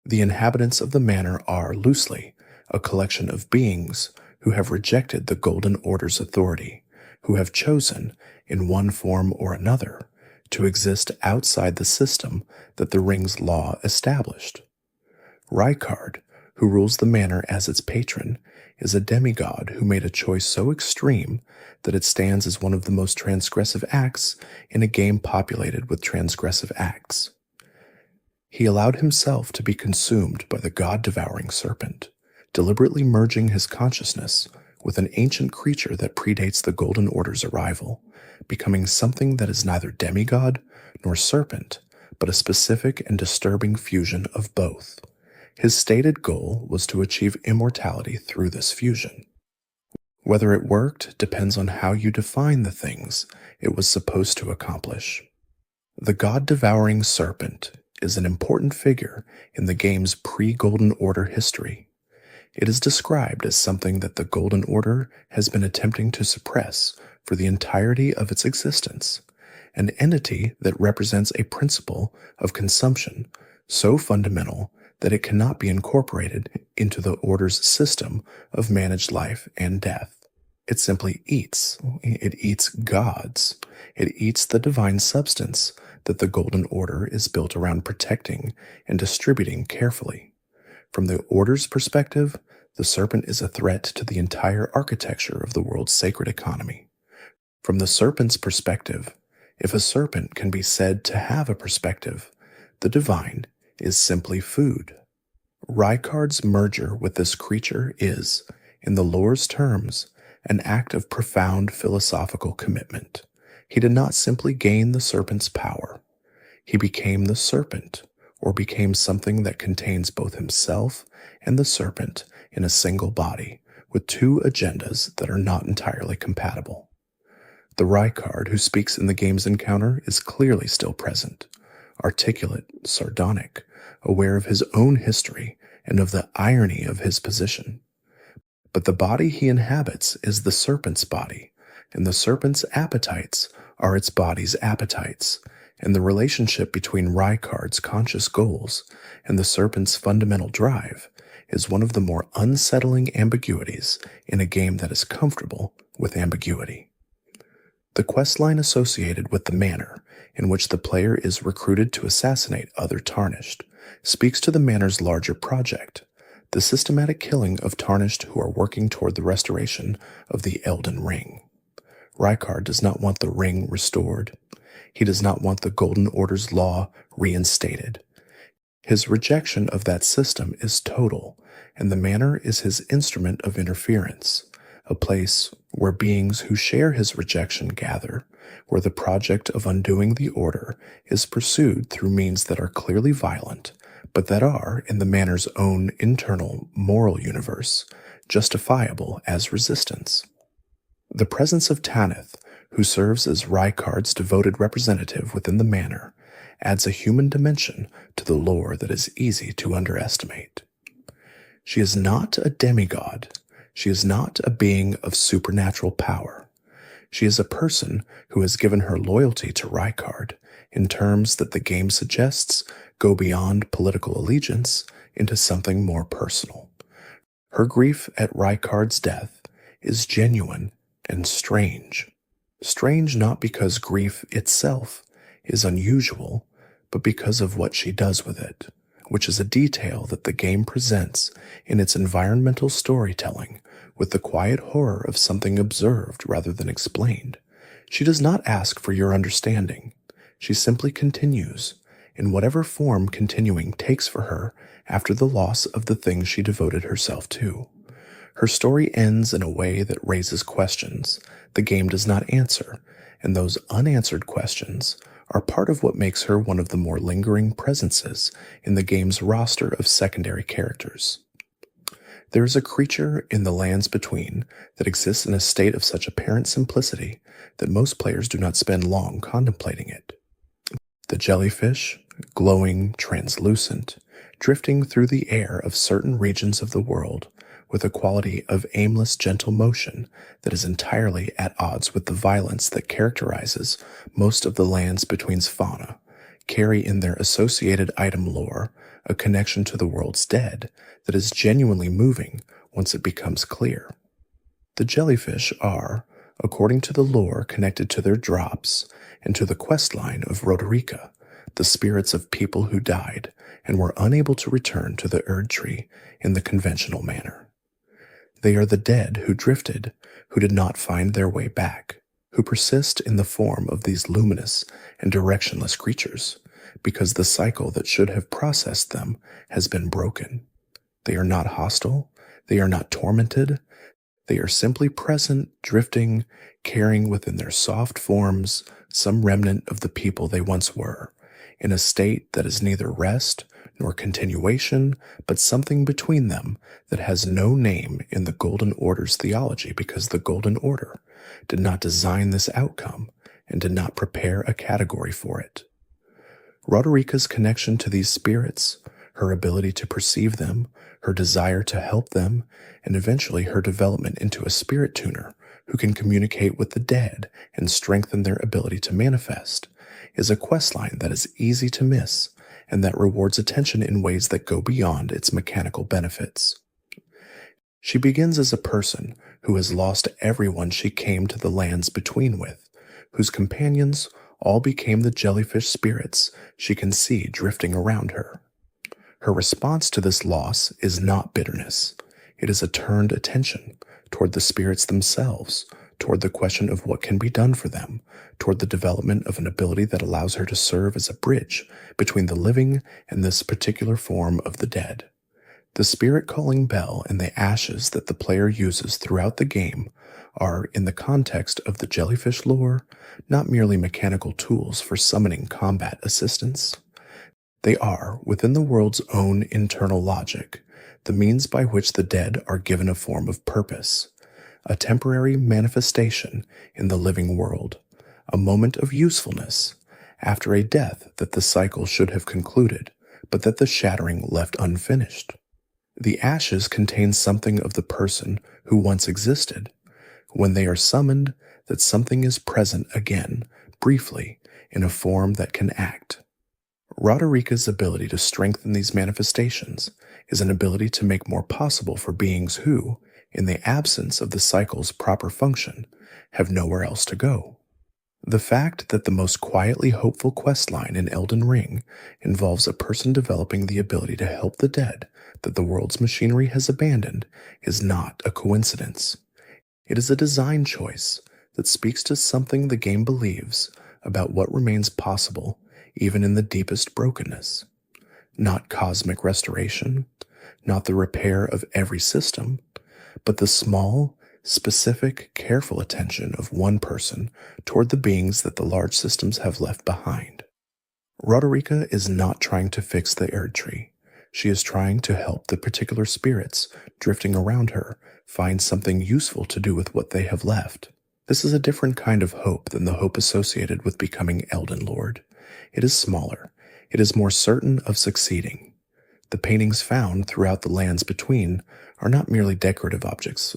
The inhabitants of the manor are, loosely, a collection of beings who have rejected the Golden Order's authority, who have chosen, in one form or another, to exist outside the system that the Ring's law established. Rykard, who rules the manor as its patron, is a demigod who made a choice so extreme that it stands as one of the most transgressive acts in a game populated with transgressive acts. He allowed himself to be consumed by the god-devouring serpent, deliberately merging his consciousness with an ancient creature that predates the Golden Order's arrival, becoming something that is neither demigod nor serpent, but a specific and disturbing fusion of both. His stated goal was to achieve immortality through this fusion. Whether it worked depends on how you define the things it was supposed to accomplish. The god-devouring serpent is an important figure in the game's pre-Golden Order history. It is described as something that the Golden Order has been attempting to suppress for the entirety of its existence, an entity that represents a principle of consumption so fundamental that it cannot be incorporated into the Order's system of managed life and death. It simply eats. It eats gods. It eats the divine substance that the Golden Order is built around protecting and distributing carefully. From the Order's perspective, the serpent is a threat to the entire architecture of the world's sacred economy. From the serpent's perspective, if a serpent can be said to have a perspective, the divine is simply food. Rykard's merger with this creature is, in the lore's terms, an act of profound philosophical commitment. He did not simply gain the serpent's power. He became the serpent, or became something that contains both himself and the serpent in a single body, with two agendas that are not entirely compatible. The Rykard who speaks in the game's encounter is clearly still present, articulate, sardonic, aware of his own history and of the irony of his position. But the body he inhabits is the serpent's body, and the serpent's appetites are its body's appetites, and the relationship between Rykard's conscious goals and the serpent's fundamental drive is one of the more unsettling ambiguities in a game that is comfortable with ambiguity. The questline associated with the manor, in which the player is recruited to assassinate other tarnished, speaks to the manor's larger project, the systematic killing of tarnished who are working toward the restoration of the Elden Ring. Rykard does not want the ring restored. He does not want the Golden Order's law reinstated. His rejection of that system is total, and the manor is his instrument of interference, a place where beings who share his rejection gather, where the project of undoing the order is pursued through means that are clearly violent, but that are, in the manor's own internal moral universe, justifiable as resistance. The presence of Tanith, who serves as Rykard's devoted representative within the manor, adds a human dimension to the lore that is easy to underestimate. She is not a demigod. She is not a being of supernatural power. She is a person who has given her loyalty to Rykard in terms that the game suggests go beyond political allegiance into something more personal. Her grief at Rykard's death is genuine and strange. Strange not because grief itself is unusual, but because of what she does with it, which is a detail that the game presents in its environmental storytelling with the quiet horror of something observed rather than explained. She does not ask for your understanding. She simply continues, in whatever form continuing takes for her after the loss of the thing she devoted herself to. Her story ends in a way that raises questions the game does not answer, and those unanswered questions are part of what makes her one of the more lingering presences in the game's roster of secondary characters. There is a creature in the lands between that exists in a state of such apparent simplicity that most players do not spend long contemplating it. The jellyfish, glowing, translucent, drifting through the air of certain regions of the world with a quality of aimless, gentle motion that is entirely at odds with the violence that characterizes most of the lands between's fauna, carry in their associated item lore a connection to the world's dead that is genuinely moving once it becomes clear. The jellyfish are, according to the lore connected to their drops and to the questline of Roderica, the spirits of people who died and were unable to return to the Erdtree in the conventional manner. They are the dead who drifted, who did not find their way back, who persist in the form of these luminous and directionless creatures, because the cycle that should have processed them has been broken. They are not hostile, they are not tormented, they are simply present, drifting, carrying within their soft forms some remnant of the people they once were, in a state that is neither rest nor continuation, but something between them that has no name in the Golden Order's theology because the Golden Order did not design this outcome and did not prepare a category for it. Roderica's connection to these spirits, her ability to perceive them, her desire to help them, and eventually her development into a spirit tuner who can communicate with the dead and strengthen their ability to manifest, is a questline that is easy to miss and that rewards attention in ways that go beyond its mechanical benefits. She begins as a person who has lost everyone she came to the lands between with, whose companions all became the jellyfish spirits she can see drifting around her. Her response to this loss is not bitterness. It is a turned attention toward the spirits themselves, toward the question of what can be done for them, toward the development of an ability that allows her to serve as a bridge between the living and this particular form of the dead. The spirit-calling bell and the ashes that the player uses throughout the game are, in the context of the jellyfish lore, not merely mechanical tools for summoning combat assistance. They are, within the world's own internal logic, the means by which the dead are given a form of purpose, a temporary manifestation in the living world, a moment of usefulness after a death that the cycle should have concluded, but that the shattering left unfinished. The ashes contain something of the person who once existed. When they are summoned, that something is present again, briefly, in a form that can act. Roderika's ability to strengthen these manifestations is an ability to make more possible for beings who, in the absence of the cycle's proper function, have nowhere else to go. The fact that the most quietly hopeful questline in Elden Ring involves a person developing the ability to help the dead that the world's machinery has abandoned is not a coincidence. It is a design choice that speaks to something the game believes about what remains possible even in the deepest brokenness. Not cosmic restoration, not the repair of every system, but the small, specific, careful attention of one person toward the beings that the large systems have left behind. Roderika is not trying to fix the Erdtree. She is trying to help the particular spirits drifting around her find something useful to do with what they have left. This is a different kind of hope than the hope associated with becoming Elden Lord. It is smaller. It is more certain of succeeding. The paintings found throughout the lands between are not merely decorative objects.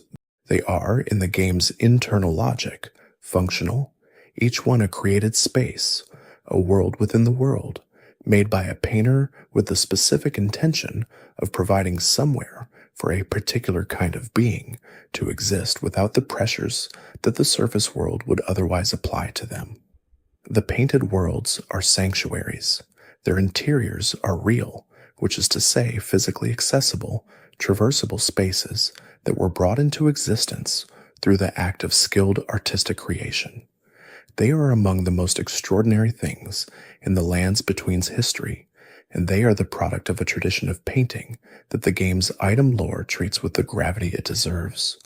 They are, in the game's internal logic, functional, each one a created space, a world within the world, made by a painter with the specific intention of providing somewhere for a particular kind of being to exist without the pressures that the surface world would otherwise apply to them. The painted worlds are sanctuaries. Their interiors are real, which is to say physically accessible, traversable spaces that were brought into existence through the act of skilled artistic creation. They are among the most extraordinary things in the lands between's history, and they are the product of a tradition of painting that the game's item lore treats with the gravity it deserves.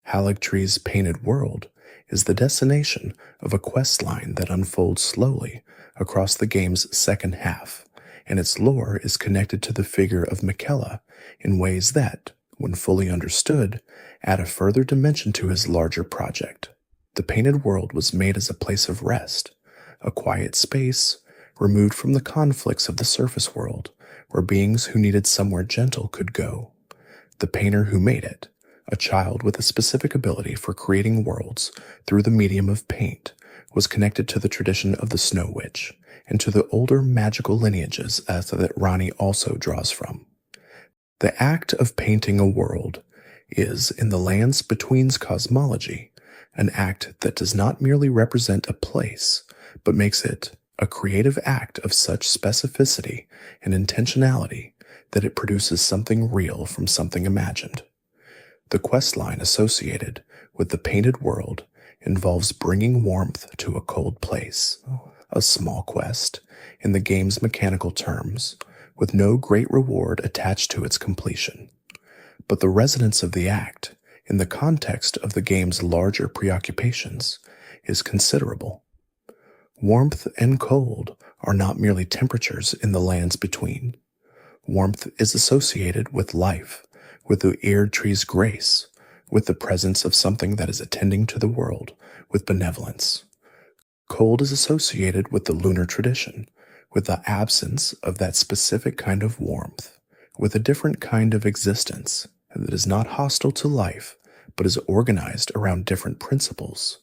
Haligtree's painted world is the destination of a quest line that unfolds slowly across the game's second half, and its lore is connected to the figure of Miquella in ways that, when fully understood, add a further dimension to his larger project. The painted world was made as a place of rest, a quiet space, removed from the conflicts of the surface world, where beings who needed somewhere gentle could go. The painter who made it, a child with a specific ability for creating worlds through the medium of paint, was connected to the tradition of the Snow Witch and to the older magical lineages as that Ranni also draws from. The act of painting a world is, in the lands between's cosmology, an act that does not merely represent a place, but makes it a creative act of such specificity and intentionality that it produces something real from something imagined. The quest line associated with the painted world involves bringing warmth to a cold place, a small quest, in the game's mechanical terms, with no great reward attached to its completion. But the resonance of the act, in the context of the game's larger preoccupations, is considerable. Warmth and cold are not merely temperatures in the lands between. Warmth is associated with life, with the Erdtree's grace, with the presence of something that is attending to the world with benevolence. Cold is associated with the lunar tradition, with the absence of that specific kind of warmth, with a different kind of existence that is not hostile to life, but is organized around different principles.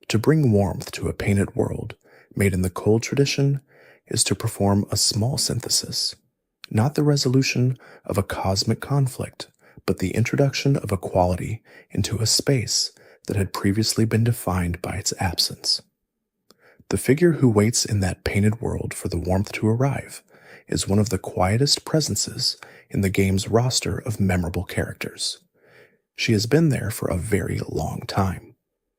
To bring warmth to a painted world made in the cold tradition is to perform a small synthesis, not the resolution of a cosmic conflict, but the introduction of a quality into a space that had previously been defined by its absence. The figure who waits in that painted world for the warmth to arrive is one of the quietest presences in the game's roster of memorable characters. She has been there for a very long time.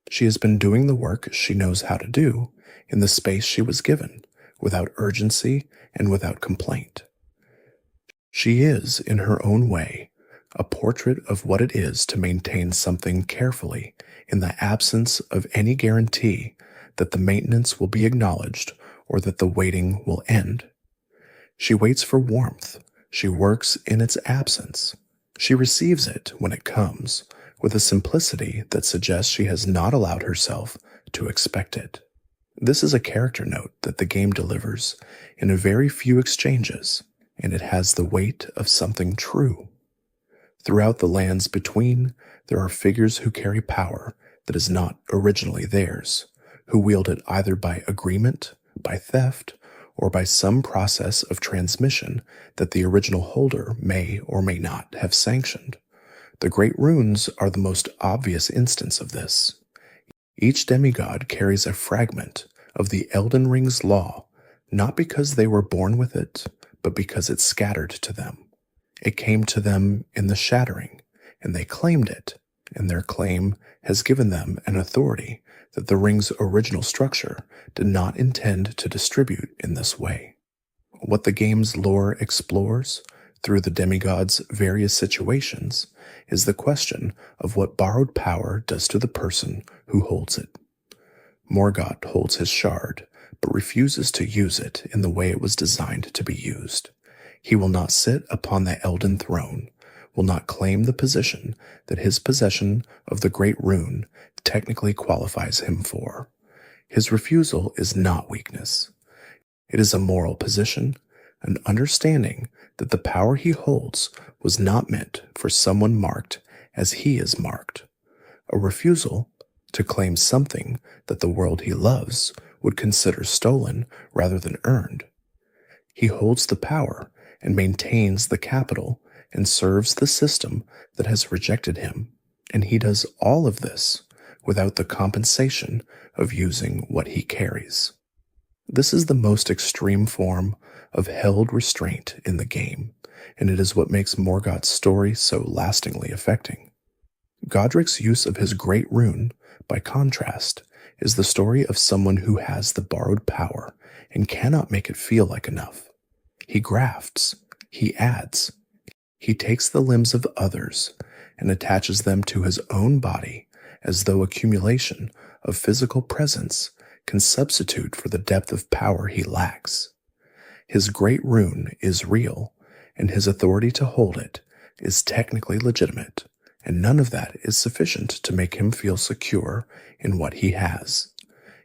She has been doing the work she knows how to do in the space she was given, without urgency and without complaint. She is, in her own way, a portrait of what it is to maintain something carefully in the absence of any guarantee that the maintenance will be acknowledged or that the waiting will end. She waits for warmth. She works in its absence. She receives it when it comes, with a simplicity that suggests she has not allowed herself to expect it. This is a character note that the game delivers in a very few exchanges, and it has the weight of something true. Throughout the lands between, there are figures who carry power that is not originally theirs, who wield it either by agreement, by theft, or by some process of transmission that the original holder may or may not have sanctioned. The Great Runes are the most obvious instance of this. Each demigod carries a fragment of the Elden Ring's law, not because they were born with it, but because it scattered to them. It came to them in the shattering, and they claimed it, and their claim has given them an authority that the ring's original structure did not intend to distribute in this way. What the game's lore explores, through the demigod's various situations, is the question of what borrowed power does to the person who holds it. Morgott holds his shard, but refuses to use it in the way it was designed to be used. He will not sit upon the Elden Throne, will not claim the position that his possession of the Great Rune technically qualifies him for. His refusal is not weakness. It is a moral position, an understanding that the power he holds was not meant for someone marked as he is marked. A refusal to claim something that the world he loves would consider stolen rather than earned. He holds the power and maintains the capital and serves the system that has rejected him, and he does all of this without the compensation of using what he carries. This is the most extreme form of held restraint in the game, and it is what makes Morgott's story so lastingly affecting. Godric's use of his Great Rune, by contrast, is the story of someone who has the borrowed power and cannot make it feel like enough. He grafts, he adds, he takes the limbs of others and attaches them to his own body as though accumulation of physical presence can substitute for the depth of power he lacks. His Great Rune is real, and his authority to hold it is technically legitimate, and none of that is sufficient to make him feel secure in what he has.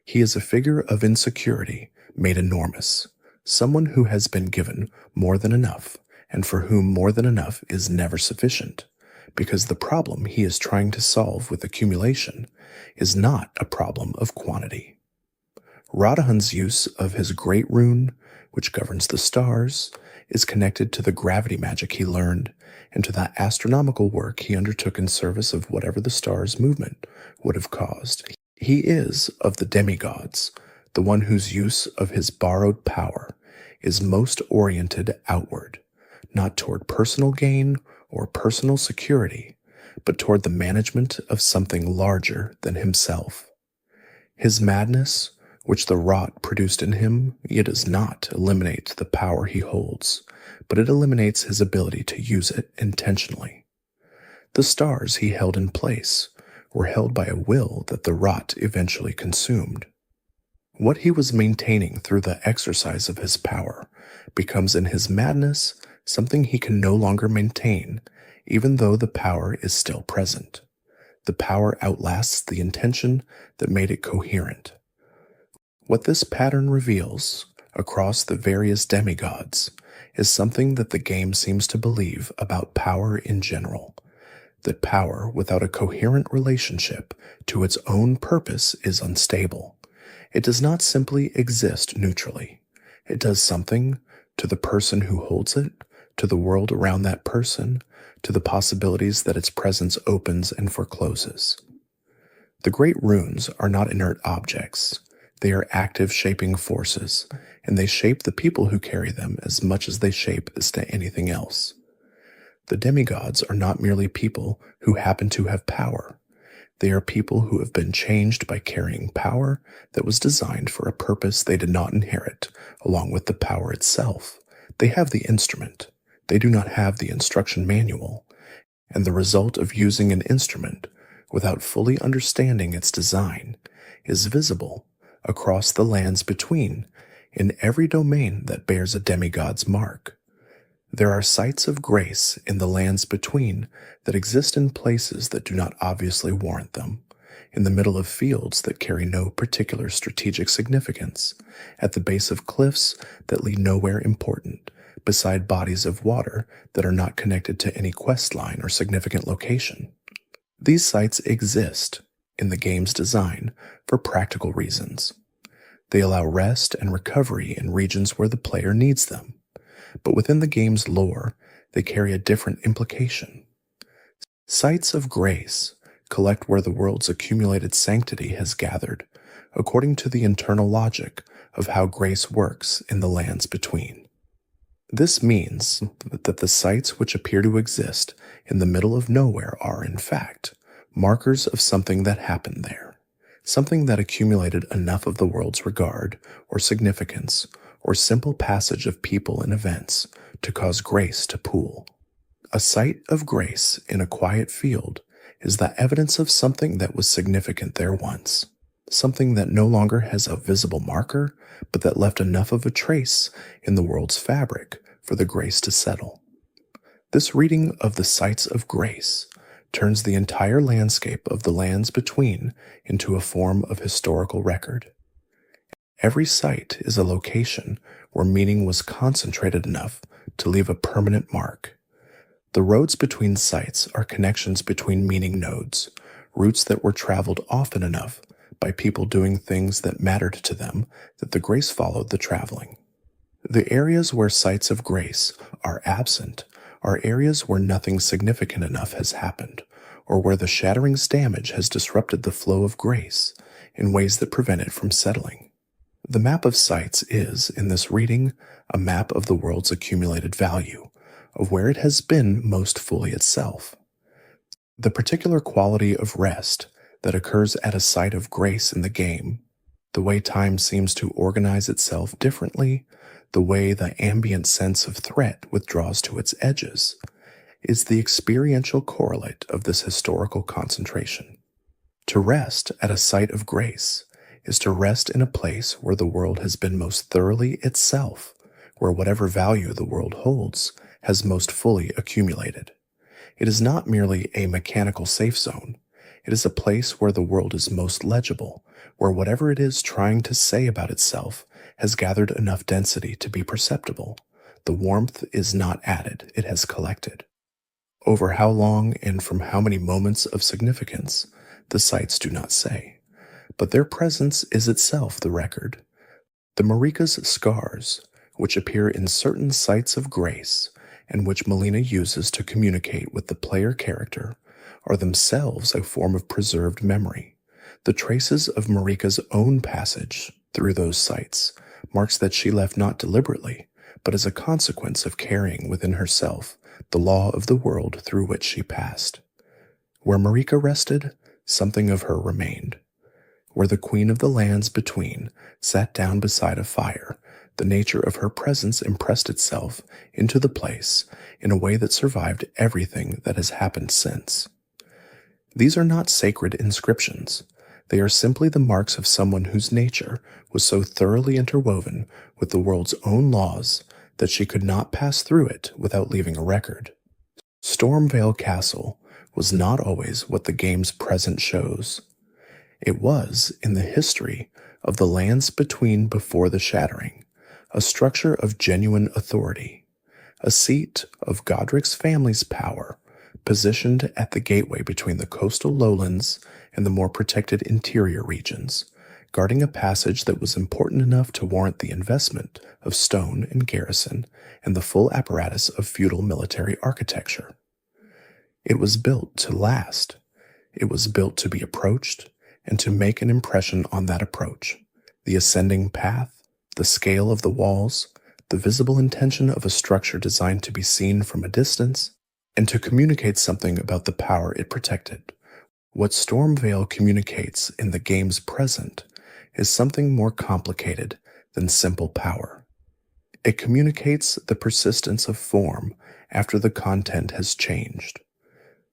He is a figure of insecurity made enormous, someone who has been given more than enough, and for whom more than enough is never sufficient, because the problem he is trying to solve with accumulation is not a problem of quantity. Radahn's use of his Great Rune, which governs the stars, is connected to the gravity magic he learned and to the astronomical work he undertook in service of whatever the stars' movement would have caused. He is, of the demigods, the one whose use of his borrowed power is most oriented outward, not toward personal gain or personal security, but toward the management of something larger than himself. His madness, which the rot produced in him, yet does not eliminate the power he holds, but it eliminates his ability to use it intentionally. The stars he held in place were held by a will that the rot eventually consumed. What he was maintaining through the exercise of his power becomes in his madness something he can no longer maintain, even though the power is still present. The power outlasts the intention that made it coherent. What this pattern reveals, across the various demigods, is something that the game seems to believe about power in general, that power without a coherent relationship to its own purpose is unstable. It does not simply exist neutrally. It does something to the person who holds it, to the world around that person, to the possibilities that its presence opens and forecloses. The Great Runes are not inert objects. They are active shaping forces, and they shape the people who carry them as much as they shape anything else. The demigods are not merely people who happen to have power. They are people who have been changed by carrying power that was designed for a purpose they did not inherit, along with the power itself. They have the instrument. They do not have the instruction manual, and the result of using an instrument without fully understanding its design is visible across the lands between, in every domain that bears a demigod's mark. There are sites of grace in the lands between that exist in places that do not obviously warrant them, in the middle of fields that carry no particular strategic significance, at the base of cliffs that lead nowhere important, beside bodies of water that are not connected to any quest line or significant location. These sites exist, in the game's design for practical reasons. They allow rest and recovery in regions where the player needs them, but within the game's lore, they carry a different implication. Sites of grace collect where the world's accumulated sanctity has gathered, according to the internal logic of how grace works in the lands between. This means that the sites which appear to exist in the middle of nowhere are, in fact, markers of something that happened there, something that accumulated enough of the world's regard or significance or simple passage of people and events to cause grace to pool. A site of grace in a quiet field is the evidence of something that was significant there once, something that no longer has a visible marker, but that left enough of a trace in the world's fabric for the grace to settle. This reading of the sites of grace turns the entire landscape of the lands between into a form of historical record. Every site is a location where meaning was concentrated enough to leave a permanent mark. The roads between sites are connections between meaning nodes, routes that were traveled often enough by people doing things that mattered to them that the grace followed the traveling. The areas where sites of grace are absent are areas where nothing significant enough has happened, or where the shattering's damage has disrupted the flow of grace in ways that prevent it from settling. The map of sites is, in this reading, a map of the world's accumulated value, of where it has been most fully itself. The particular quality of rest that occurs at a site of grace in the game, the way time seems to organize itself differently, the way the ambient sense of threat withdraws to its edges, is the experiential correlate of this historical concentration. To rest at a site of grace is to rest in a place where the world has been most thoroughly itself, where whatever value the world holds has most fully accumulated. It is not merely a mechanical safe zone. It is a place where the world is most legible, where whatever it is trying to say about itself has gathered enough density to be perceptible. The warmth is not added, it has collected. Over how long and from how many moments of significance, the sites do not say, but their presence is itself the record. The Marika's scars, which appear in certain sites of grace, and which Melina uses to communicate with the player character, are themselves a form of preserved memory. The traces of Marika's own passage through those sites marks that she left not deliberately, but as a consequence of carrying within herself the law of the world through which she passed. Where Marika rested, something of her remained. Where the queen of the lands between sat down beside a fire, the nature of her presence impressed itself into the place in a way that survived everything that has happened since. These are not sacred inscriptions. They are simply the marks of someone whose nature was so thoroughly interwoven with the world's own laws that she could not pass through it without leaving a record. Stormveil Castle was not always what the game's present shows. It was, in the history of the lands between before the shattering, a structure of genuine authority, a seat of Godric's family's power, positioned at the gateway between the coastal lowlands and the more protected interior regions, guarding a passage that was important enough to warrant the investment of stone and garrison and the full apparatus of feudal military architecture. It was built to last. It was built to be approached and to make an impression on that approach. The ascending path, the scale of the walls, the visible intention of a structure designed to be seen from a distance, and to communicate something about the power it protected. What Stormveil communicates in the game's present is something more complicated than simple power. It communicates the persistence of form after the content has changed.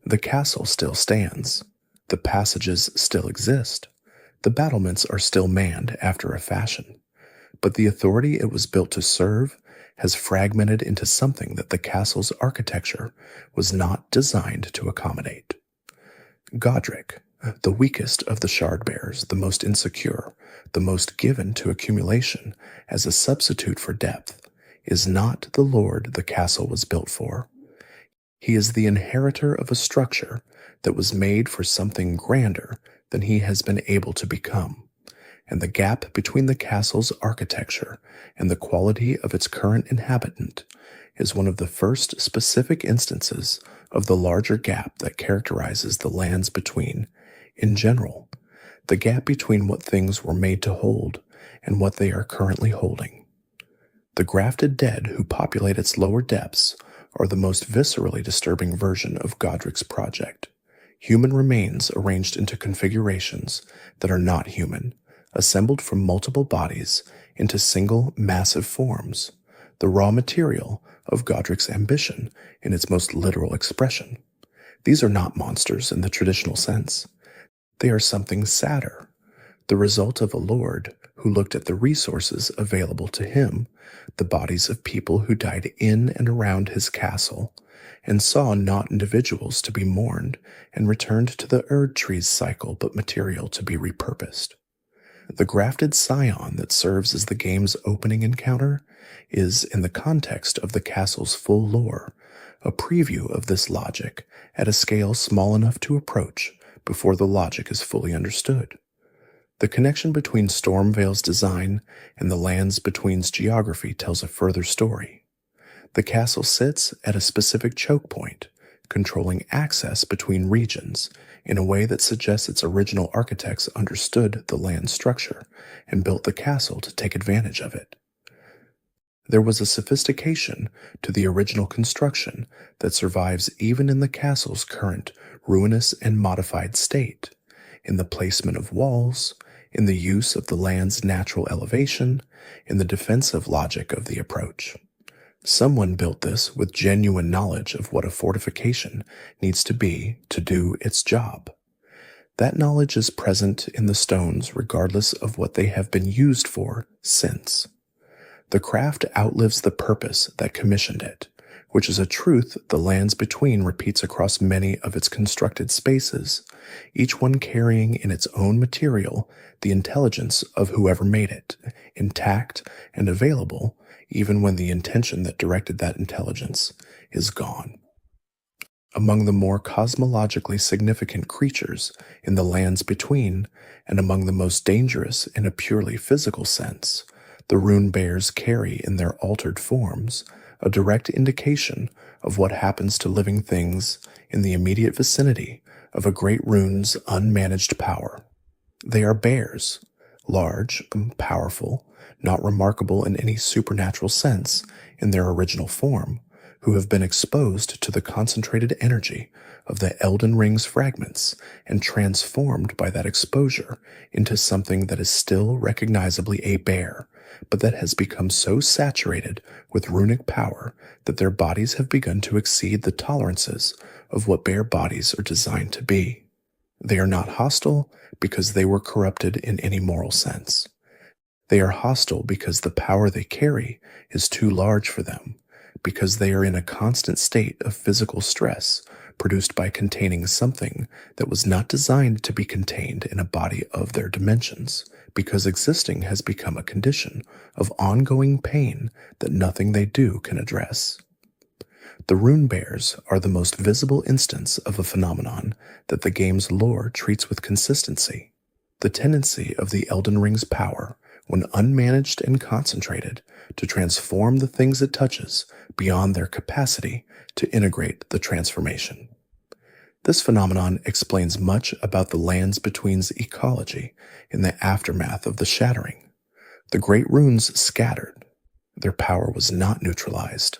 The castle still stands. The passages still exist. The battlements are still manned after a fashion. But the authority it was built to serve has fragmented into something that the castle's architecture was not designed to accommodate. Godric, the weakest of the shard-bearers, the most insecure, the most given to accumulation as a substitute for depth, is not the lord the castle was built for. He is the inheritor of a structure that was made for something grander than he has been able to become, and the gap between the castle's architecture and the quality of its current inhabitant is one of the first specific instances of the larger gap that characterizes the lands between, in general, the gap between what things were made to hold and what they are currently holding. The grafted dead who populate its lower depths are the most viscerally disturbing version of Godric's project. Human remains arranged into configurations that are not human, assembled from multiple bodies into single massive forms, the raw material of Godric's ambition in its most literal expression. These are not monsters in the traditional sense. They are something sadder, the result of a lord who looked at the resources available to him, the bodies of people who died in and around his castle, and saw not individuals to be mourned and returned to the Erdtree's cycle but material to be repurposed. The grafted scion that serves as the game's opening encounter is, in the context of the castle's full lore, a preview of this logic at a scale small enough to approach before the logic is fully understood. The connection between Stormveil's design and the lands between's geography tells a further story. The castle sits at a specific choke point, controlling access between regions in a way that suggests its original architects understood the land structure and built the castle to take advantage of it. There was a sophistication to the original construction that survives even in the castle's current ruinous and modified state, in the placement of walls, in the use of the land's natural elevation, in the defensive logic of the approach. Someone built this with genuine knowledge of what a fortification needs to be to do its job. That knowledge is present in the stones regardless of what they have been used for since. The craft outlives the purpose that commissioned it, which is a truth the lands between repeats across many of its constructed spaces, each one carrying in its own material the intelligence of whoever made it, intact and available even when the intention that directed that intelligence is gone. Among the more cosmologically significant creatures in the lands between, and among the most dangerous in a purely physical sense, the rune bears carry in their altered forms a direct indication of what happens to living things in the immediate vicinity of a great rune's unmanaged power. They are bears, large, powerful, not remarkable in any supernatural sense in their original form, who have been exposed to the concentrated energy of the Elden Ring's fragments and transformed by that exposure into something that is still recognizably a bear, but that has become so saturated with runic power that their bodies have begun to exceed the tolerances of what bear bodies are designed to be. They are not hostile because they were corrupted in any moral sense. They are hostile because the power they carry is too large for them, because they are in a constant state of physical stress produced by containing something that was not designed to be contained in a body of their dimensions, because existing has become a condition of ongoing pain that nothing they do can address. The rune bears are the most visible instance of a phenomenon that the game's lore treats with consistency. The tendency of the Elden Ring's power, when unmanaged and concentrated, to transform the things it touches beyond their capacity to integrate the transformation. This phenomenon explains much about the lands between's ecology in the aftermath of the shattering. The great runes scattered. Their power was not neutralized.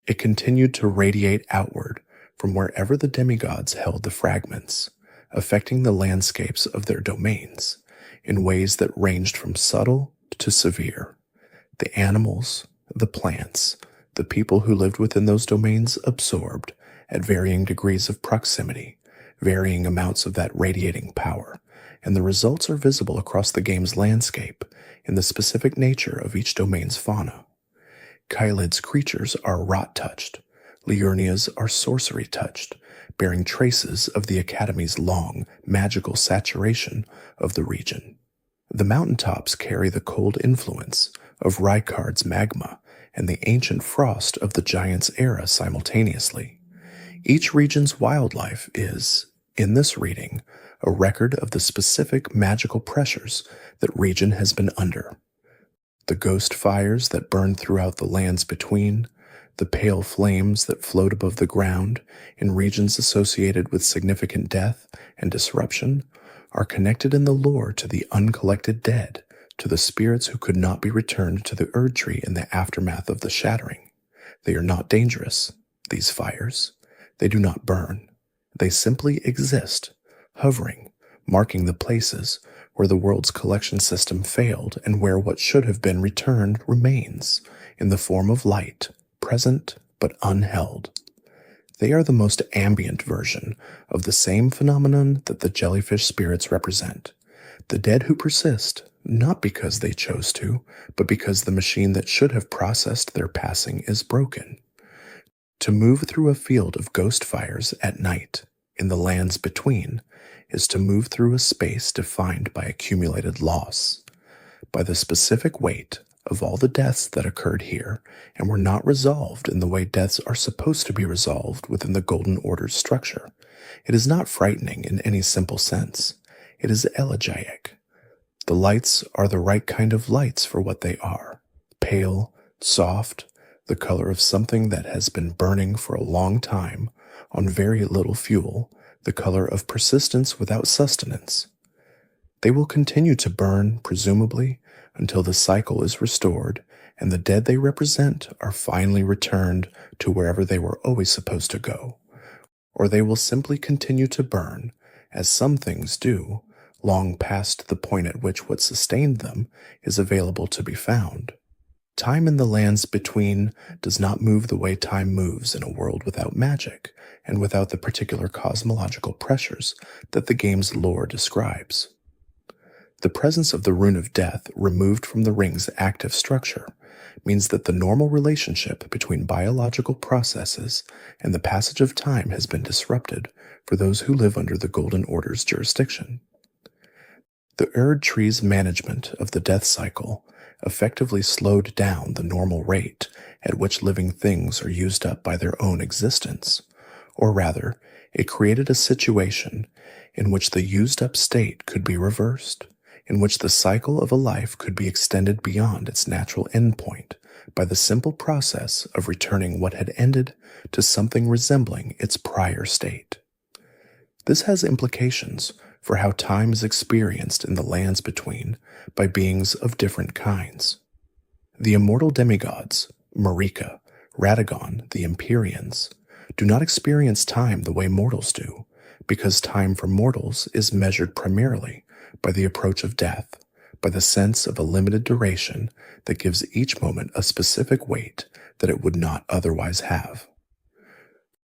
It continued to radiate outward from wherever the demigods held the fragments, affecting the landscapes of their domains in ways that ranged from subtle to severe. The animals, the plants, the people who lived within those domains absorbed, at varying degrees of proximity, varying amounts of that radiating power, and the results are visible across the game's landscape in the specific nature of each domain's fauna. Caelid's creatures are rot-touched, Liurnia's are sorcery-touched, bearing traces of the Academy's long, magical saturation of the region. The mountaintops carry the cold influence of Rykard's magma and the ancient frost of the Giants' era simultaneously. Each region's wildlife is, in this reading, a record of the specific magical pressures that region has been under. The ghost fires that burn throughout the lands between, the pale flames that float above the ground in regions associated with significant death and disruption, are connected in the lore to the uncollected dead, to the spirits who could not be returned to the Erdtree in the aftermath of the shattering. They are not dangerous, these fires. They do not burn. They simply exist, hovering, marking the places where the world's collection system failed and where what should have been returned remains, in the form of light, present but unheld. They are the most ambient version of the same phenomenon that the jellyfish spirits represent. The dead who persist, not because they chose to, but because the machine that should have processed their passing is broken. To move through a field of ghost fires at night, in the lands between, is to move through a space defined by accumulated loss, by the specific weight of all the deaths that occurred here and were not resolved in the way deaths are supposed to be resolved within the Golden Order's structure. It is not frightening in any simple sense. It is elegiac. The lights are the right kind of lights for what they are. Pale, soft, the color of something that has been burning for a long time, on very little fuel, the color of persistence without sustenance. They will continue to burn, presumably, until the cycle is restored and the dead they represent are finally returned to wherever they were always supposed to go. Or they will simply continue to burn, as some things do, long past the point at which what sustained them is available to be found. Time in the lands between does not move the way time moves in a world without magic and without the particular cosmological pressures that the game's lore describes. The presence of the Rune of Death removed from the ring's active structure means that the normal relationship between biological processes and the passage of time has been disrupted for those who live under the Golden Order's jurisdiction. The Erdtree's management of the death cycle effectively slowed down the normal rate at which living things are used up by their own existence, or rather, it created a situation in which the used-up state could be reversed, in which the cycle of a life could be extended beyond its natural endpoint by the simple process of returning what had ended to something resembling its prior state. This has implications for how time is experienced in the lands between by beings of different kinds. The immortal demigods, Marika, Radahn, the Empyreans, do not experience time the way mortals do, because time for mortals is measured primarily by the approach of death, by the sense of a limited duration that gives each moment a specific weight that it would not otherwise have.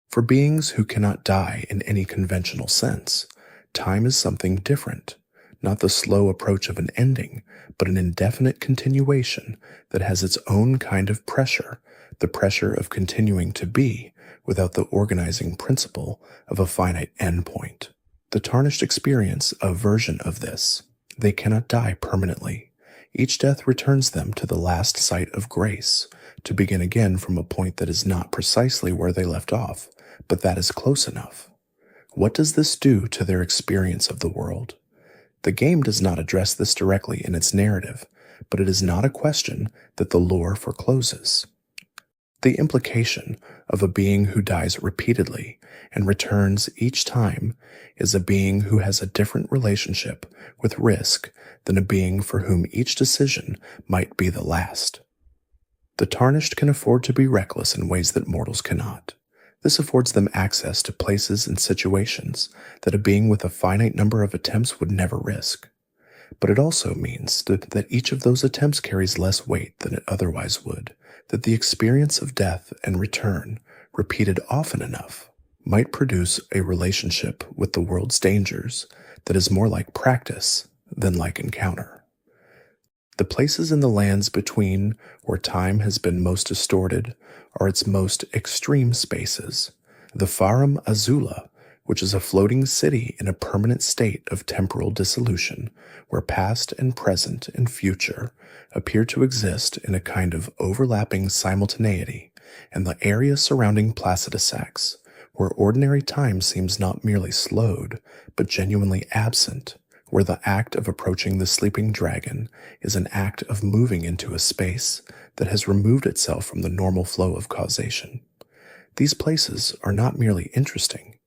For beings who cannot die in any conventional sense, time is something different, not the slow approach of an ending, but an indefinite continuation that has its own kind of pressure, the pressure of continuing to be without the organizing principle of a finite endpoint. The tarnished experience a version of this. They cannot die permanently. Each death returns them to the last site of grace, to begin again from a point that is not precisely where they left off, but that is close enough. What does this do to their experience of the world? The game does not address this directly in its narrative, but it is not a question that the lore forecloses. The implication of a being who dies repeatedly and returns each time is a being who has a different relationship with risk than a being for whom each decision might be the last. The tarnished can afford to be reckless in ways that mortals cannot. This affords them access to places and situations that a being with a finite number of attempts would never risk. But it also means that each of those attempts carries less weight than it otherwise would, that the experience of death and return, repeated often enough, might produce a relationship with the world's dangers that is more like practice than like encounter. The places in the lands between where time has been most distorted are its most extreme spaces. The Farum Azula, which is a floating city in a permanent state of temporal dissolution, where past and present and future appear to exist in a kind of overlapping simultaneity, and the area surrounding Placidusax, where ordinary time seems not merely slowed, but genuinely absent, where the act of approaching the sleeping dragon is an act of moving into a space that has removed itself from the normal flow of causation. These places are not merely interesting.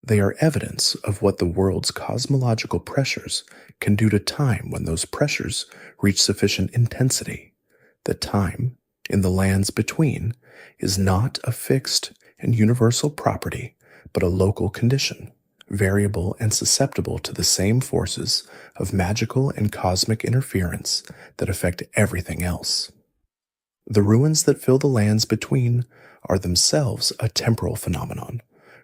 They are evidence of what the world's cosmological pressures can do to time when those pressures reach sufficient intensity, that time, in the lands between, is not a fixed and universal property, but a local condition, variable and susceptible to the same forces of magical and cosmic interference that affect everything else. The ruins that fill the lands between are themselves a temporal phenomenon,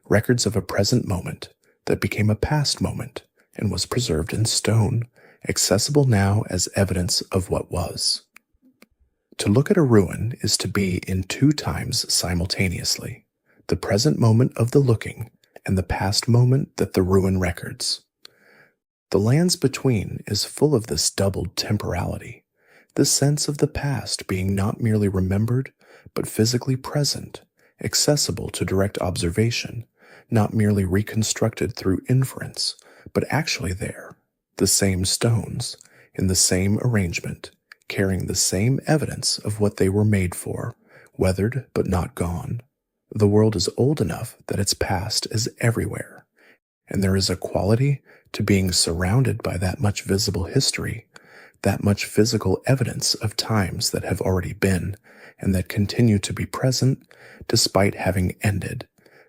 records of a present moment that became a past moment and was preserved in stone, accessible now as evidence of what was. To look at a ruin is to be in two times simultaneously, the present moment of the looking and the past moment that the ruin records. The lands between is full of this doubled temporality, this sense of the past being not merely remembered, but physically present, accessible to direct observation, not merely reconstructed through inference, but actually there, the same stones, in the same arrangement, carrying the same evidence of what they were made for, weathered but not gone. The world is old enough that its past is everywhere, and there is a quality to being surrounded by that much visible history, that much physical evidence of times that have already been, and that continue to be present despite having ended,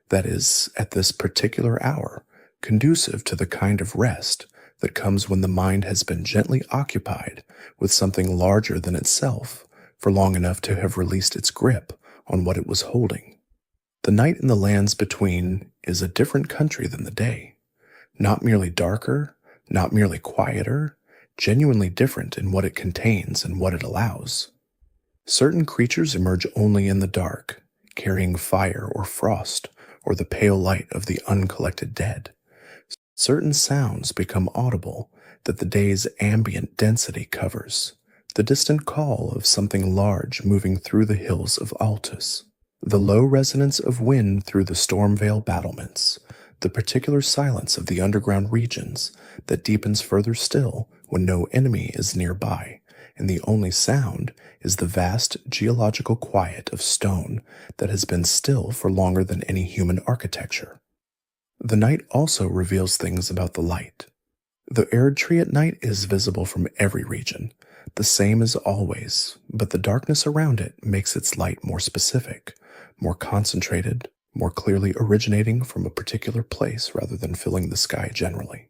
that is, at this particular hour, conducive to the kind of rest that comes when the mind has been gently occupied with something larger than itself for long enough to have released its grip on what it was holding. The night in the lands between is a different country than the day, not merely darker, not merely quieter, genuinely different in what it contains and what it allows. Certain creatures emerge only in the dark, carrying fire or frost or the pale light of the uncollected dead. Certain sounds become audible that the day's ambient density covers, the distant call of something large moving through the hills of Altus, the low resonance of wind through the Stormveil battlements, the particular silence of the underground regions that deepens further still when no enemy is nearby, and the only sound is the vast geological quiet of stone that has been still for longer than any human architecture. The night also reveals things about the light. The Erdtree at night is visible from every region, the same as always, but the darkness around it makes its light more specific, more concentrated, more clearly originating from a particular place rather than filling the sky generally.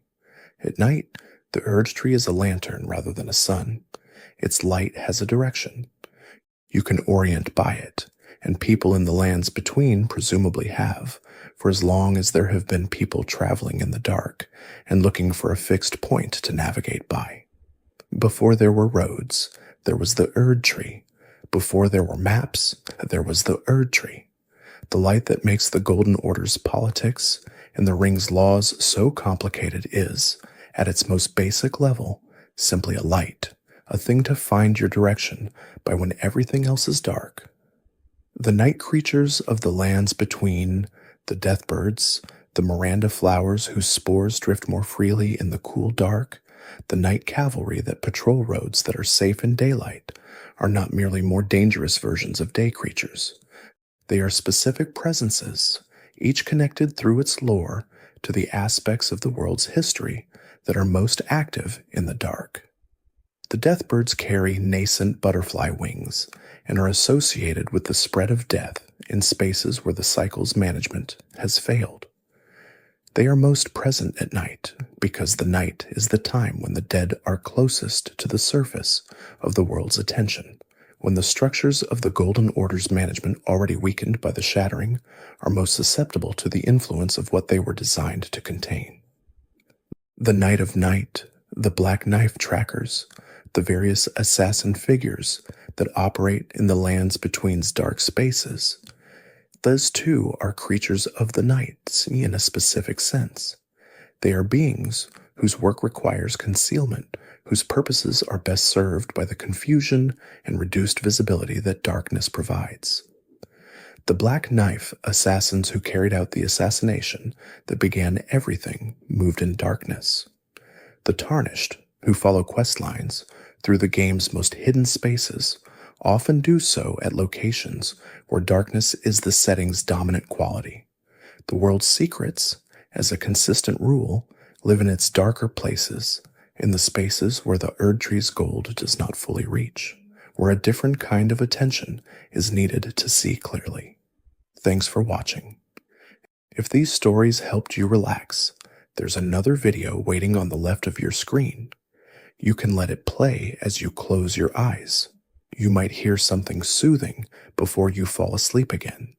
At night, the Erdtree is a lantern rather than a sun. Its light has a direction. You can orient by it, and people in the lands between presumably have, for as long as there have been people traveling in the dark and looking for a fixed point to navigate by. Before there were roads, there was the Erdtree. Before there were maps, there was the Erdtree. The light that makes the Golden Order's politics and the Ring's laws so complicated is, at its most basic level, simply a light, a thing to find your direction by when everything else is dark. The night creatures of the lands between, the deathbirds, the Miranda flowers whose spores drift more freely in the cool dark, the night cavalry that patrol roads that are safe in daylight, are not merely more dangerous versions of day creatures. They are specific presences, each connected through its lore to the aspects of the world's history that are most active in the dark. The deathbirds carry nascent butterfly wings and are associated with the spread of death in spaces where the cycle's management has failed. They are most present at night because the night is the time when the dead are closest to the surface of the world's attention, when the structures of the Golden Order's management already weakened by the shattering are most susceptible to the influence of what they were designed to contain. The Night of Night, the Black Knife Trackers, the various assassin figures that operate in the lands between's dark spaces, those too are creatures of the night in a specific sense. They are beings whose work requires concealment, whose purposes are best served by the confusion and reduced visibility that darkness provides. The Black Knife assassins who carried out the assassination that began everything moved in darkness. The Tarnished, who follow quest lines through the game's most hidden spaces, often do so at locations where darkness is the setting's dominant quality. The world's secrets, as a consistent rule, live in its darker places, in the spaces where the Erdtree's gold does not fully reach, where a different kind of attention is needed to see clearly. Thanks for watching. If these stories helped you relax, there's another video waiting on the left of your screen. You can let it play as you close your eyes. You might hear something soothing before you fall asleep again.